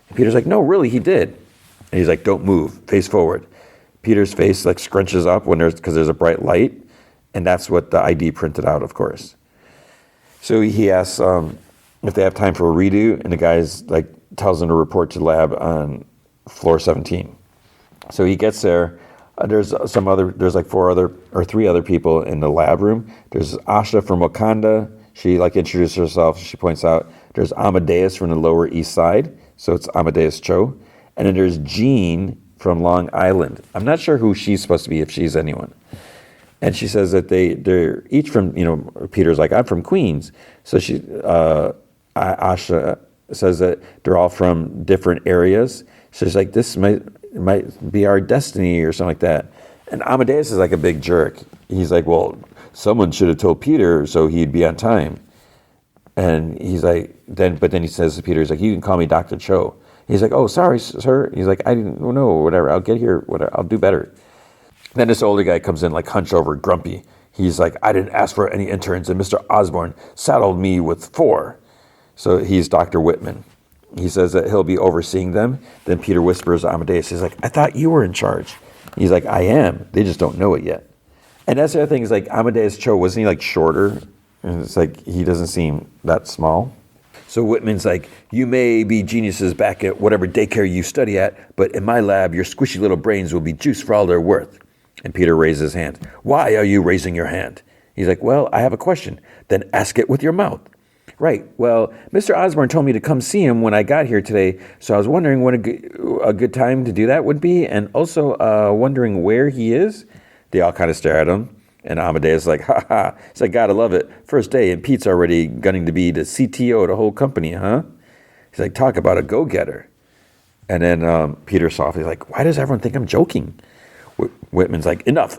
And Peter's like, no, really, he did. And he's like, don't move, face forward. Peter's face like scrunches up because there's a bright light. And that's what the ID printed out, of course. So he asks if they have time for a redo. And the guy's like, tells him to report to the lab on floor 17. So he gets there. There's like three other people in the lab room. There's Asha from Wakanda. She like introduces herself. She points out there's Amadeus from the Lower East Side. So it's Amadeus Cho. And then there's Jean from Long Island. I'm not sure who she's supposed to be, if she's anyone. And she says that they're each from, Peter's like, I'm from Queens. So Asha says that they're all from different areas. So she's like, this might be our destiny or something like that. And Amadeus is like a big jerk. He's like, well, someone should have told Peter so he'd be on time. And he's like, but then he says to Peter, he's like, you can call me Dr. Cho. He's like, oh, sorry, sir. He's like, I didn't know, whatever. I'll get here, whatever. I'll do better. Then this older guy comes in like hunched over, grumpy. He's like, I didn't ask for any interns, and Mr. Osborn saddled me with 4. So he's Dr. Whitman. He says that he'll be overseeing them. Then Peter whispers to Amadeus, he's like, I thought you were in charge. He's like, I am. They just don't know it yet. And that's the other thing is like Amadeus Cho, wasn't he like shorter? And it's like, he doesn't seem that small. So Whitman's like, you may be geniuses back at whatever daycare you study at, but in my lab, your squishy little brains will be juice for all they're worth. And Peter raises his hand. Why are you raising your hand? He's like, well, I have a question. Then ask it with your mouth. Right. Well, Mr. Osborn told me to come see him when I got here today, so I was wondering when a good time to do that would be, and also wondering where he is. They all kind of stare at him. And Amadeus is like, ha ha. He's like, gotta love it. First day, and Pete's already gunning to be the CTO of the whole company, huh? He's like, talk about a go-getter. And then Peter softly's like, why does everyone think I'm joking? Whitman's like, enough.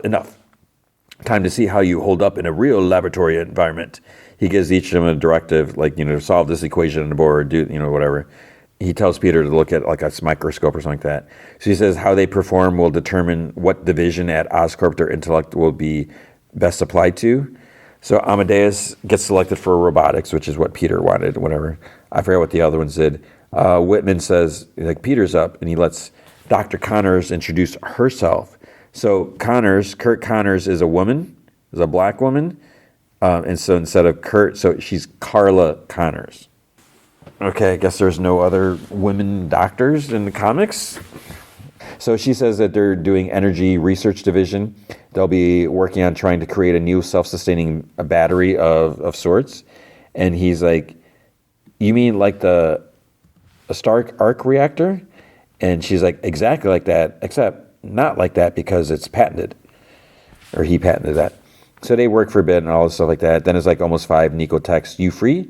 Time to see how you hold up in a real laboratory environment. He gives each of them a directive, like, solve this equation on the board, do, whatever. He tells Peter to look at like a microscope or something like that. So he says how they perform will determine what division at Oscorp their intellect will be best applied to. So Amadeus gets selected for robotics, which is what Peter wanted, whatever. I forget what the other ones did. Whitman says, like, Peter's up, and he lets Dr. Connors introduce herself. So Kurt Connors is a woman, is a black woman. And so instead of Kurt, so she's Carla Connors. Okay, I guess there's no other women doctors in the comics. So she says that they're doing energy research division. They'll be working on trying to create a new self-sustaining battery of sorts. And he's like, you mean like a Stark arc reactor? And she's like, exactly like that, except not like that because it's patented. Or he patented that. So they work for a bit and all this stuff like that. Then it's like almost 5. Nico texts, you free?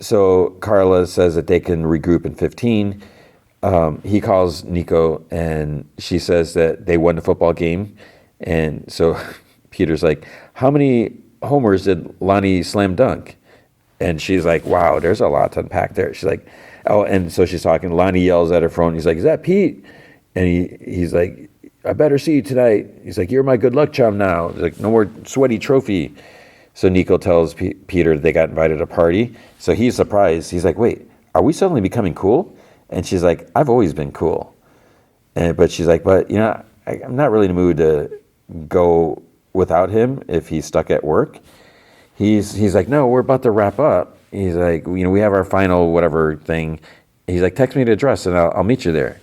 So Carla says that they can regroup in 15. He calls Nico, and she says that they won the football game. And so Peter's like, how many homers did Lonnie slam dunk? And she's like, wow, there's a lot to unpack there. She's like, oh, and so she's talking. Lonnie yells at her phone. He's like, is that Pete? And he's like, I better see you tonight. He's like, you're my good luck chum now. He's like, no more sweaty trophy. So Nico tells Peter they got invited to a party. So he's surprised. He's like, wait, are we suddenly becoming cool? And she's like, I've always been cool. But she's like, but, I'm not really in the mood to go without him if he's stuck at work. He's like, no, we're about to wrap up. He's like, we have our final whatever thing. He's like, text me the address and I'll meet you there.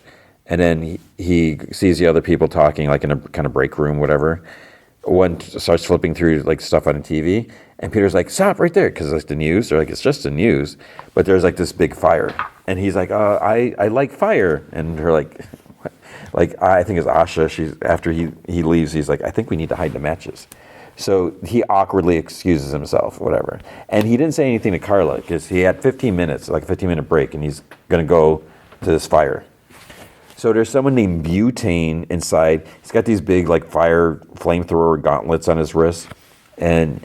And then he sees the other people talking, like in a kind of break room, whatever. One starts flipping through like stuff on the TV, and Peter's like, stop right there, because it's like the news. They're like, it's just the news, but there's like this big fire, and he's like, I like fire, and her like, what? Like I think it's Asha. She's after he leaves, he's like, I think we need to hide the matches. So he awkwardly excuses himself, whatever, and he didn't say anything to Carla because he had 15 minutes, like a 15-minute break, and he's gonna go to this fire. So there's someone named Butane inside. He's got these big like fire flamethrower gauntlets on his wrist. And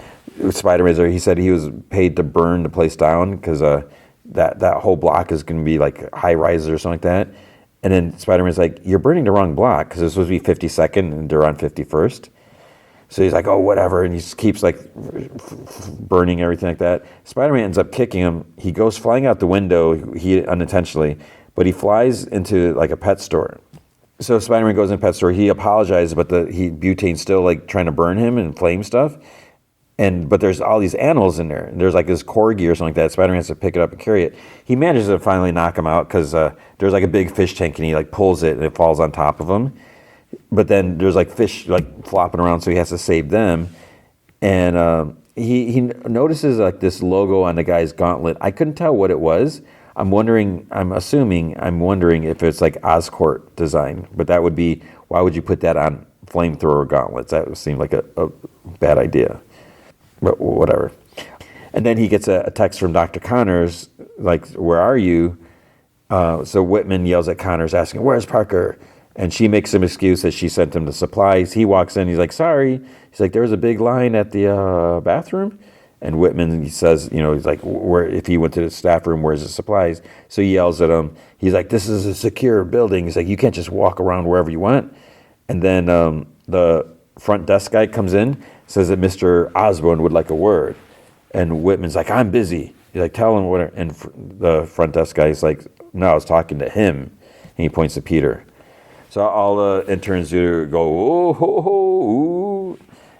Spider-Man's there. He said he was paid to burn the place down because that whole block is going to be like high rises or something like that. And then Spider-Man's like, you're burning the wrong block because it's supposed to be 52nd and they're on 51st. So he's like, oh, whatever. And he just keeps like burning everything like that. Spider-Man ends up kicking him. He goes flying out the window, he unintentionally. But he flies into like a pet store. So Spider-Man goes in a pet store. He apologizes, but Butane's still like trying to burn him and flame stuff. But there's all these animals in there. And there's like this corgi or something like that. Spider-Man has to pick it up and carry it. He manages to finally knock him out because there's like a big fish tank and he like pulls it and it falls on top of him. But then there's like fish like flopping around, so he has to save them. And he notices like this logo on the guy's gauntlet. I couldn't tell what it was. I'm wondering if it's like Oscorp design, but that would be, why would you put that on flamethrower gauntlets? That would seem like a bad idea, but whatever. And then he gets a text from Dr. Connors, like, where are you? So Whitman yells at Connors asking, where's Parker? And she makes some excuse that she sent him the supplies. He walks in, he's like, sorry. He's like, there was a big line at the bathroom. And Whitman, he says, he's like, where, if he went to the staff room, where's the supplies? So he yells at him. He's like, this is a secure building. He's like, you can't just walk around wherever you want. And then the front desk guy comes in, says that Mr. Osborn would like a word. And Whitman's like, I'm busy. He's like, tell him what. And the front desk guy is like, no, I was talking to him. And he points to Peter. So all the interns do go, oh, ho, ho, ooh.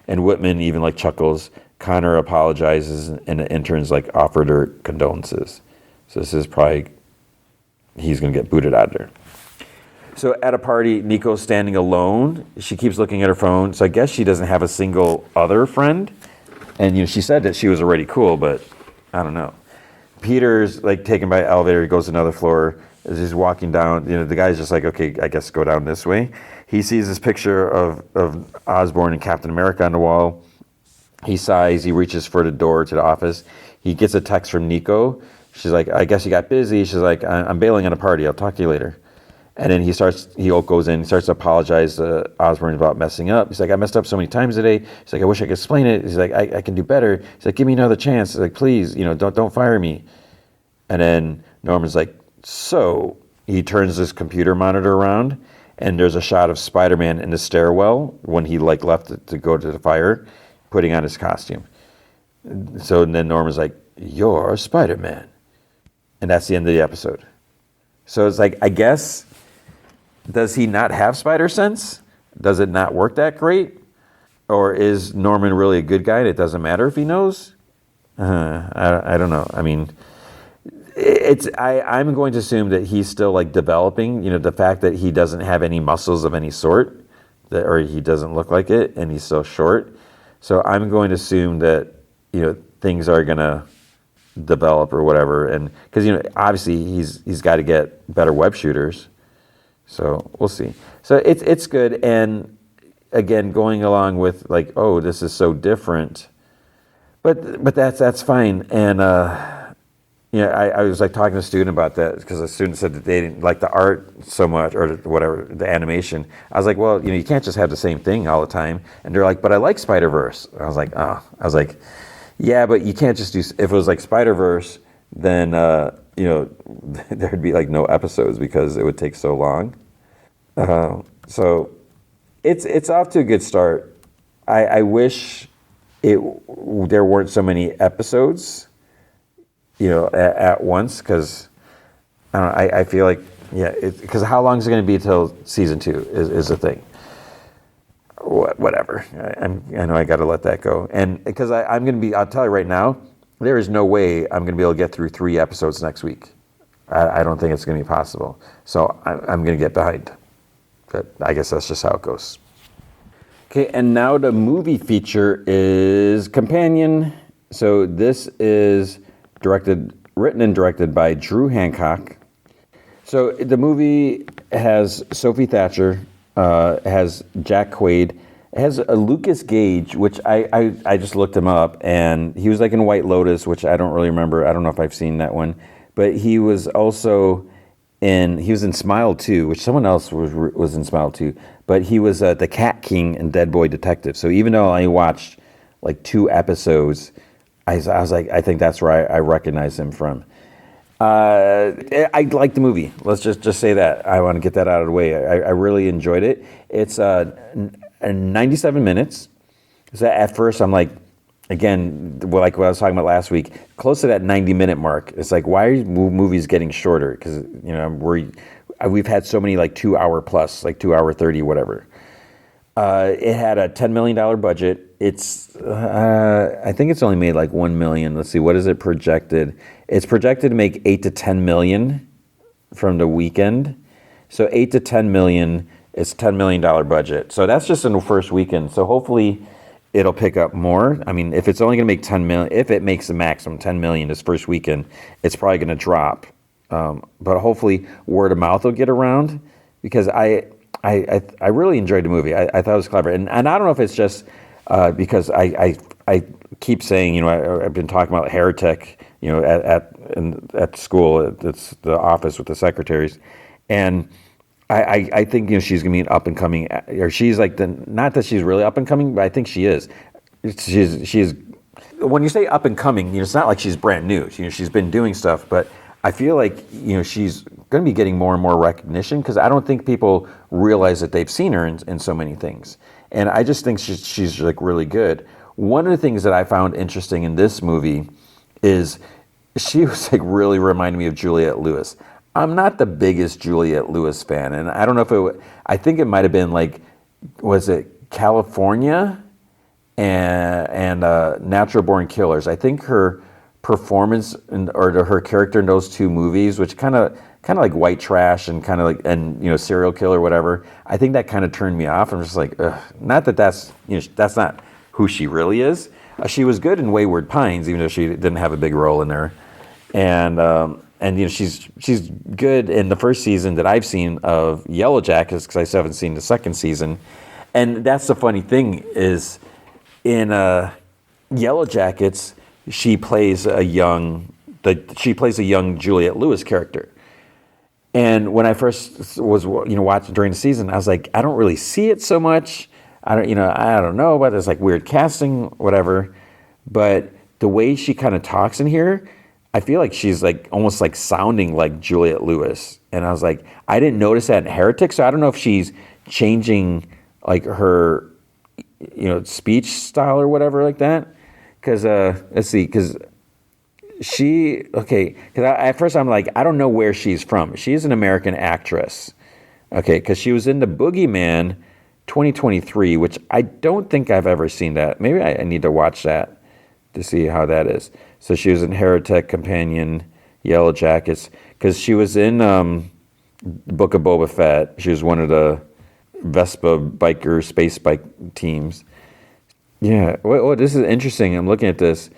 And Whitman even like chuckles. Connor apologizes, and the interns like offered her condolences. So this is probably, he's going to get booted out of there. So at a party, Nico's standing alone. She keeps looking at her phone. So I guess she doesn't have a single other friend. And she said that she was already cool, but I don't know. Peter's like taken by an elevator. He goes to another floor. As he's walking down, the guy's just like, okay, I guess go down this way. He sees this picture of Osborn and Captain America on the wall. He sighs. He reaches for the door to the office. He gets a text from Nico. She's like, I guess you got busy. She's like, I'm bailing on a party. I'll talk to you later. And then he goes in, starts to apologize to Osborn about messing up. He's like, I messed up so many times today. He's like, I wish I could explain it. He's like, I can do better. He's like, give me another chance. He's like, please, don't fire me. And then Norman's like, so he turns this computer monitor around, and there's a shot of Spider-Man in the stairwell when he like left it to go to the fire, putting on his costume. So then Norman's like, you're Spider-Man. And that's the end of the episode. So it's like, I guess, does he not have spider sense? Does it not work that great? Or is Norman really a good guy and it doesn't matter if he knows? I don't know. I mean, I'm going to assume that he's still like developing, the fact that he doesn't have any muscles of any sort, or he doesn't look like it, and he's so short. So I'm going to assume that, things are going to develop or whatever. And because, obviously he's got to get better web shooters. So we'll see. So it's good. And again, going along with like, oh, this is so different, but that's fine. And Yeah, I was like talking to a student about that because the student said that they didn't like the art so much or whatever, the animation. I was like, well, you can't just have the same thing all the time. And they're like, but I like Spider-Verse. I was like, oh, I was like, yeah, but you can't just do, if it was like Spider-Verse, then, there'd be like no episodes because it would take so long. So it's off to a good start. I wish there weren't so many episodes, at once, because I don't know, I feel like, yeah, because how long is it going to be till season 2 is the thing. Whatever. I know I got to let that go. And because I'm going to be, I'll tell you right now, there is no way I'm going to be able to get through 3 episodes next week. I don't think it's going to be possible. So I'm going to get behind. But I guess that's just how it goes. Okay, and now the movie feature is Companion. So this is written and directed by Drew Hancock. So the movie has Sophie Thatcher, has Jack Quaid, it has a Lucas Gage, which I just looked him up, and he was like in White Lotus, which I don't really remember. I don't know if I've seen that one, but he was also he was in Smile 2, which someone else was in Smile 2, but he was the Cat King in Dead Boy Detective. So even though I watched like 2 episodes, I was like, I think that's where I recognize him from. I like the movie. Let's just say that. I want to get that out of the way. I really enjoyed it. It's 97 minutes. So at first I'm like, again, like what I was talking about last week, close to that 90-minute mark. It's like, why are movies getting shorter? Because we've had so many like 2 hour plus, like 2 hour 30, whatever. It had a $10 million budget. It's, I think it's only made like 1 million. Let's see, what is it projected? It's projected to make 8 to 10 million from the weekend. So 8 to 10 million, it's $10 million budget. So that's just in the first weekend. So hopefully it'll pick up more. I mean, if it's only going to make 10 million, if it makes the maximum 10 million this first weekend, it's probably going to drop. But hopefully word of mouth will get around, because I really enjoyed the movie. I thought it was clever, and I don't know if it's just because I keep saying, I've been talking about Heretic, at school. It's the office with the secretaries, and I think she's gonna be an up and coming, or she's like not that she's really up and coming, but I think she is. She's when you say up and coming, it's not like she's brand new. She's been doing stuff, but I feel like she's going to be getting more and more recognition, because I don't think people realize that they've seen her in so many things, and I just think she's like really good. One of the things that I found interesting in this movie is she was like really reminding me of Juliette Lewis. I'm not the biggest Juliette Lewis fan, and I don't know if I think it might have been like, was it California and Natural Born Killers? I think her performance or her character in those 2 movies, which kind of like white trash and kind of like, and serial killer, whatever. I think that kind of turned me off. I'm just like, ugh. Not that that's that's not who she really is. She was good in Wayward Pines, even though she didn't have a big role in there, and she's good in the first season that I've seen of Yellow Jackets, because I still haven't seen the second season. And that's the funny thing is, in Yellow Jackets, she plays a young Juliette Lewis character. And when I first was watching during the season, I was like, I don't really see it so much. I don't know, but there's like weird casting, whatever. But the way she kind of talks in here, I feel like she's like almost like sounding like Juliette Lewis. And I was like, I didn't notice that in Heretic, so I don't know if she's changing like her speech style or whatever like that. Because let's see, because at first I'm like, I don't know where she's from. She's an American actress, okay, because she was in the Boogeyman 2023, which I don't think I've ever seen that. Maybe I need to watch that to see how that is. So she was in Heretic, Companion, Yellow Jackets, because she was in Book of Boba Fett. She was one of the Vespa biker space bike teams. Yeah. Well, this is interesting. I'm looking at this.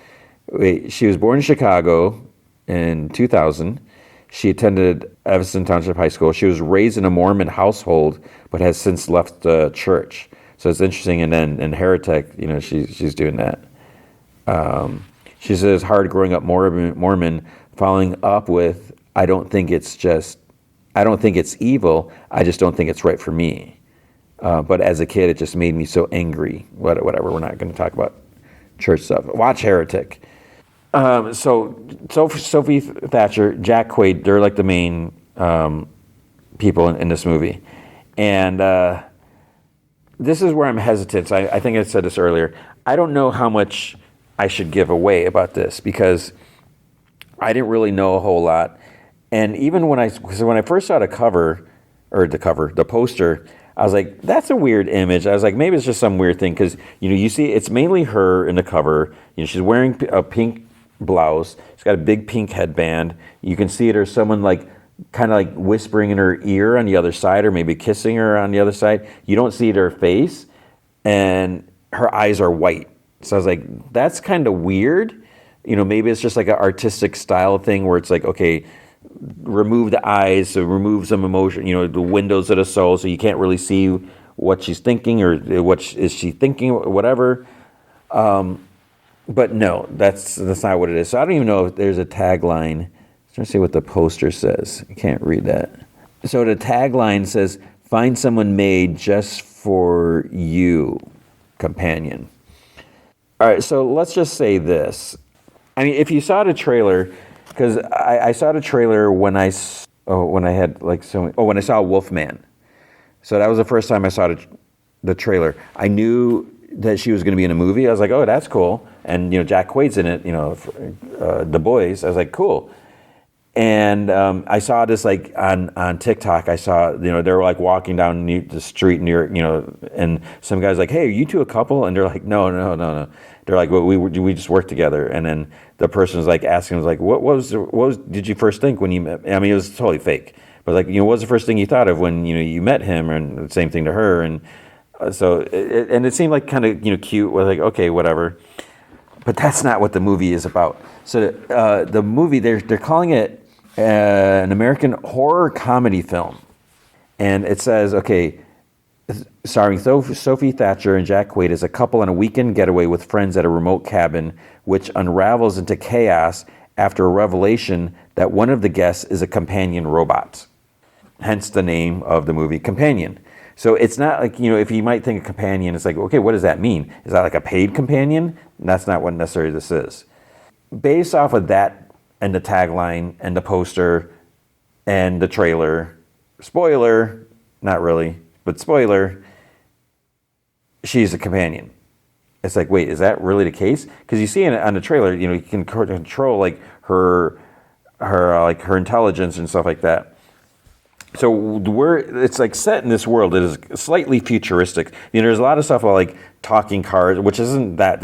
Wait, she was born in Chicago in 2000. She attended Evanston Township High School. She was raised in a Mormon household, but has since left the church. So it's interesting. And then in Heretic, she's doing that. She says, hard growing up Mormon, following up with, I don't think it's evil. I just don't think it's right for me. But as a kid, it just made me so angry. Whatever. We're not going to talk about church stuff. Watch Heretic. So Sophie Thatcher, Jack Quaid, they're like the main people in this movie. And this is where I'm hesitant. So I think I said this earlier. I don't know how much I should give away about this because I didn't really know a whole lot. And even when I first saw the poster, I was like, that's a weird image. I was like, maybe it's just some weird thing because, you see it's mainly her in the cover. She's wearing a pink blouse. She's got a big pink headband. You can see there's someone like kind of like whispering in her ear on the other side or maybe kissing her on the other side. You don't see her face and her eyes are white. So I was like, that's kind of weird. Maybe it's just like an artistic style thing where it's like, okay, remove the eyes, so remove some emotion, the windows of the soul, so you can't really see what she's thinking or what is she thinking, whatever. But no, that's not what it is. So I don't even know if there's a tagline. I'm trying to see what the poster says. I can't read that. So the tagline says, find someone made just for you, companion. All right, so let's just say this. I mean, if you saw the trailer, because I saw the trailer when I saw Wolfman. So that was the first time I saw the trailer. I knew that she was going to be in a movie. I was like, oh, that's cool. And, Jack Quaid's in it, The Boys. I was like, cool. And I saw this like on TikTok. I saw, they were like walking down the street near, and some guy's like, hey, are you two a couple? And they're like, no. They're like, well, we just work together. And then the person was like asking, was like, what did you first think when you met? I mean, it was totally fake. But like, what was the first thing you thought of when, you met him? And the same thing to her. And so, it seemed like kind of, cute. We're like, okay, whatever. But that's not what the movie is about. So the movie, they're calling it an American horror comedy film. And it says, okay, starring Sophie Thatcher and Jack Quaid as a couple on a weekend getaway with friends at a remote cabin, which unravels into chaos after a revelation that one of the guests is a companion robot. Hence the name of the movie, Companion. So it's not like, if you might think a companion, it's like, okay, what does that mean? Is that like a paid companion? And that's not what necessarily this is. Based off of that and the tagline and the poster and the trailer, spoiler, not really, but spoiler, she's a companion. It's like, wait, is that really the case? Because you see on the trailer, you can control like her intelligence and stuff like that. So it's like set in this world that is slightly futuristic. There's a lot of stuff about like talking cars, which isn't that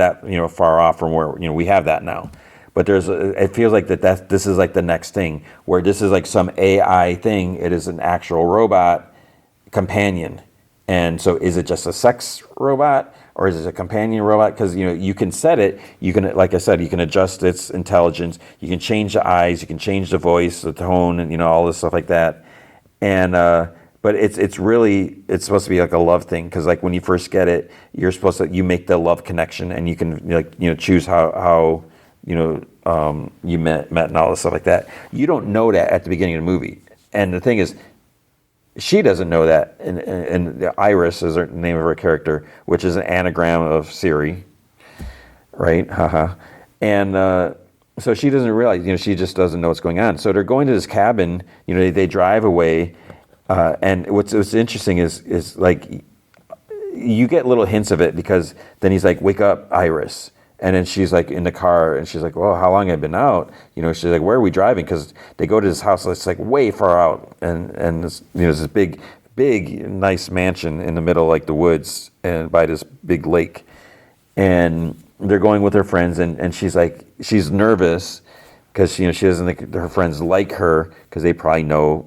far off from where we have that now. But it feels like this is like the next thing where this is like some AI thing. It is an actual robot companion. And so is it just a sex robot or is it a companion robot? Because, you can set it, like I said, you can adjust its intelligence, you can change the eyes, you can change the voice, the tone, and, all this stuff like that. And, but it's supposed to be like a love thing. Because like when you first get it, you make the love connection and you can choose how you met and all this stuff like that. You don't know that at the beginning of the movie. And the thing is, she doesn't know that, and Iris is the name of her character, which is an anagram of Siri, right? Haha. And so she doesn't realize, she just doesn't know what's going on. So they're going to this cabin, they drive away, and what's interesting is like, you get little hints of it because then he's like, wake up, Iris. And then she's like in the car and she's like, well, how long have I been out? She's like, where are we driving? Because they go to this house that's like way far out. And this, this big, nice mansion in the middle, like the woods and by this big lake. And they're going with her friends and she's like, she's nervous because, she doesn't think her friends like her because they probably know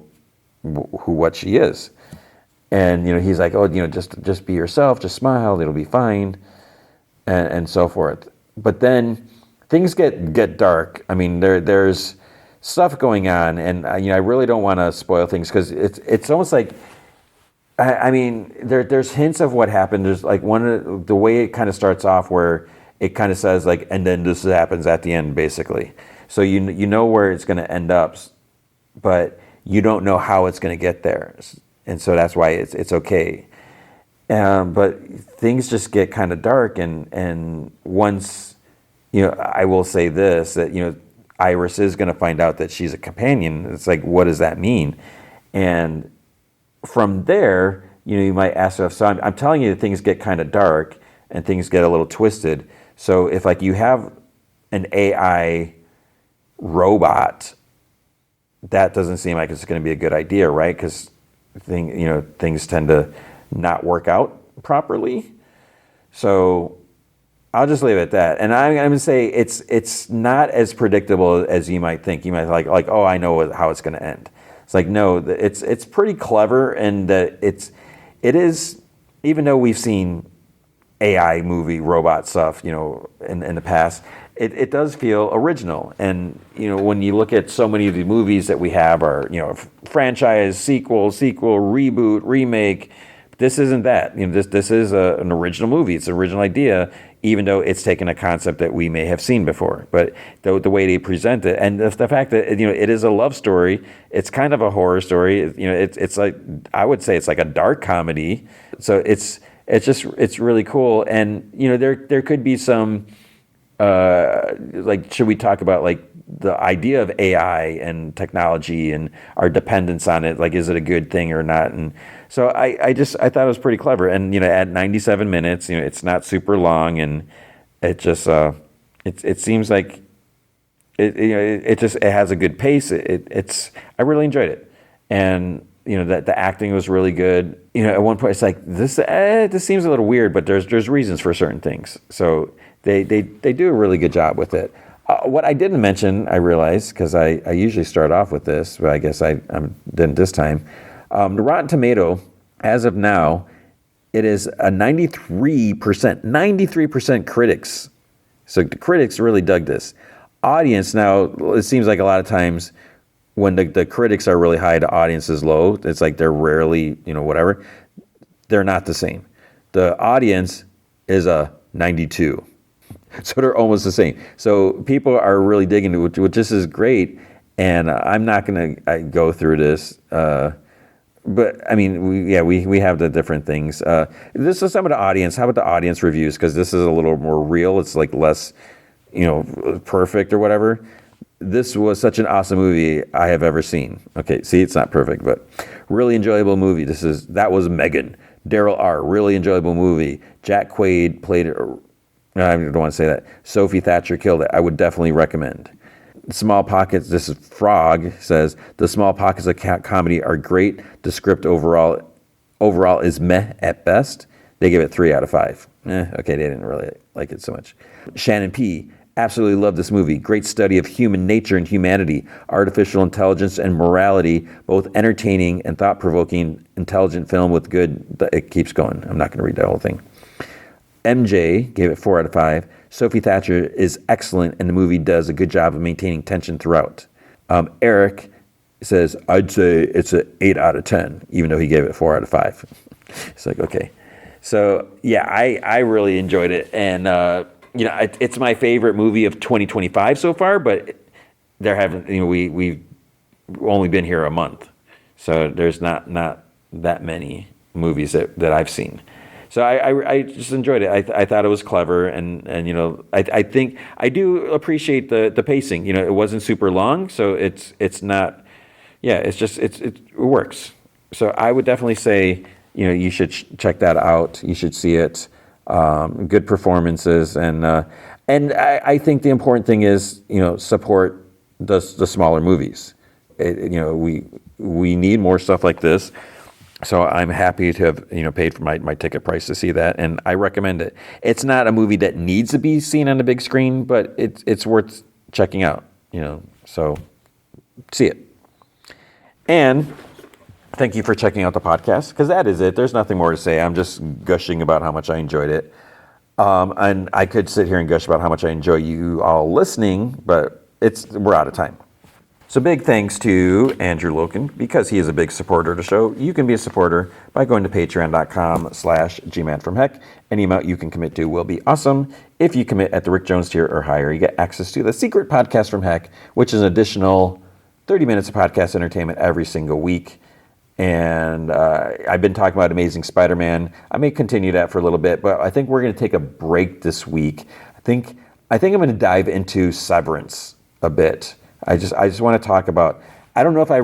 what she is. And, he's like, oh, just be yourself, just smile, it'll be fine. And so forth. But then things get dark. I mean, there's stuff going on, and I really don't want to spoil things because it's almost like, I mean, there's hints of what happened. There's like the way it kind of starts off where it kind of says like, and then this happens at the end, basically. So you know where it's going to end up, but you don't know how it's going to get there, and so that's why it's okay. But things just get kind of dark, and once, I will say this, that Iris is going to find out that she's a companion. It's like, what does that mean? And from there, you might ask yourself. So I'm telling you that things get kind of dark and things get a little twisted. So if like you have an AI robot, that doesn't seem like it's going to be a good idea, right? Because things tend to not work out properly. So I'll just leave it at that. And I'm going to say it's not as predictable as you might think. You might like, oh, I know how it's going to end. It's like, no, it's pretty clever, and that it is, even though we've seen AI movie robot stuff, in the past, it does feel original. And when you look at so many of the movies that we have are franchise, sequel, reboot, remake. This isn't that. This is an original movie. It's an original idea, even though it's taken a concept that we may have seen before. But the way they present it, and the fact that it is a love story, it's kind of a horror story. It's like, I would say it's like a dark comedy. So it's really cool. And there could be some should we talk about like the idea of AI and technology and our dependence on it? Like, is it a good thing or not? And so I thought it was pretty clever. And at 97 minutes, it's not super long, and it just it seems like it has a good pace. I really enjoyed it, and that the acting was really good. At one point it's like this seems a little weird, but there's reasons for certain things. So they do a really good job with it. What I didn't mention, I realized, because I usually start off with this, but I guess I didn't this time. The Rotten Tomato, as of now, it is a 93% critics. So the critics really dug this. Audience, now, it seems like a lot of times when the critics are really high, the audience is low. It's like they're rarely, whatever. They're not the same. The audience is a 92. So they're almost the same. So people are really digging it, which this is great. And I'm not going to go through this. But I mean, we have the different things. This is some of the audience. How about the audience reviews? Because this is a little more real. It's like less, perfect or whatever. This was such an awesome movie I have ever seen. Okay, see, it's not perfect, but really enjoyable movie. That was Megan. Daryl R. Really enjoyable movie. Jack Quaid played it. I don't want to say that. Sophie Thatcher killed it. I would definitely recommend. Small pockets. This is Frog says the small pockets of comedy are great. The script overall is meh at best. They give it 3 out of 5. Okay, they didn't really like it so much. Shannon P. Absolutely love this movie. Great study of human nature and humanity, artificial intelligence and morality, both entertaining and thought-provoking, intelligent film with good. It keeps going. I'm not going to read that whole thing. MJ gave it 4 out of 5. Sophie Thatcher is excellent, and the movie does a good job of maintaining tension throughout. Eric says, I'd say it's an 8 out of 10, even though he gave it 4 out of 5. It's like, okay. So, yeah, I really enjoyed it. And, it's my favorite movie of 2025 so far, but we've only been here a month. So there's not that many movies that I've seen. So I just enjoyed it. I thought it was clever, and I think I do appreciate the pacing. It wasn't super long, so it's not. Yeah, it works. So I would definitely say you should check that out. You should see it. Good performances, and I think the important thing is support the smaller movies. We need more stuff like this. So I'm happy to have paid for my ticket price to see that, and I recommend it. It's not a movie that needs to be seen on the big screen, but it's worth checking out. So see it. And thank you for checking out the podcast, because that is it. There's nothing more to say. I'm just gushing about how much I enjoyed it, and I could sit here and gush about how much I enjoy you all listening, but we're out of time. So big thanks to Andrew Loken, because he is a big supporter of the show. You can be a supporter by going to patreon.com/gmanfromheck. Any amount you can commit to will be awesome. If you commit at the Rick Jones tier or higher, you get access to the Secret Podcast from Heck, which is an additional 30 minutes of podcast entertainment every single week. And I've been talking about Amazing Spider-Man. I may continue that for a little bit, but I think we're going to take a break this week. I think I'm going to dive into Severance a bit. I just want to talk about, I don't know if I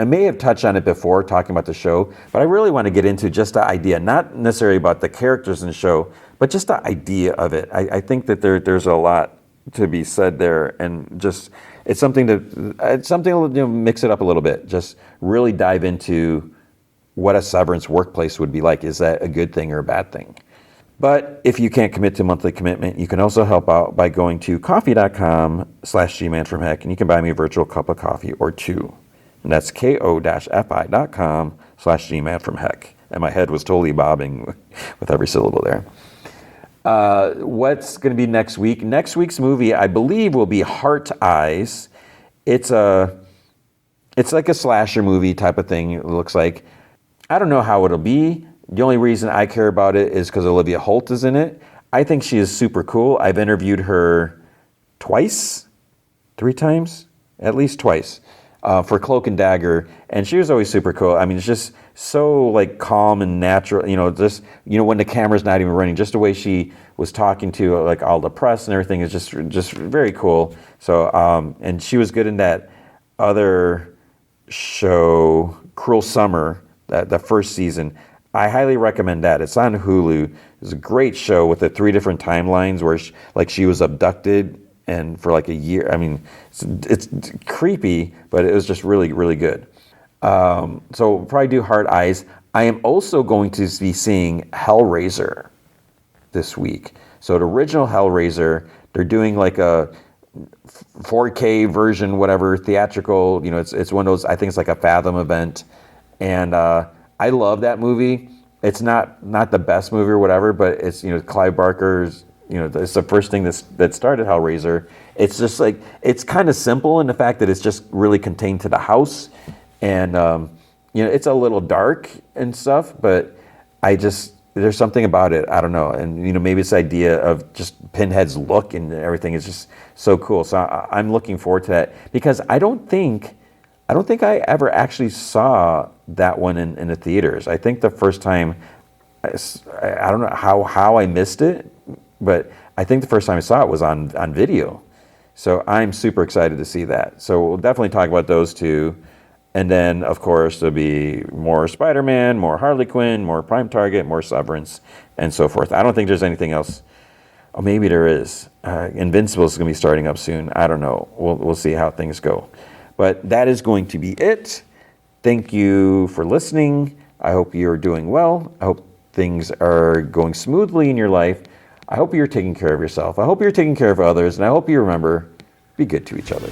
may have touched on it before talking about the show, but I really want to get into just the idea, not necessarily about the characters in the show, but just the idea of it. I think that there's a lot to be said there, and just it's something to mix it up a little bit. Just really dive into what a severance workplace would be like. Is that a good thing or a bad thing? But if you can't commit to monthly commitment, you can also help out by going to coffee.com/gmanfromheck, and you can buy me a virtual cup of coffee or two. And that's ko-fi.com/gmanfromheck. And my head was totally bobbing with every syllable there. What's going to be next week? Next week's movie, I believe, will be Heart Eyes. It's like a slasher movie type of thing, it looks like. I don't know how it'll be. The only reason I care about it is because Olivia Holt is in it. I think she is super cool. I've interviewed her three times, at least twice, for Cloak and Dagger, and she was always super cool. I mean, it's just so like calm and natural. When the camera's not even running, just the way she was talking to like all the press and everything is just very cool. So, and she was good in that other show, Cruel Summer, that first season. I highly recommend that. It's on Hulu. It's a great show with the 3 different timelines where she was abducted and for like a year. I mean, it's creepy, but it was just really, really good. So we'll probably do Heart Eyes. I am also going to be seeing Hellraiser this week. So the original Hellraiser, they're doing like a 4K version, whatever, theatrical. It's one of those, I think it's like a Fathom event. And I love that movie. It's not the best movie or whatever, but it's, Clive Barker's, it's the first thing that started Hellraiser. It's just like, it's kind of simple in the fact that it's just really contained to the house. And, it's a little dark and stuff, but there's something about it. I don't know. And, maybe it's the idea of just Pinhead's look and everything is just so cool. So I'm looking forward to that, because I don't think I ever actually saw that one in the theaters. I think the first time, I don't know how I missed it, but I think the first time I saw it was on video. So I'm super excited to see that. So we'll definitely talk about those two. And then, of course, there'll be more Spider-Man, more Harley Quinn, more Prime Target, more Severance, and so forth. I don't think there's anything else. Oh, maybe there is. Invincible is going to be starting up soon. I don't know. We'll see how things go. But that is going to be it. Thank you for listening. I hope you're doing well. I hope things are going smoothly in your life. I hope you're taking care of yourself. I hope you're taking care of others. And I hope you remember, be good to each other.